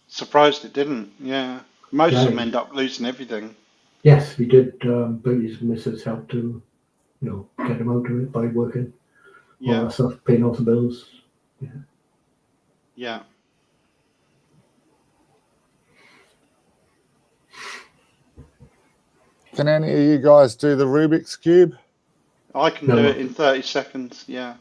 Surprised it didn't. Yeah. Most of them end up losing everything. Yes, he did. But his missus helped to, you know, get him out of it by working. Yeah. All that stuff, paying off the bills. Yeah. Yeah. Can any of you guys do the Rubik's Cube? I can do it in 30 seconds. Yeah.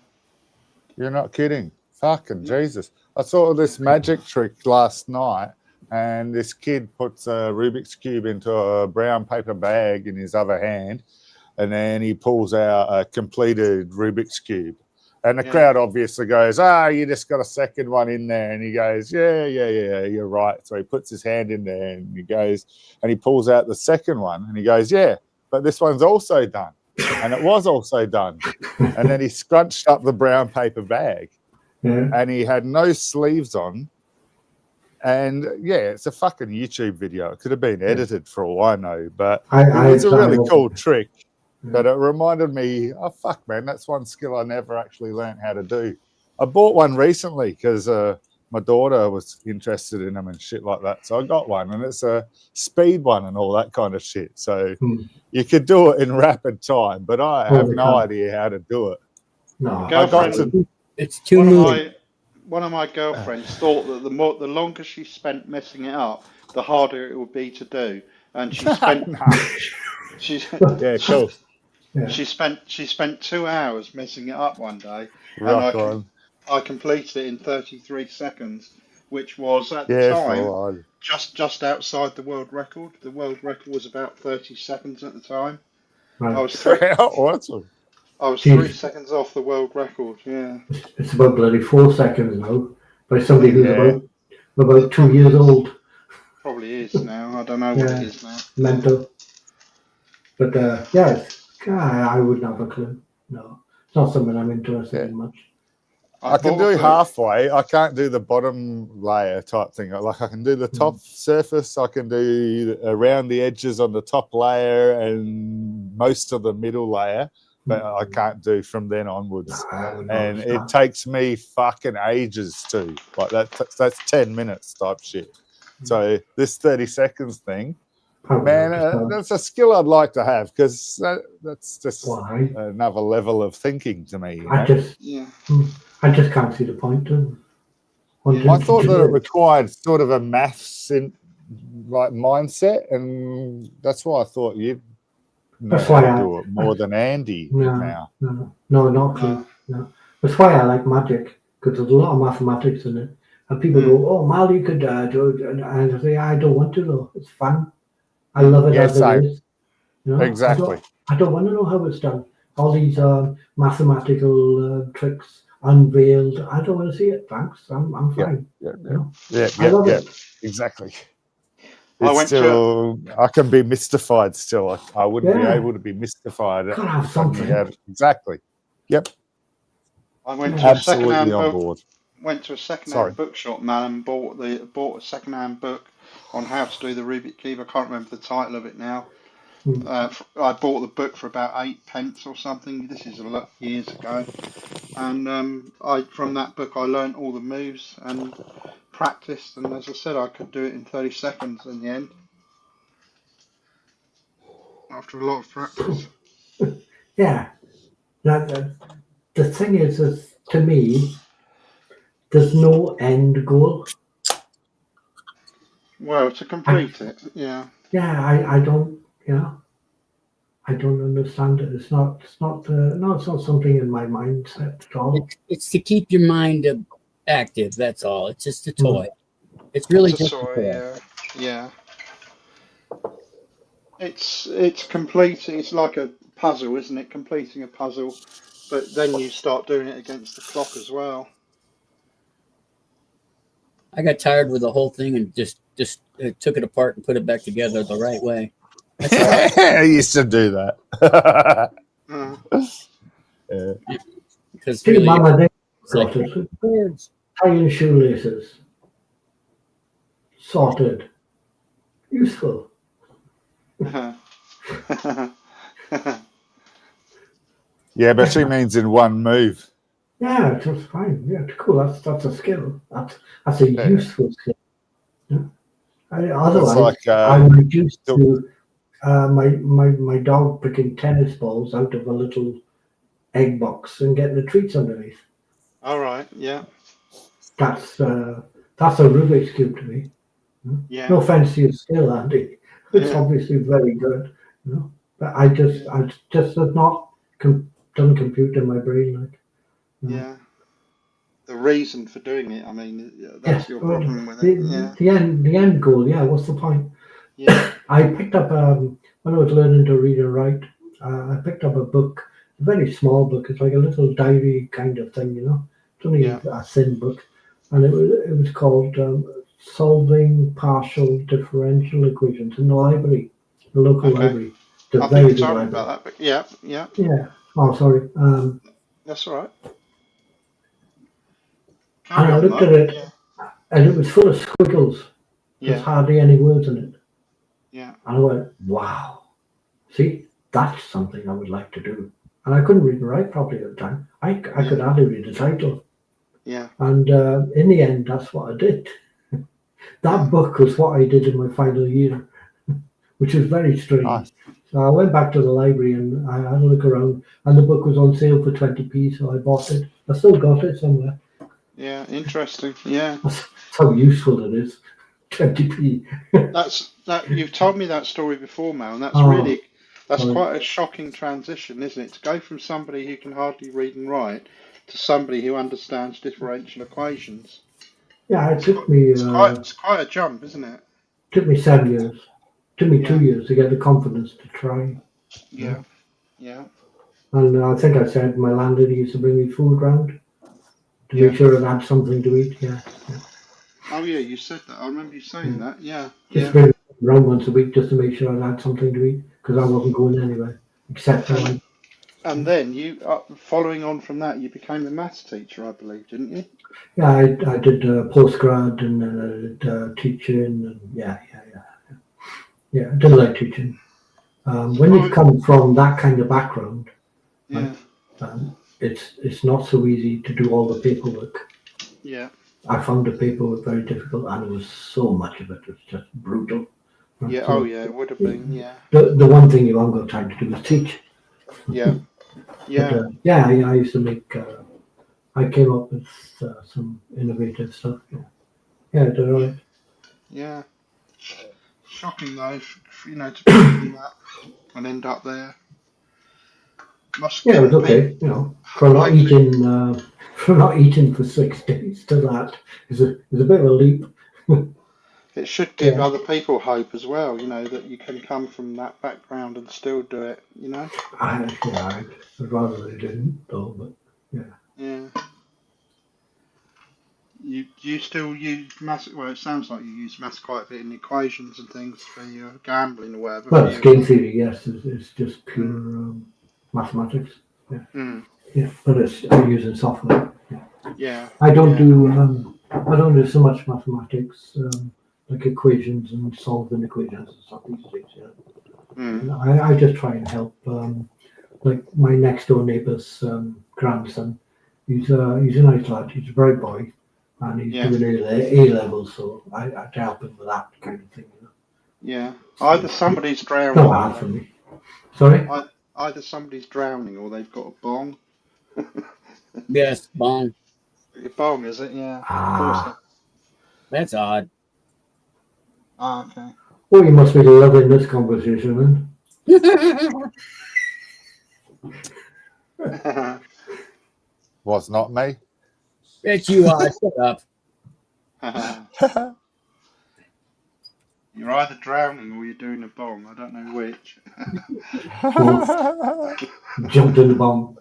You're not kidding. Fucking Jesus. I saw this magic trick last night, and this kid puts a Rubik's Cube into a brown paper bag in his other hand, and then he pulls out a completed Rubik's Cube. And the crowd obviously goes, you just got a second one in there. And he goes, yeah, you're right. So he puts his hand in there and he goes, and he pulls out the second one and he goes, yeah, but this one's also done. and it was also done. And then he scrunched up the brown paper bag, and he had no sleeves on. And yeah, it's a fucking YouTube video. It could have been edited for all I know, but it was a really cool trick. But it reminded me, oh fuck, man, that's one skill I never actually learned how to do. I bought one recently because my daughter was interested in them and shit like that. So I got one, and it's a speed one and all that kind of shit. So you could do it in rapid time, but I have no idea how to do it. No, it's too moving. One of my girlfriends thought that the longer she spent messing it up, the harder it would be to do, and she spent she spent 2 hours messing it up one day, and I completed it in 33 seconds, which was at the time just outside the world record. The world record was about 30 seconds at the time. Right. Awesome. I was 3 seconds off the world record. Yeah, it's about bloody 4 seconds now by somebody who's about 2 years old. Probably is now. I don't know what it is now. Mental. But I wouldn't have a clue. No, it's not something I'm interested in much. I can do halfway. I can't do the bottom layer type thing. Like I can do the top surface. I can do around the edges on the top layer and most of the middle layer. But I can't do from then onwards. And it takes me fucking ages too. Like that's 10 minutes type shit. So this 30 seconds thing, man, that's a skill I'd like to have, because that's just another level of thinking to me. I just can't see the point of it. I thought that it required sort of a maths mindset, and that's why I thought you'd know how to do it more than Andy now. No, not true. No. That's why I like magic, because there's a lot of mathematics in it. And people go, "Oh, Mal, you could do it," and I say, "I don't want to though. It's fun. I love it as it is." You know? Exactly. I don't want to know how it's done. All these mathematical tricks unveiled. I don't want to see it. Thanks. I'm fine. I love it. Exactly. I can be mystified still. I wouldn't be able to be mystified. Gotta have something. Exactly. Yep. I went to a second-hand bookshop, man, and bought a second-hand book on how to do the Rubik's Cube. I can't remember the title of it now. I bought the book for about 8p or something. This is a lot years ago, and from that book I learned all the moves and practiced. And as I said, I could do it in 30 seconds in the end after a lot of practice. Yeah, the thing is, to me, there's no end goal. Well, to complete it, yeah. Yeah, I don't. I don't understand it. It's not something in my mindset at all. It's to keep your mind active. That's all. It's just a toy. It's really just a toy. Yeah. It's completing. It's like a puzzle, isn't it? Completing a puzzle, but then you start doing it against the clock as well. I got tired with the whole thing and just took it apart and put it back together the right way. I used to do that. Because really, Mama, tying shoelaces, sorted, useful. Yeah, but she means in one move. Yeah, that's fine. Yeah, cool. That's a skill. That's a useful skill. Yeah. Otherwise, I'm reduced to my dog picking tennis balls out of a little egg box and getting the treats underneath. All right. Yeah. That's a Rubik's Cube to me. Yeah. No offense to your skill, Andy. It's obviously very good. But I just have not done compute in my brain like. Yeah. The reason for doing it, I mean, that's your problem with it. The end goal, what's the point? Yeah. I picked up, when I was learning to read and write, I picked up a book, a very small book. It's like a little diary kind of thing, It's only a thin book. And it was called Solving Partial Differential Equations in the library, the local library. The I very think you big told me library. about that, but yeah, yeah, Yeah. Oh, sorry. that's all right. And Carry I on, looked though. at it, Yeah, and it was full of squiggles. There's yeah, hardly any words in it. yeah, And I went, wow. See, that's something I would like to do. And I couldn't read and write properly at the time. I could yeah, hardly read the title. yeah, And in the end, that's what I did. That book was what I did in my final year, which was very strange. Nice. So I went back to the library and I had a look around, and the book was on sale for 20p, so I bought it. I still got it somewhere. yeah. Interesting. Yeah, That's how useful it is. 20p. that. You've told me that story before, Mal, and Oh, that's sorry. quite a shocking transition, isn't it? To go from somebody who can hardly read and write to somebody who understands differential equations. Yeah, it It's quite a jump, isn't it? took me 7 years. Took me 2 Yeah, years to get the confidence to try. yeah, yeah, And I think I said my landlady used to bring me food round to yeah. make sure I had something to eat. Yeah. Oh yeah, you said that. I remember you saying Yeah. that. Yeah, Just yeah. bring me round once a week just to make sure I had something to eat because I wasn't going anywhere except And and then you, following on from that, you became a maths teacher, I believe, didn't you? yeah, I did postgrad and then I did teaching and yeah. I did like teaching. When you've Right. come from that kind of background, right, Yeah, it's not so easy to do all the paperwork. yeah, I found the paperwork very difficult, and there was so much of it. It's just brutal. Right? yeah. Oh So yeah, it would have been. Yeah, the one thing you haven't got time to do is teach. yeah, But yeah, I used to make. I came up with some innovative stuff. Yeah, I did all yeah, right. yeah. Shocking though, to be doing that and end up there. Must Yeah, it was give people. okay. For not Hopefully, eating, for not eating for 6 days to that is a bit of a leap. it should give Yeah, other people hope as well. That you can come from that background and still do it. I'd rather they didn't though. But yeah. Yeah. You still use maths? Well, it sounds like you use maths quite a bit in equations and things for your gambling or whatever for Well, it's you. game theory. Yes, it's just pure Mm, mathematics. Yeah, mm, yeah. But I'm using software. yeah, I don't yeah, do so much mathematics like equations and solving equations and stuff these days. mm, I just try and help. Like my next door neighbour's grandson, he's a nice lad. He's a bright boy, and he's yeah, doing A levels. So I help him with that kind of thing. yeah. So Either somebody's it's drowning, not hard for me. Sorry. either somebody's drowning or they've got a bong. Yes, bong. A bong, is it? Yeah, of course. Ah. That's odd. Ah, okay. Oh, you must be loving this conversation, then. Was not me. It's you are. Shut up. You're either drowning or you're doing a bong. I don't know which. Jumped in the bomb.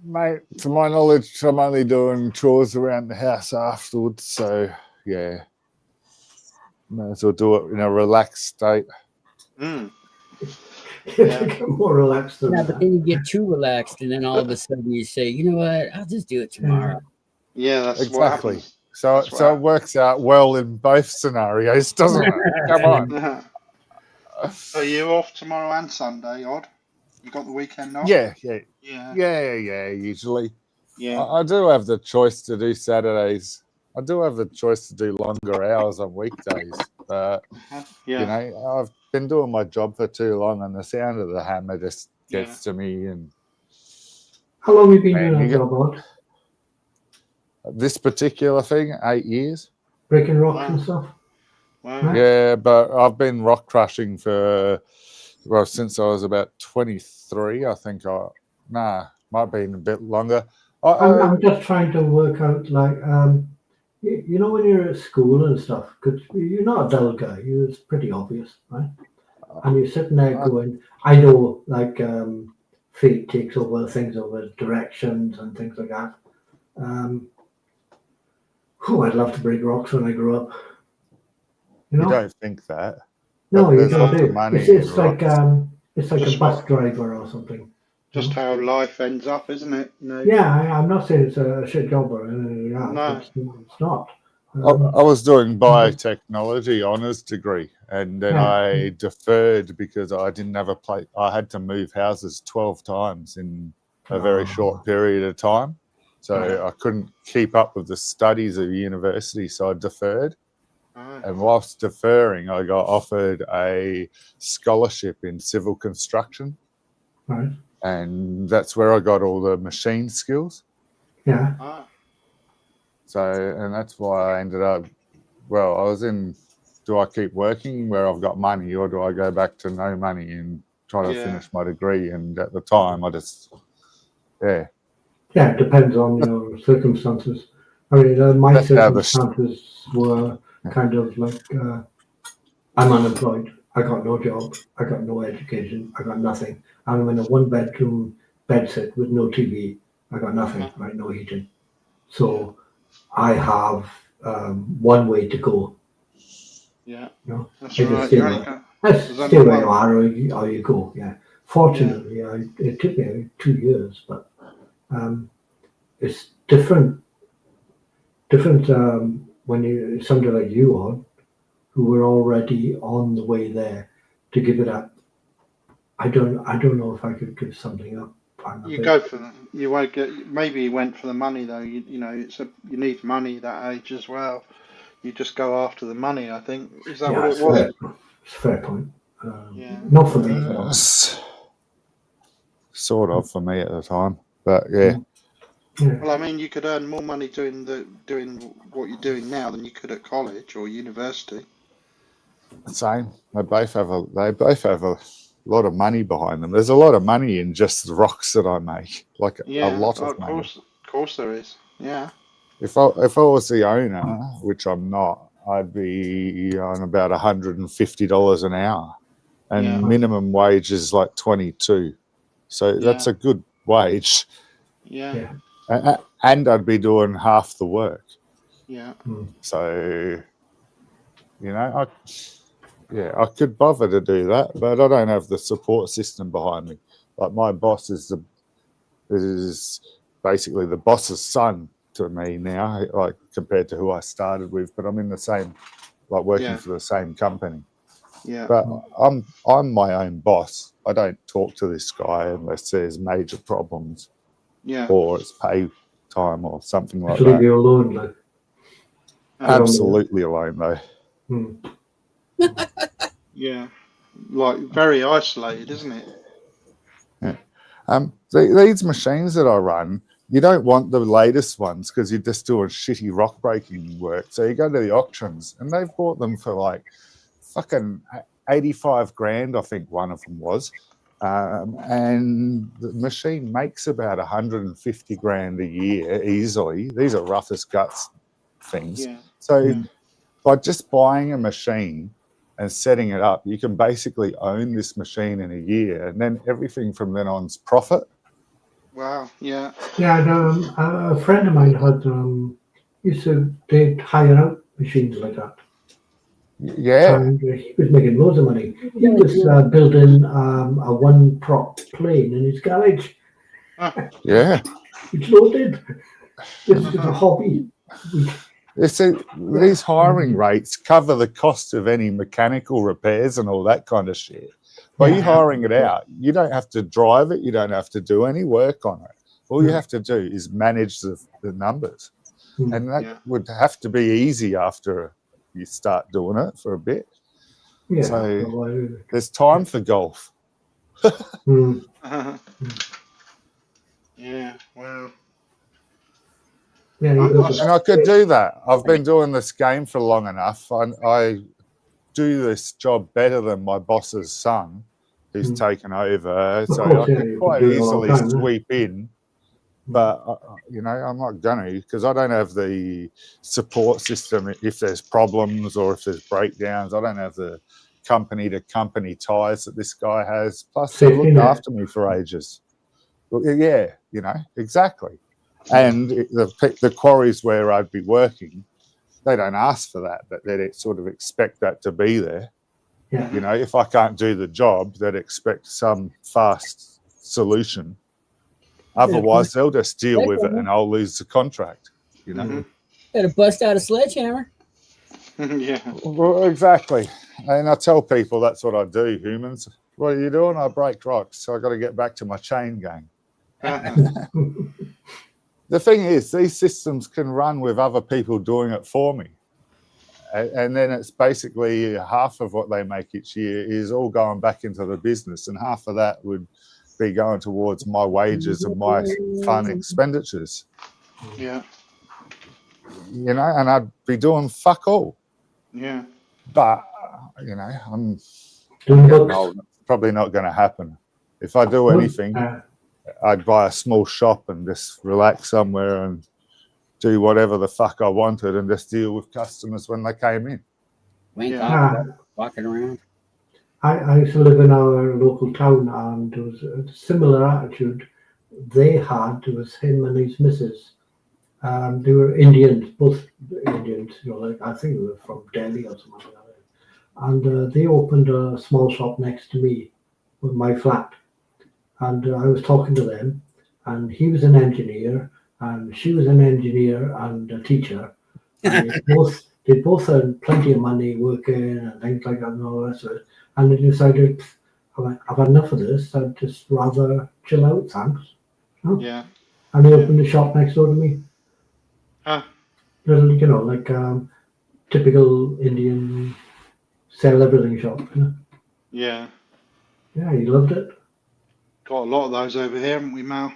Mate, to my knowledge, I'm only doing chores around the house afterwards. So, yeah, may as well do it in a relaxed state. Mm. Yeah. Get more relaxed than Yeah, that. but then you get too relaxed, and then all of a sudden you say, "You know what? I'll just do it tomorrow." Yeah, that's what Exactly. happens. So, That's what so it works out well in both scenarios, doesn't it? Come on. Are you off tomorrow and Sunday, Odd? You got the weekend off? Yeah. Yeah. Usually, Yeah. I do have the choice to do Saturdays. I do have the choice to do longer hours on weekdays, but Yeah. I've been doing my job for too long, and the sound of the hammer just gets Yeah. to me. And How long have you been Man, doing you that job, Odd? this particular thing, 8 years. Breaking rocks Wow. and stuff? Wow. Right. Yeah, but I've been rock crushing since I was about 23. I think might be a bit longer. I'm just trying to work out, like, when you're at school and stuff, because you're not a dull guy, it's pretty obvious, right? And you're sitting there going, I know, like, fate takes over things, over directions and things like that. I'd love to break rocks when I grow up. You don't think that? No, But you there's don't lots of do. money It's in like rocks. it's like a Just bus what- driver or something. Just how life ends up, isn't it? No. Yeah, I'm not saying it's a shit job or anything like that. No. It's not. I was doing biotechnology honours degree, and then Yeah. I deferred because I didn't have a place. I had to move houses 12 times in a very short period of time, so I couldn't keep up with the studies of university. So I deferred, Oh, and whilst deferring, I got offered a scholarship in civil construction, Right. and that's where I got all the machine skills. Yeah. ah, So, and that's why I ended up, well, I was in, do I keep working where I've got money, or do I go back to no money and try to Yeah. finish my degree? And at the time, I just, yeah. Yeah, it depends on your circumstances. I mean, my That's how the circumstances were kind of like I'm unemployed. I got no job. I got no education. I got nothing. I'm in a one-bedroom bedsit with no TV. I got nothing, right? No heating. So I have one way to go. yeah. You know, That's I just right. stay You where, ain't got. let's There's stay only where you one. are, or you go. Yeah. Fortunately, it took me 2 years, but it's different. Different when you somebody like you on, who were already on the way there to give it up. I don't know if I could give something up. You go for the. You won't get. Maybe you went for the money though. You know, you need money that age as well. You just go after the money. I think is that what it was? It's a fair point. Yeah. Not for me. No. Sort of for me at the time, but yeah. Yeah. Well, I mean, you could earn more money doing what you're doing now than you could at college or university. Same. They both have a lot of money behind them. There's a lot of money in just the rocks that I make, like Yeah, a lot oh, of money. of course there is. Yeah. If I was the owner, which I'm not, I'd be on about $150 an hour, and Yeah. minimum wage is like 22. So that's a good wage, Yeah. and I'd be doing half the work. Yeah. So, you know, I could bother to do that, but I don't have the support system behind me. Like my boss is basically the boss's son to me now, like compared to who I started with. But I'm in the same, like working for the same company. Yeah. But I'm my own boss. I don't talk to this guy unless there's major problems Yeah. or it's pay time or something like Just leave that. you alone, like. Absolutely alone though. Yeah. Like very isolated, isn't it? Yeah. These machines that I run, you don't want the latest ones because you're just doing shitty rock breaking work. So you go to the auctions and they've bought them for like fucking 85 grand, I think one of them was. And the machine makes about 150 grand a year easily. These are rough as guts things. Yeah. So by just buying a machine and setting it up, you can basically own this machine in a year, and then everything from then on's profit. Wow. Yeah. Yeah, and, a friend of mine had they'd hire out machines like that. Yeah. And he was making loads of money. He was building a one-prop plane in his garage. Yeah. Which loaded. This is a hobby. These hiring rates cover the cost of any mechanical repairs and all that kind of shit. By you hiring it out, you don't have to drive it. You don't have to do any work on it. All you have to do is manage the numbers. And that would have to be easy after you start doing it for a bit. Yeah. So there's time for golf. Yeah. Wow. Yeah, and I could do that. I've been doing this game for long enough. I do this job better than my boss's son, who's taken over. So I could quite easily sweep in. But, you know, I'm not going to because I don't have the support system if there's problems or if there's breakdowns. I don't have the company-to-company ties that this guy has. Plus, they looked after me for ages. Yeah, you know, exactly. And the quarries where I'd be working, they don't ask for that, but they sort of expect that to be there. Yeah. You know, if I can't do the job, they'd expect some fast solution. Otherwise, they'll just deal with it and I'll lose the contract, you know? Better bust out a sledgehammer. Yeah. Well, exactly. And I tell people that's what I do, humans. What are you doing? I break rocks. So I got to get back to my chain gang. The thing is, these systems can run with other people doing it for me. And then it's basically half of what they make each year is all going back into the business. And half of that would be going towards my wages and my fun expenditures. Yeah. You know, and I'd be doing fuck all. Yeah. But, you know, I'm Doing getting books. old. It's probably not going to happen. If I do anything, I'd buy a small shop and just relax somewhere and do whatever the fuck I wanted and just deal with customers when they came in. Wink Yeah. off, walking around. I used to live in our local town, and there was a similar attitude they had. It was him and his missus. They were Indians, both Indians. You know, like I think they were from Delhi or something like that. And they opened a small shop next to me, with my flat. And I was talking to them, and he was an engineer, and she was an engineer and a teacher. And they both earned plenty of money working and things like that and all the rest of it. And they decided, I've had enough of this. I'd just rather chill out, thanks. Yeah. And they opened a shop next door to me. Ah. Little, you know, like typical Indian sell everything shop. You know? Yeah. Yeah, he loved it. Got a lot of those over here, haven't we, Mal?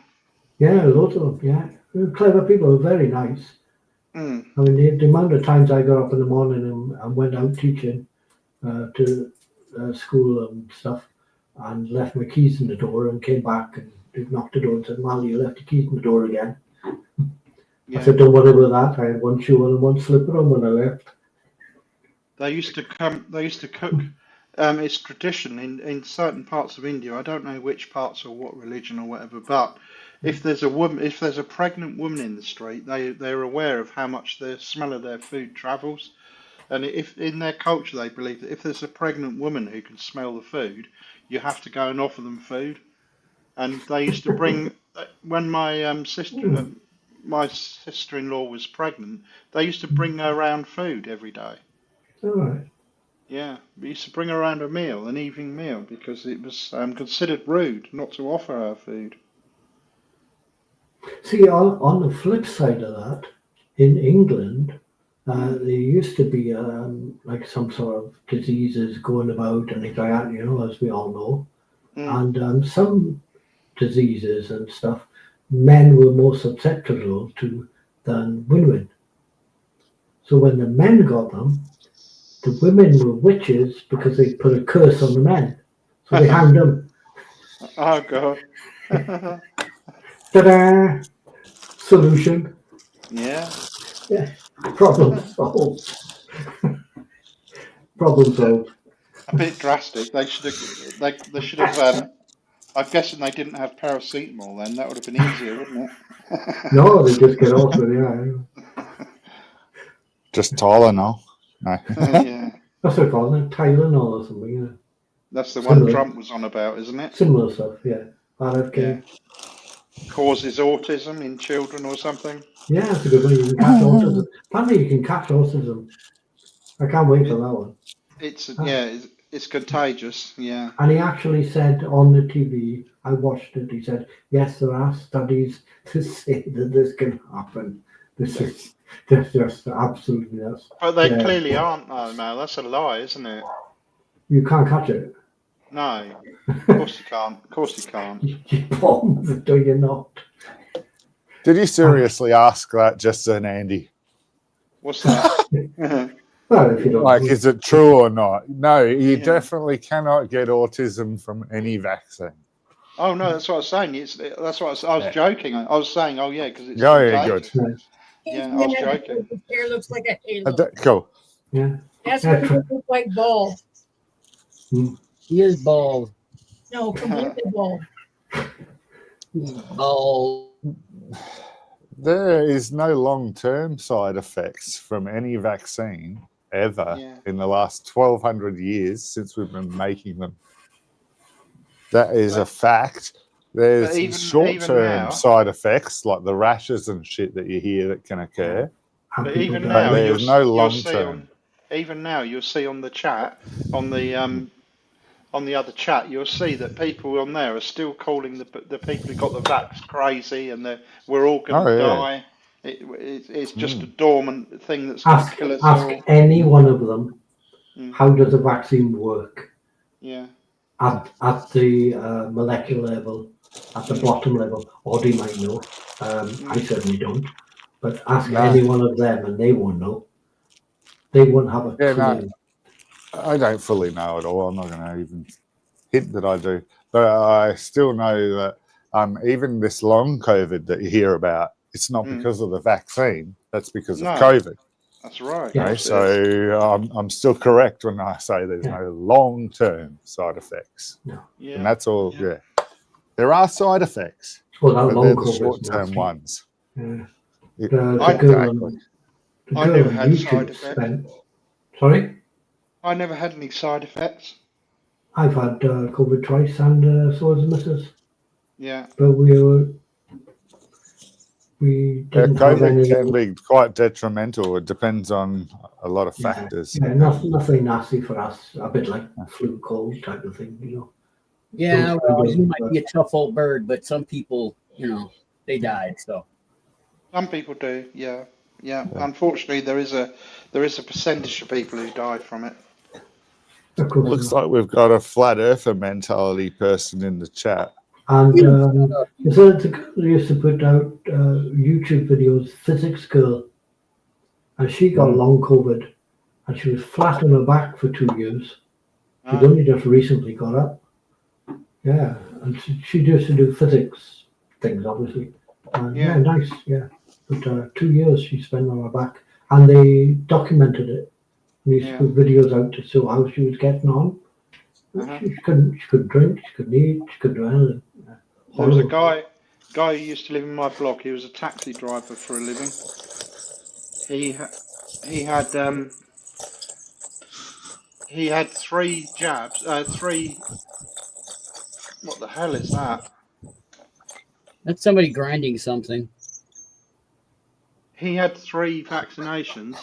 Yeah, loads of them. Yeah, they were clever people, very nice. Mm. I mean, the amount of times I got up in the morning and went out teaching to school and stuff, and left my keys in the door and came back and they knocked the door and said, "Mal, you left the keys in the door again." Yeah. I said, "Don't worry about that. I had one shoe on and one slipper on when I left." They used to come. They used to cook. It's tradition in certain parts of India. I don't know which parts or what religion or whatever, but if there's a pregnant woman in the street, they're aware of how much the smell of their food travels, and if in their culture they believe that if there's a pregnant woman who can smell the food, you have to go and offer them food. And they used to bring when my sister-in-law was pregnant, they used to bring her around food every day. All right. Yeah, we used to bring her around a meal, an evening meal, because it was considered rude not to offer her food. See, on the flip side of that, in England, there used to be like some sort of diseases going about and things like that, you know, as we all know. And some diseases and stuff, men were more susceptible to than women. So when the men got them, the women were witches because they put a curse on the men. So they hanged them. Oh, God. Ta-da! Solution. Yeah. Yeah. Problem solved. Problem solved. A bit drastic. They should have. I'm guessing they didn't have paracetamol then. That would have been easier, wouldn't it? No, they just get off with it, yeah. Just Tylenol. No. Yeah. That's what I call it, Tylenol or something, yeah. That's the Similar. one Trump was on about, isn't it? Similar stuff, yeah. RFK. Yeah. Causes autism in children or something. Yeah, that's a good one. You can catch autism. Apparently you can catch autism. I can't wait for that one. It's contagious. Yeah. And he actually said on the TV, I watched it, he said, yes, there are studies to say that this can happen. This is just absolutely nuts. But they clearly aren't, though, Mel. That's a lie, isn't it? You can't catch it. No. Of course you can't. Of course you can't. You bombs, do you not? Did you seriously ask that, Justin, Andy? What's that? Well, if you don't Like, is it true or not? No, you definitely cannot get autism from any vaccine. Oh no, that's what I was saying. That's what I was joking. I was saying, oh yeah, because it's good. Yeah, I was joking. His hair looks like a halo. Cool. Yeah. That's what he looks like bald. He is bald. No, completely bald. He's bald. There is no long-term side effects from any vaccine ever Yeah. in the last 1,200 years since we've been making them. That is a fact. There's even short-term now- side effects like the rashes and shit that you hear that can occur. And But people even die. now, But there's no you'll long see term. even now, you'll see on the chat, on the other chat, you'll see that people on there are still calling the people who got the vax crazy, and we're all going to die. It's just a dormant thing that's going to kill us ask all. any one of them, Mm. how does a vaccine work? Yeah. At the molecular level, at the bottom level, or they might know. I certainly don't. But ask any one of them and they won't know. They won't have a clue. No, I don't fully know at all. I'm not going to even hint that I do. But I still know that even this long COVID that you hear about, it's not because of the vaccine. That's because of COVID. That's right. Yeah. Okay, so I'm still correct when I say there's no long-term side effects. No. Yeah. And that's all, There are side effects, Well, that but long they're the COVID's short-term nasty. ones. Yeah. It- The girl exactly. I on never had YouTube side effects. spent. Sorry? I never had any side effects. I've had COVID twice and so has the missus. Yeah. But we didn't have COVID any. can be quite detrimental. It depends on a lot of factors. Yeah, nothing nasty for us. A bit like flu, cold type of thing, Yeah, Those well, kind of, you might be a tough old bird, but some people, they died. So Some people do. Yeah. Yeah. Unfortunately, there is a percentage of people who die from it. Of course. Looks like we've got a flat earther mentality person in the chat. And so the girl who used to put out YouTube videos, physics girl, and she got long COVID, and she was flat on her back for 2 years. She's only just recently got up. Yeah, and she used to do physics things, obviously. Yeah, nice. Yeah, but 2 years she spent on her back, and they documented it. They used to put videos out to show how she was getting on. She couldn't drink, she couldn't eat, she couldn't do anything. There was a guy who used to live in my block. He was a taxi driver for a living. He had 3 jabs. 3. What the hell is that? that's somebody grinding something. He had 3 vaccinations,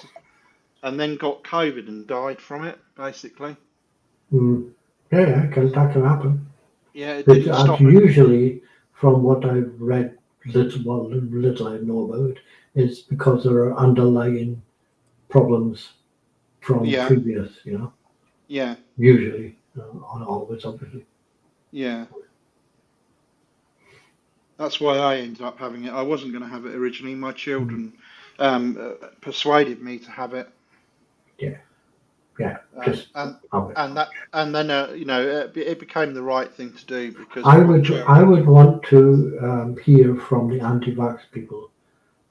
and then got COVID and died from it. Basically. Yeah, that can happen. Yeah, it didn't stop. Usually, from what I've read, little I know about it, is because there are underlying problems from previous, Yeah. Usually, not always, obviously. Yeah. That's why I ended up having it. I wasn't going to have it originally. My children persuaded me to have it. Yeah. And then it became the right thing to do because I would want to hear from the anti-vax people.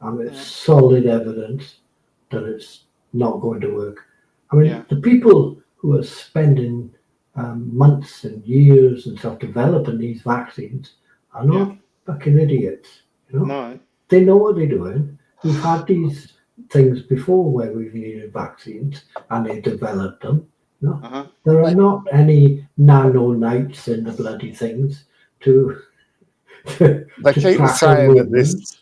It's solid evidence that it's not going to work. I mean, the people who are spending months and years and stuff developing these vaccines are not fucking idiots. No. They know what they're doing. We've had these things before where we've needed vaccines and they developed them. There are not any nanonites in the bloody things to they keep saying that this.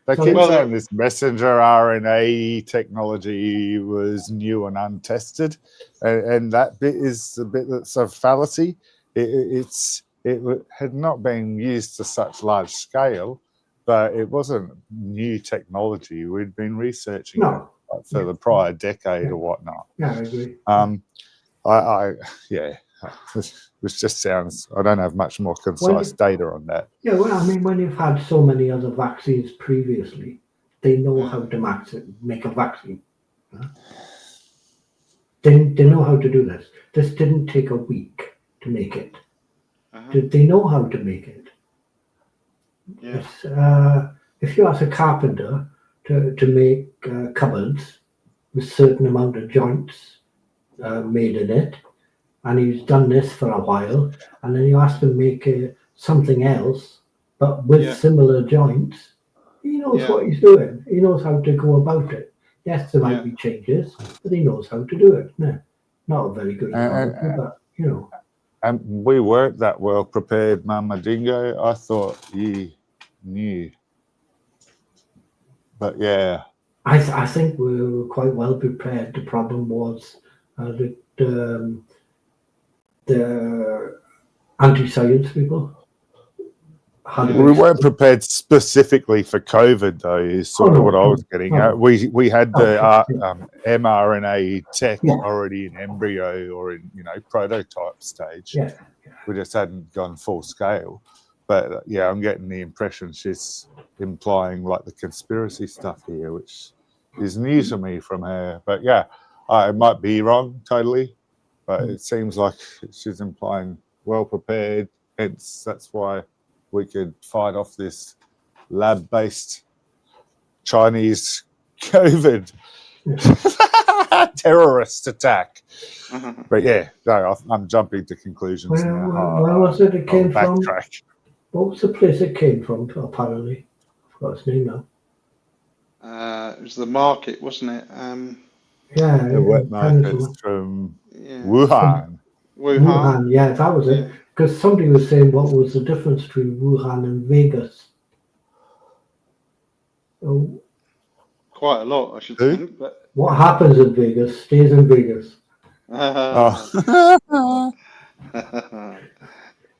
They keep saying this messenger RNA technology was new and untested, and that bit is the bit that's a fallacy. It had not been used to such large scale, but it wasn't new technology. We'd been researching it for the prior decade or whatnot. Yeah, I agree. Which just sounds. I don't have much more concise data on that. Yeah, well, I mean, when you've had so many other vaccines previously, they know how to make a vaccine. They know how to do this. This didn't take a week to make it. They know how to make it. Yeah. If you ask a carpenter to make cupboards with a certain amount of joints made in it, and he's done this for a while, and then you ask him to make something else, but with similar joints, he knows what he's doing. He knows how to go about it. Yes, there might be changes, but he knows how to do it. No, not a very good authority, but you know. And we weren't that well prepared, Mama Dingo. I thought you knew. But yeah. I think we were quite well prepared. The problem was that the anti-science people had We weren't prepared specifically for COVID, though, is sort of what I was getting at. We had the mRNA tech already in embryo or in, prototype stage. Yeah. We just hadn't gone full scale. But yeah, I'm getting the impression she's implying like the conspiracy stuff here, which is new to me from her. But yeah, I might be wrong totally, but it seems like she's implying well prepared. Hence, that's why we could fight off this lab-based Chinese COVID terrorist attack. But yeah, no, I'm jumping to conclusions now. Where was it? It came from. Backtrack. What was the place it came from? Apparently, I forgot its name now. It was the market, wasn't it? Yeah, the wet markets from Wuhan. Wuhan, yeah, that was it. Because somebody was saying what was the difference between Wuhan and Vegas. Oh, quite a lot, I should think. But what happens in Vegas stays in Vegas. Oh. Oh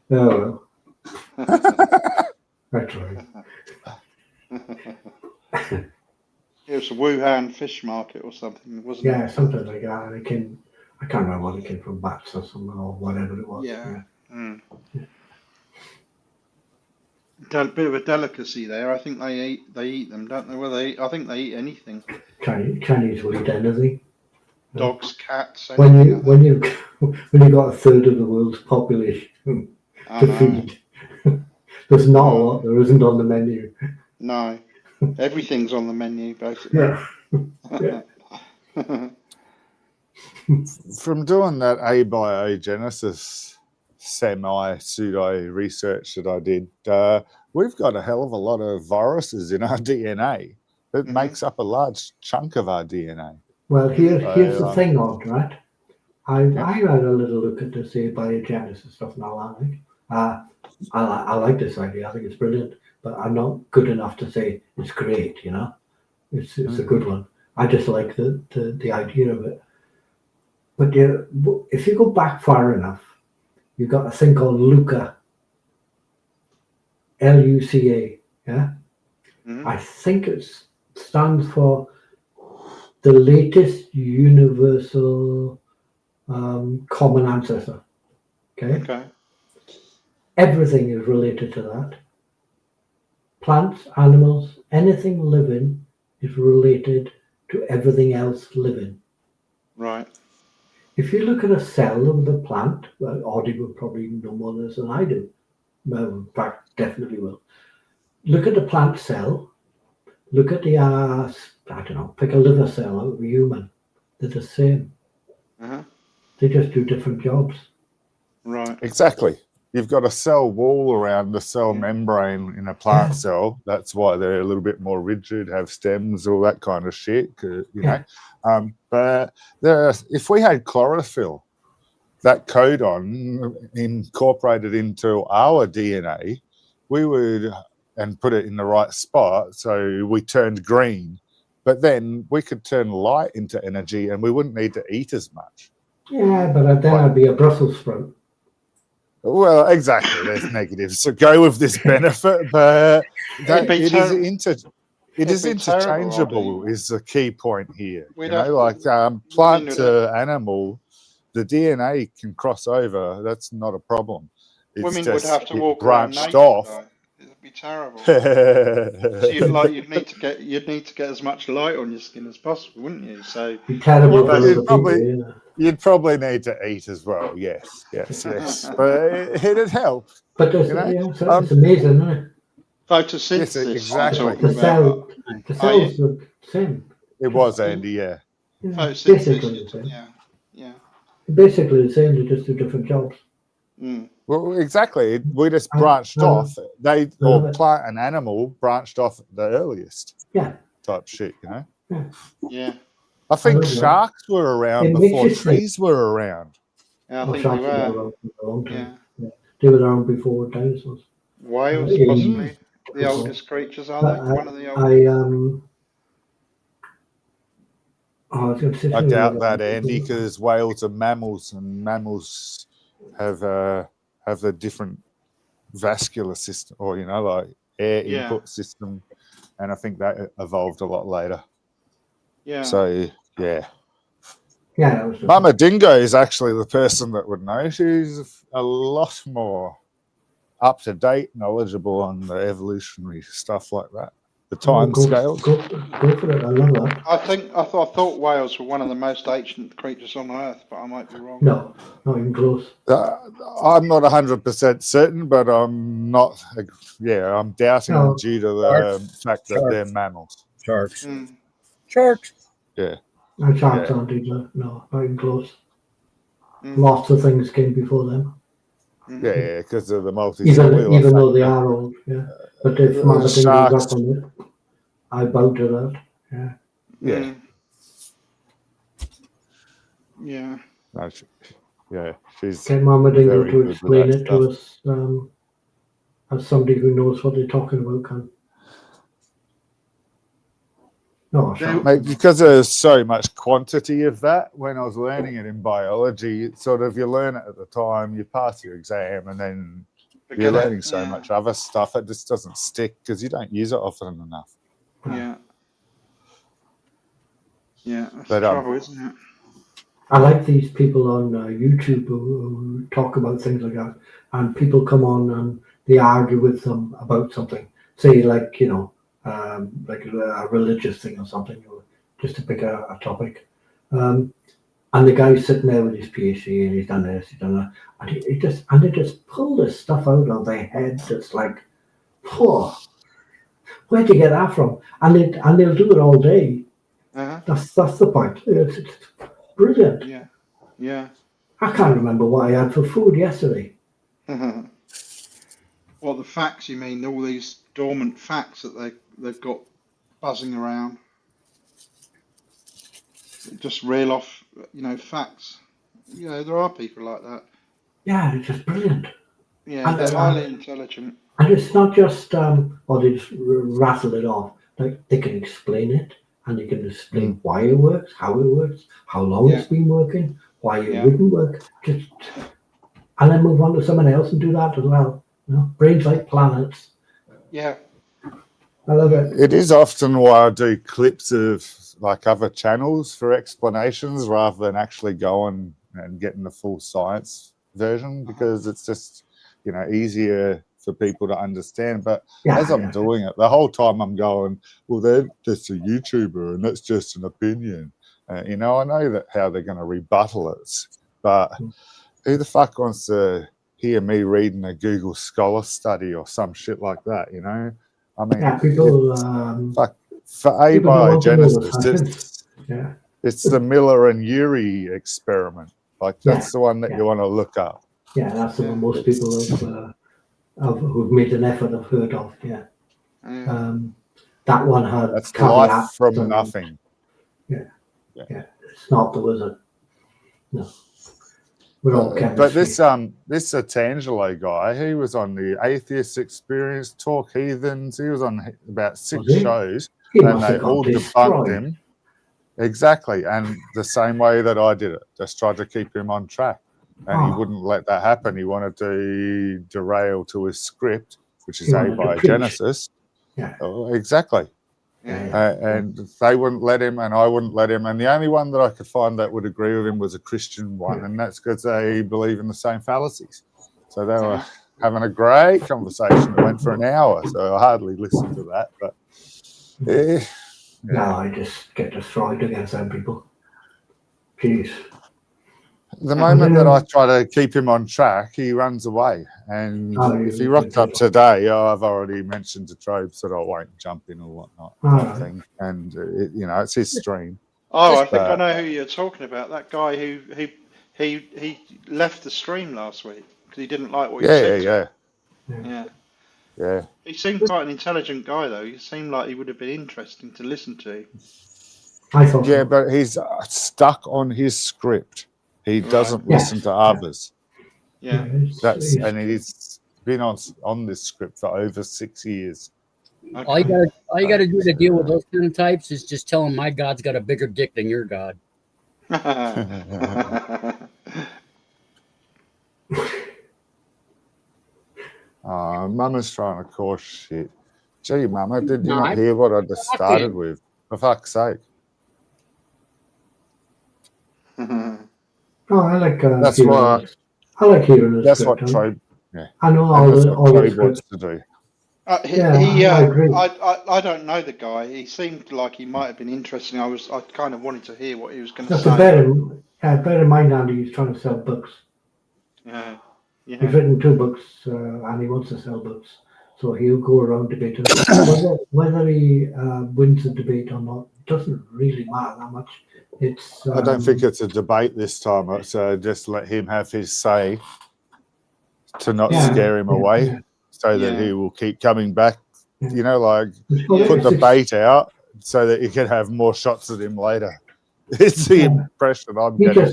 well. That's right. It was a Wuhan fish market or something, wasn't it? Yeah, something like that. And I can't remember whether it came from bats or something or whatever it was. Yeah. A bit of a delicacy there. I think they eat them, don't they? Well, I think they eat anything. Chinese will eat anything. Dogs, cats. When you got a third of the world's population to feed, there's not a lot there isn't on the menu. No, everything's on the menu basically. Yeah. From doing that abiogenesis pseudo research that I did, we've got a hell of a lot of viruses in our DNA. It makes up a large chunk of our DNA. Well, here's the thing on, right? I had a little look at this abiogenesis stuff and I like this idea. I think it's brilliant, but I'm not good enough to say it's great. It's a good one. I just like the idea of it. But if you go back far enough, you've got a thing called LUCA, LUCA. Yeah, I think it stands for the latest universal common ancestor. Okay. Everything is related to that. Plants, animals, anything living is related to everything else living. Right. If you look at a cell of the plant, well, Audie will probably know more of this than I do. Well, in fact, definitely will. Look at the plant cell. Look at the, I don't know, pick a liver cell out of a human. They're the same. They just do different jobs. Right. Exactly. You've got a cell wall around the cell membrane in a plant cell. That's why they're a little bit more rigid, have stems, all that kind of shit. You know. But if we had chlorophyll, that codon incorporated into our DNA, we would, and put it in the right spot, so we turned green. But then we could turn light into energy, and we wouldn't need to eat as much. Yeah, but then I'd be a Brussels sprout. Well, exactly. There's negatives. So go with this benefit, but it is interchangeable. Is the key point here. Plant to animal, the DNA can cross over. That's not a problem. Women would have to walk branched off. It'd be terrible. So you'd need to get as much light on your skin as possible, wouldn't you? So you'd probably need to eat as well. Yes. But it'd help. But it's amazing, isn't it? Photosynthesis. Yes, exactly. The cells are the same. It was, Andy. Yeah. Basically the same. Yeah. Basically the same. They just do different jobs. Well, exactly. We just branched off. Plant and animal branched off the earliest. Yeah. Type shit, you know. Yeah. I think don't know. sharks were around It makes before you think. trees were around. I Well, think sharks they were were. around for a long time. Yeah. They were around before dinosaurs. Whales, In- possibly. The before. oldest creatures, are But they? One of the oldest. I was going to say I something doubt about that, Andy, because whales are mammals, and mammals have a different vascular system, or like air Yeah. input system, and I think that evolved a lot later. Yeah. So yeah, that was Mama Dingo is actually the person that would know. She's a lot more up to date, knowledgeable on the evolutionary stuff like that, the time scales. Go for it. I love that. I thought whales were one of the most ancient creatures on Earth, but I might be wrong. No, not even close. I'm not 100% certain, but I'm not. Yeah, I'm doubting No. due to the fact that they're mammals. Sharks. Mm. Sharks. Yeah. And sharks Yeah. aren't either. No, not even close. Mm. Lots of things came before them. Mm. Yeah, because of the multicellular Even though they factor. are old, yeah. But if Mama Dingo's Sharks. up on it, I bow to that. Yeah. Yeah. Mm. Yeah. No, she's Get Mama Dingo very to good explain with it that to us as somebody who knows what they're talking about can. No, sharks. Mate, because there's so much quantity of that, when I was learning it in biology, it's sort of you learn it at the time, you pass your exam, and then you're learning so much other stuff, it just doesn't stick because you don't use it often enough. Yeah. Yeah, that's But, the trouble, isn't it? I like these people on YouTube who talk about things like that, and people come on and they argue with them about something. Say, like, like a religious thing or something, or just to pick a topic. And the guy's sitting there with his PhD, and he's done this, he's done that, and they just pull this stuff out of their head that's like, oh, where'd you get that from? And they'll do it all day. Uh-huh. That's the point. It's brilliant. Yeah. Yeah. I can't remember what I had for food yesterday. Well, the facts, you mean, all these dormant facts that they've got buzzing around. Just reel off, facts. There are people like that. Yeah, it's just brilliant. Yeah, And they're highly intelligent. And it's not just, or they just rattle it off. Like, they can explain it, and they can explain why it works, how it works, how long it's been working, why it wouldn't work. And then move on to someone else and do that as well. Brains like planets. Yeah. I love it. It is often why I do clips of like other channels for explanations rather than actually going and getting the full science version, because it's just, easier for people to understand. But as I'm doing it, the whole time I'm going, well, they're just a YouTuber and that's just an opinion. I know that how they're going to rebuttal it, but who the fuck wants to hear me reading a Google Scholar study or some shit like that, I mean, people, for abiogenesis, Yeah. it's the Miller and Urey experiment. Like, that's the one that you want to look up. Yeah, that's the one most people who've made an effort have heard of. Yeah. That one had That's life from and, nothing. Yeah. It's not the wizard. No. We're all chemistry. But this Tangelo guy, he was on the Atheist Experience, Talk Heathens. He was on about 6 shows, and they all debunked him. Exactly, and the same way that I did it, just tried to keep him on track, and he wouldn't let that happen. He wanted to derail to his script, which is abiogenesis. Yeah, exactly. And they wouldn't let him, and I wouldn't let him. And the only one that I could find that would agree with him was a Christian one, and that's because they believe in the same fallacies. So they were having a great conversation. It went for an hour, so I hardly listened to that. But no, I just get destroyed against them people. Jeez. The moment that I try to keep him on track, he runs away. And if he rocked up today, I've already mentioned to Trobes that I won't jump in or whatnot. Thing. And, it's his stream. Oh, I think I know who you're talking about. That guy who he left the stream last week because he didn't like what you said. Yeah. He seemed quite an intelligent guy, though. He seemed like he would have been interesting to listen to. I thought Yeah, so. but he's stuck on his script. He Right. doesn't listen Yes, to yeah. others. Yeah. And he's been on this script for over 6 years. All you gotta do to deal with those kind of types is just tell them my God's got a bigger dick than your God. Mama's trying to cause shit. Gee, Mama, did you No, not hear what I just started with? For fuck's sake. Oh, I like That's hearing why. this. I like hearing this That's what script. Trobe. I know And that's all what the Trobe wants scripts. to do. I agree. I don't know the guy. He seemed like he might have been interesting. I kind of wanted to hear what he was going to Just say. bear in mind, Andy, he's trying to sell books. Yeah. He's Yeah. written 2 books, and he wants to sell books. So he'll go around debating. Whether he wins the debate or not doesn't really matter that much. It's. I don't think it's a debate this time. So just let him have his say to not scare him away, so that he will keep coming back. Yeah. You know, like put the bait out so that you can have more shots at him later. It's the impression I'm getting.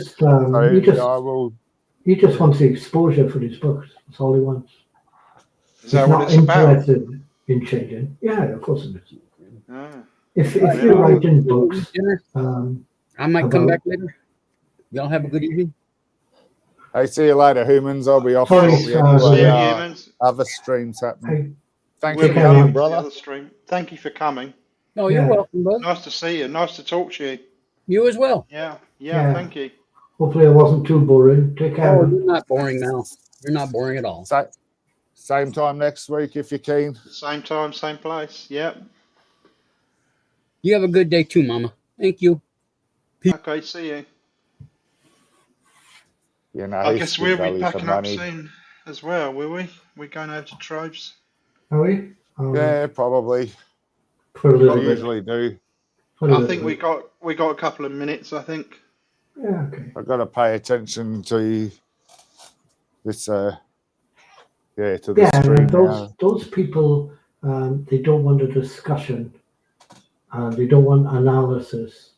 He just wants the exposure for his books. That's all he wants. Is that what it's about? Interested in changing. Yeah, of course it is. Ah. If you're writing books, I might come back later. Y'all have a good evening. Hey, see you later, humans. I'll be off Sorry, shortly See you, anyway. humans. Other streams happening. Thanks We'll for be coming, coming to the brother. other stream. Thank you for coming. Oh, you're welcome, bud. Nice to see you. Nice to talk to you. You as well. Yeah. Thank you. Hopefully, it wasn't too boring. Take care. Oh, you're not boring now. You're not boring at all. Same time next week if you're keen. Same time, same place. Yep. You have a good day too, Mama. Thank you. Okay, see you. You know, I guess we'll be packing up soon as well, will we? We're going over to Troves. Are we? Yeah, probably. For a little We bit. usually do. I think we got a couple of minutes, I think. Yeah, okay. I've got to pay attention to this to the stream now. Those people, they don't want a discussion, and they don't want analysis.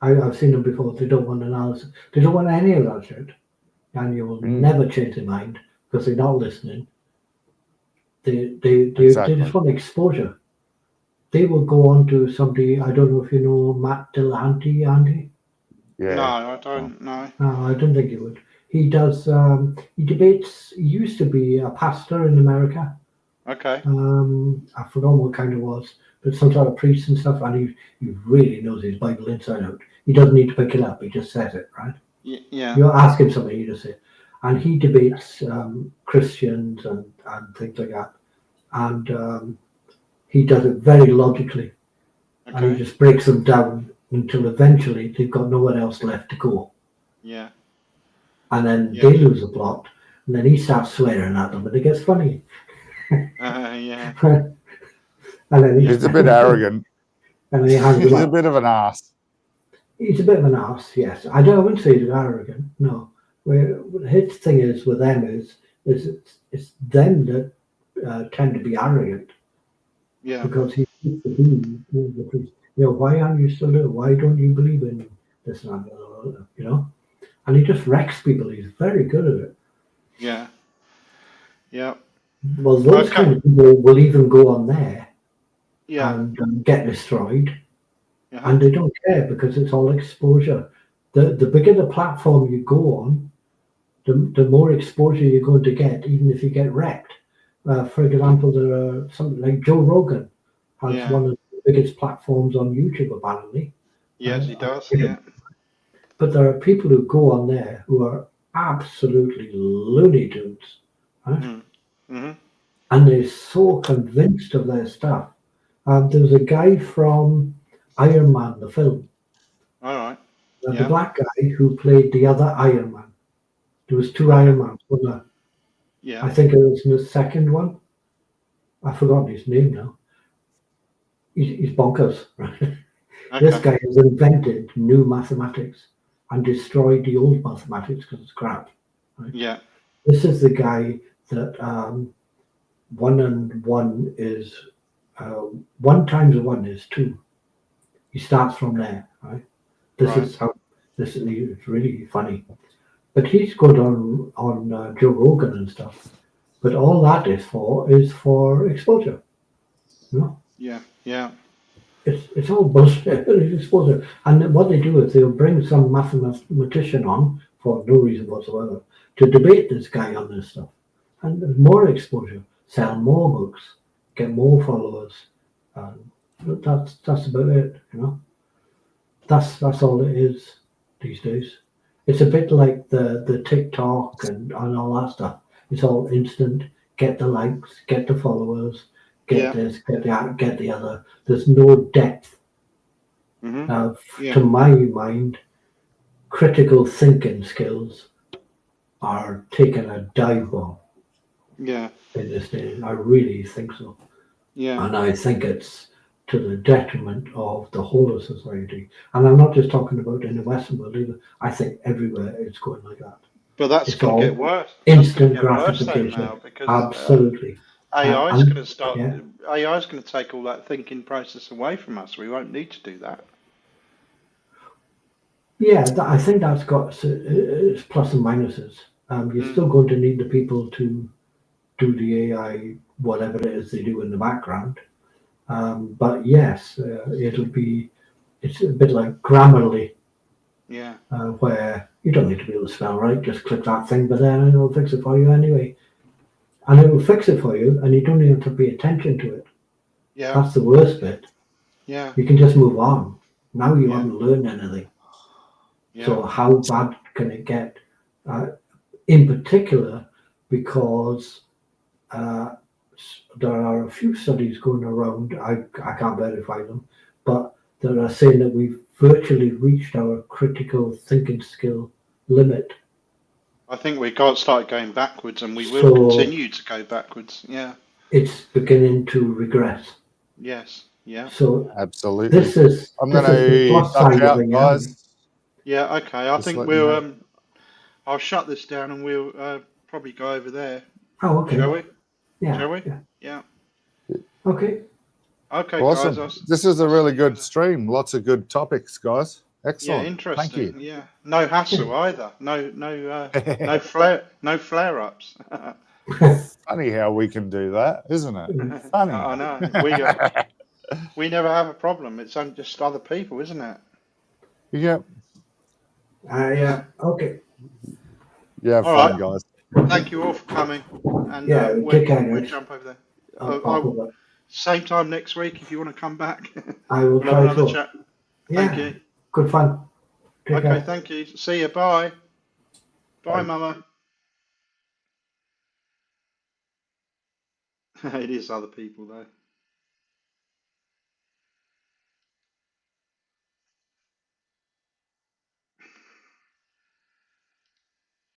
I've seen them before. They don't want analysis. They don't want any of that shit, and you will never change their mind because they're not listening. They just want exposure. They will go on to somebody. I don't know if you know Matt Dillahunty, Andy. Yeah. No, I don't know. No, I don't think you would. He does. He debates. He used to be a pastor in America. Okay. I forgot what kind it was, but some sort of priest and stuff. And he really knows his Bible inside out. He doesn't need to pick it up. He just says it, right? Yeah. You ask him something, he just say it. And he debates Christians and things like that. And he does it very logically. Okay. And he just breaks them down until eventually they've got nowhere else left to go. Yeah. And then they lose the plot, and then he starts swearing at them, and it gets funny. Yeah. And then He's a bit arrogant. And then he hangs He's them a up. bit of an ass. He's a bit of an ass, yes. I wouldn't say he's arrogant. No. His thing is with them is it's them that tend to be arrogant. Yeah. Because he used to be the priest. Why aren't you still there? Why don't you believe in this and that? And he just wrecks people. He's very good at it. Yeah. Yeah. Well, those kind of people will even go on there and get destroyed. Yeah. And they don't care because it's all exposure. The bigger the platform you go on, the more exposure you're going to get, even if you get wrecked. For example, there are something like Joe Rogan has one of the biggest platforms on YouTube, apparently. Yes, he does. Yeah. But there are people who go on there who are absolutely Looney Tunes, right? Mm-hmm. And they're so convinced of their stuff. There was a guy from Iron Man, the film. All right. The black guy who played the other Iron Man. There was 2 Iron Mans, wasn't there? Yeah. I think it was the second one. I've forgotten his name now. He's bonkers, right? Okay. This guy has invented new mathematics and destroyed the old mathematics because it's crap. Right? Yeah. This is the guy that 1 and 1 is 1 times 1 is 2. He starts from there, right? This Right. is how this is. It's really funny. But he's good on Joe Rogan and stuff. But all that is for exposure. You know, Yeah. Yeah. it's all bullshit. It's exposure. And what they do is they'll bring some mathematician on for no reason whatsoever to debate this guy on this stuff. And there's more exposure, sell more books, get more followers. That's about it. You know, that's all it is these days. It's a bit like the TikTok and all that stuff. It's all instant. Get the likes, get the followers, Yeah. get this, get that, get the other. There's no depth. Hmm. Yeah. To my mind, critical thinking skills are taking a dive bomb Yeah. in this day. I really think so. Yeah. And I think it's to the detriment of the whole of society. And I'm not just talking about in the Western world either. I think everywhere it's going like that. But that's It's going to all get worse. instant That's gonna get worse though gratification. now because Absolutely. AI is And- going to start. yeah. AI is going to take all that thinking process away from us. We won't need to do that. Yeah, I think that's got its plus and minuses. You're still going to need the people to do the AI, whatever it is they do in the background. But yes, it's a bit like Grammarly, Yeah. where you don't need to be able to spell right, just click that thing, but then it'll fix it for you anyway. And it will fix it for you, and you don't even have to pay attention to it. Yeah. That's the worst bit. Yeah. You can just move on. Now you Yeah. haven't learned anything. Yeah. So how bad can it get? In particular, because there are a few studies going around, I can't verify them, but that are saying that we've virtually reached our critical thinking skill limit. I think we got started going backwards, and we will So- continue to go backwards. Yeah. It's beginning to regress. Yes. Yeah. So Absolutely. this is I'm this going is the to plus duck side out, of it. guys. Yeah. Okay. I Just think let we'll. you know. I'll shut this down, and we'll probably go over there. Oh, okay. Shall we? Yeah. Shall we? Yeah. Yeah. Okay. Okay, Awesome. guys. This is a really good stream. Lots of good topics, guys. Yeah, Excellent. interesting. Thank you. Yeah. No hassle either. No flare ups. Funny how we can do that, isn't it? Funny. I know. We never have a problem. It's just other people, isn't it? Yeah. Yeah. Okay. Yeah, All fun, right. guys. Thank you all for coming. And Yeah, take care, we'll guys. jump over there. I'll pop over. Same time next week if you want to come back. I will We'll have try another to. chat. Yeah. Thank you. Good fun. Take Okay, care. thank you. See you. Bye. Bye, Bye. Mama. It is other people though.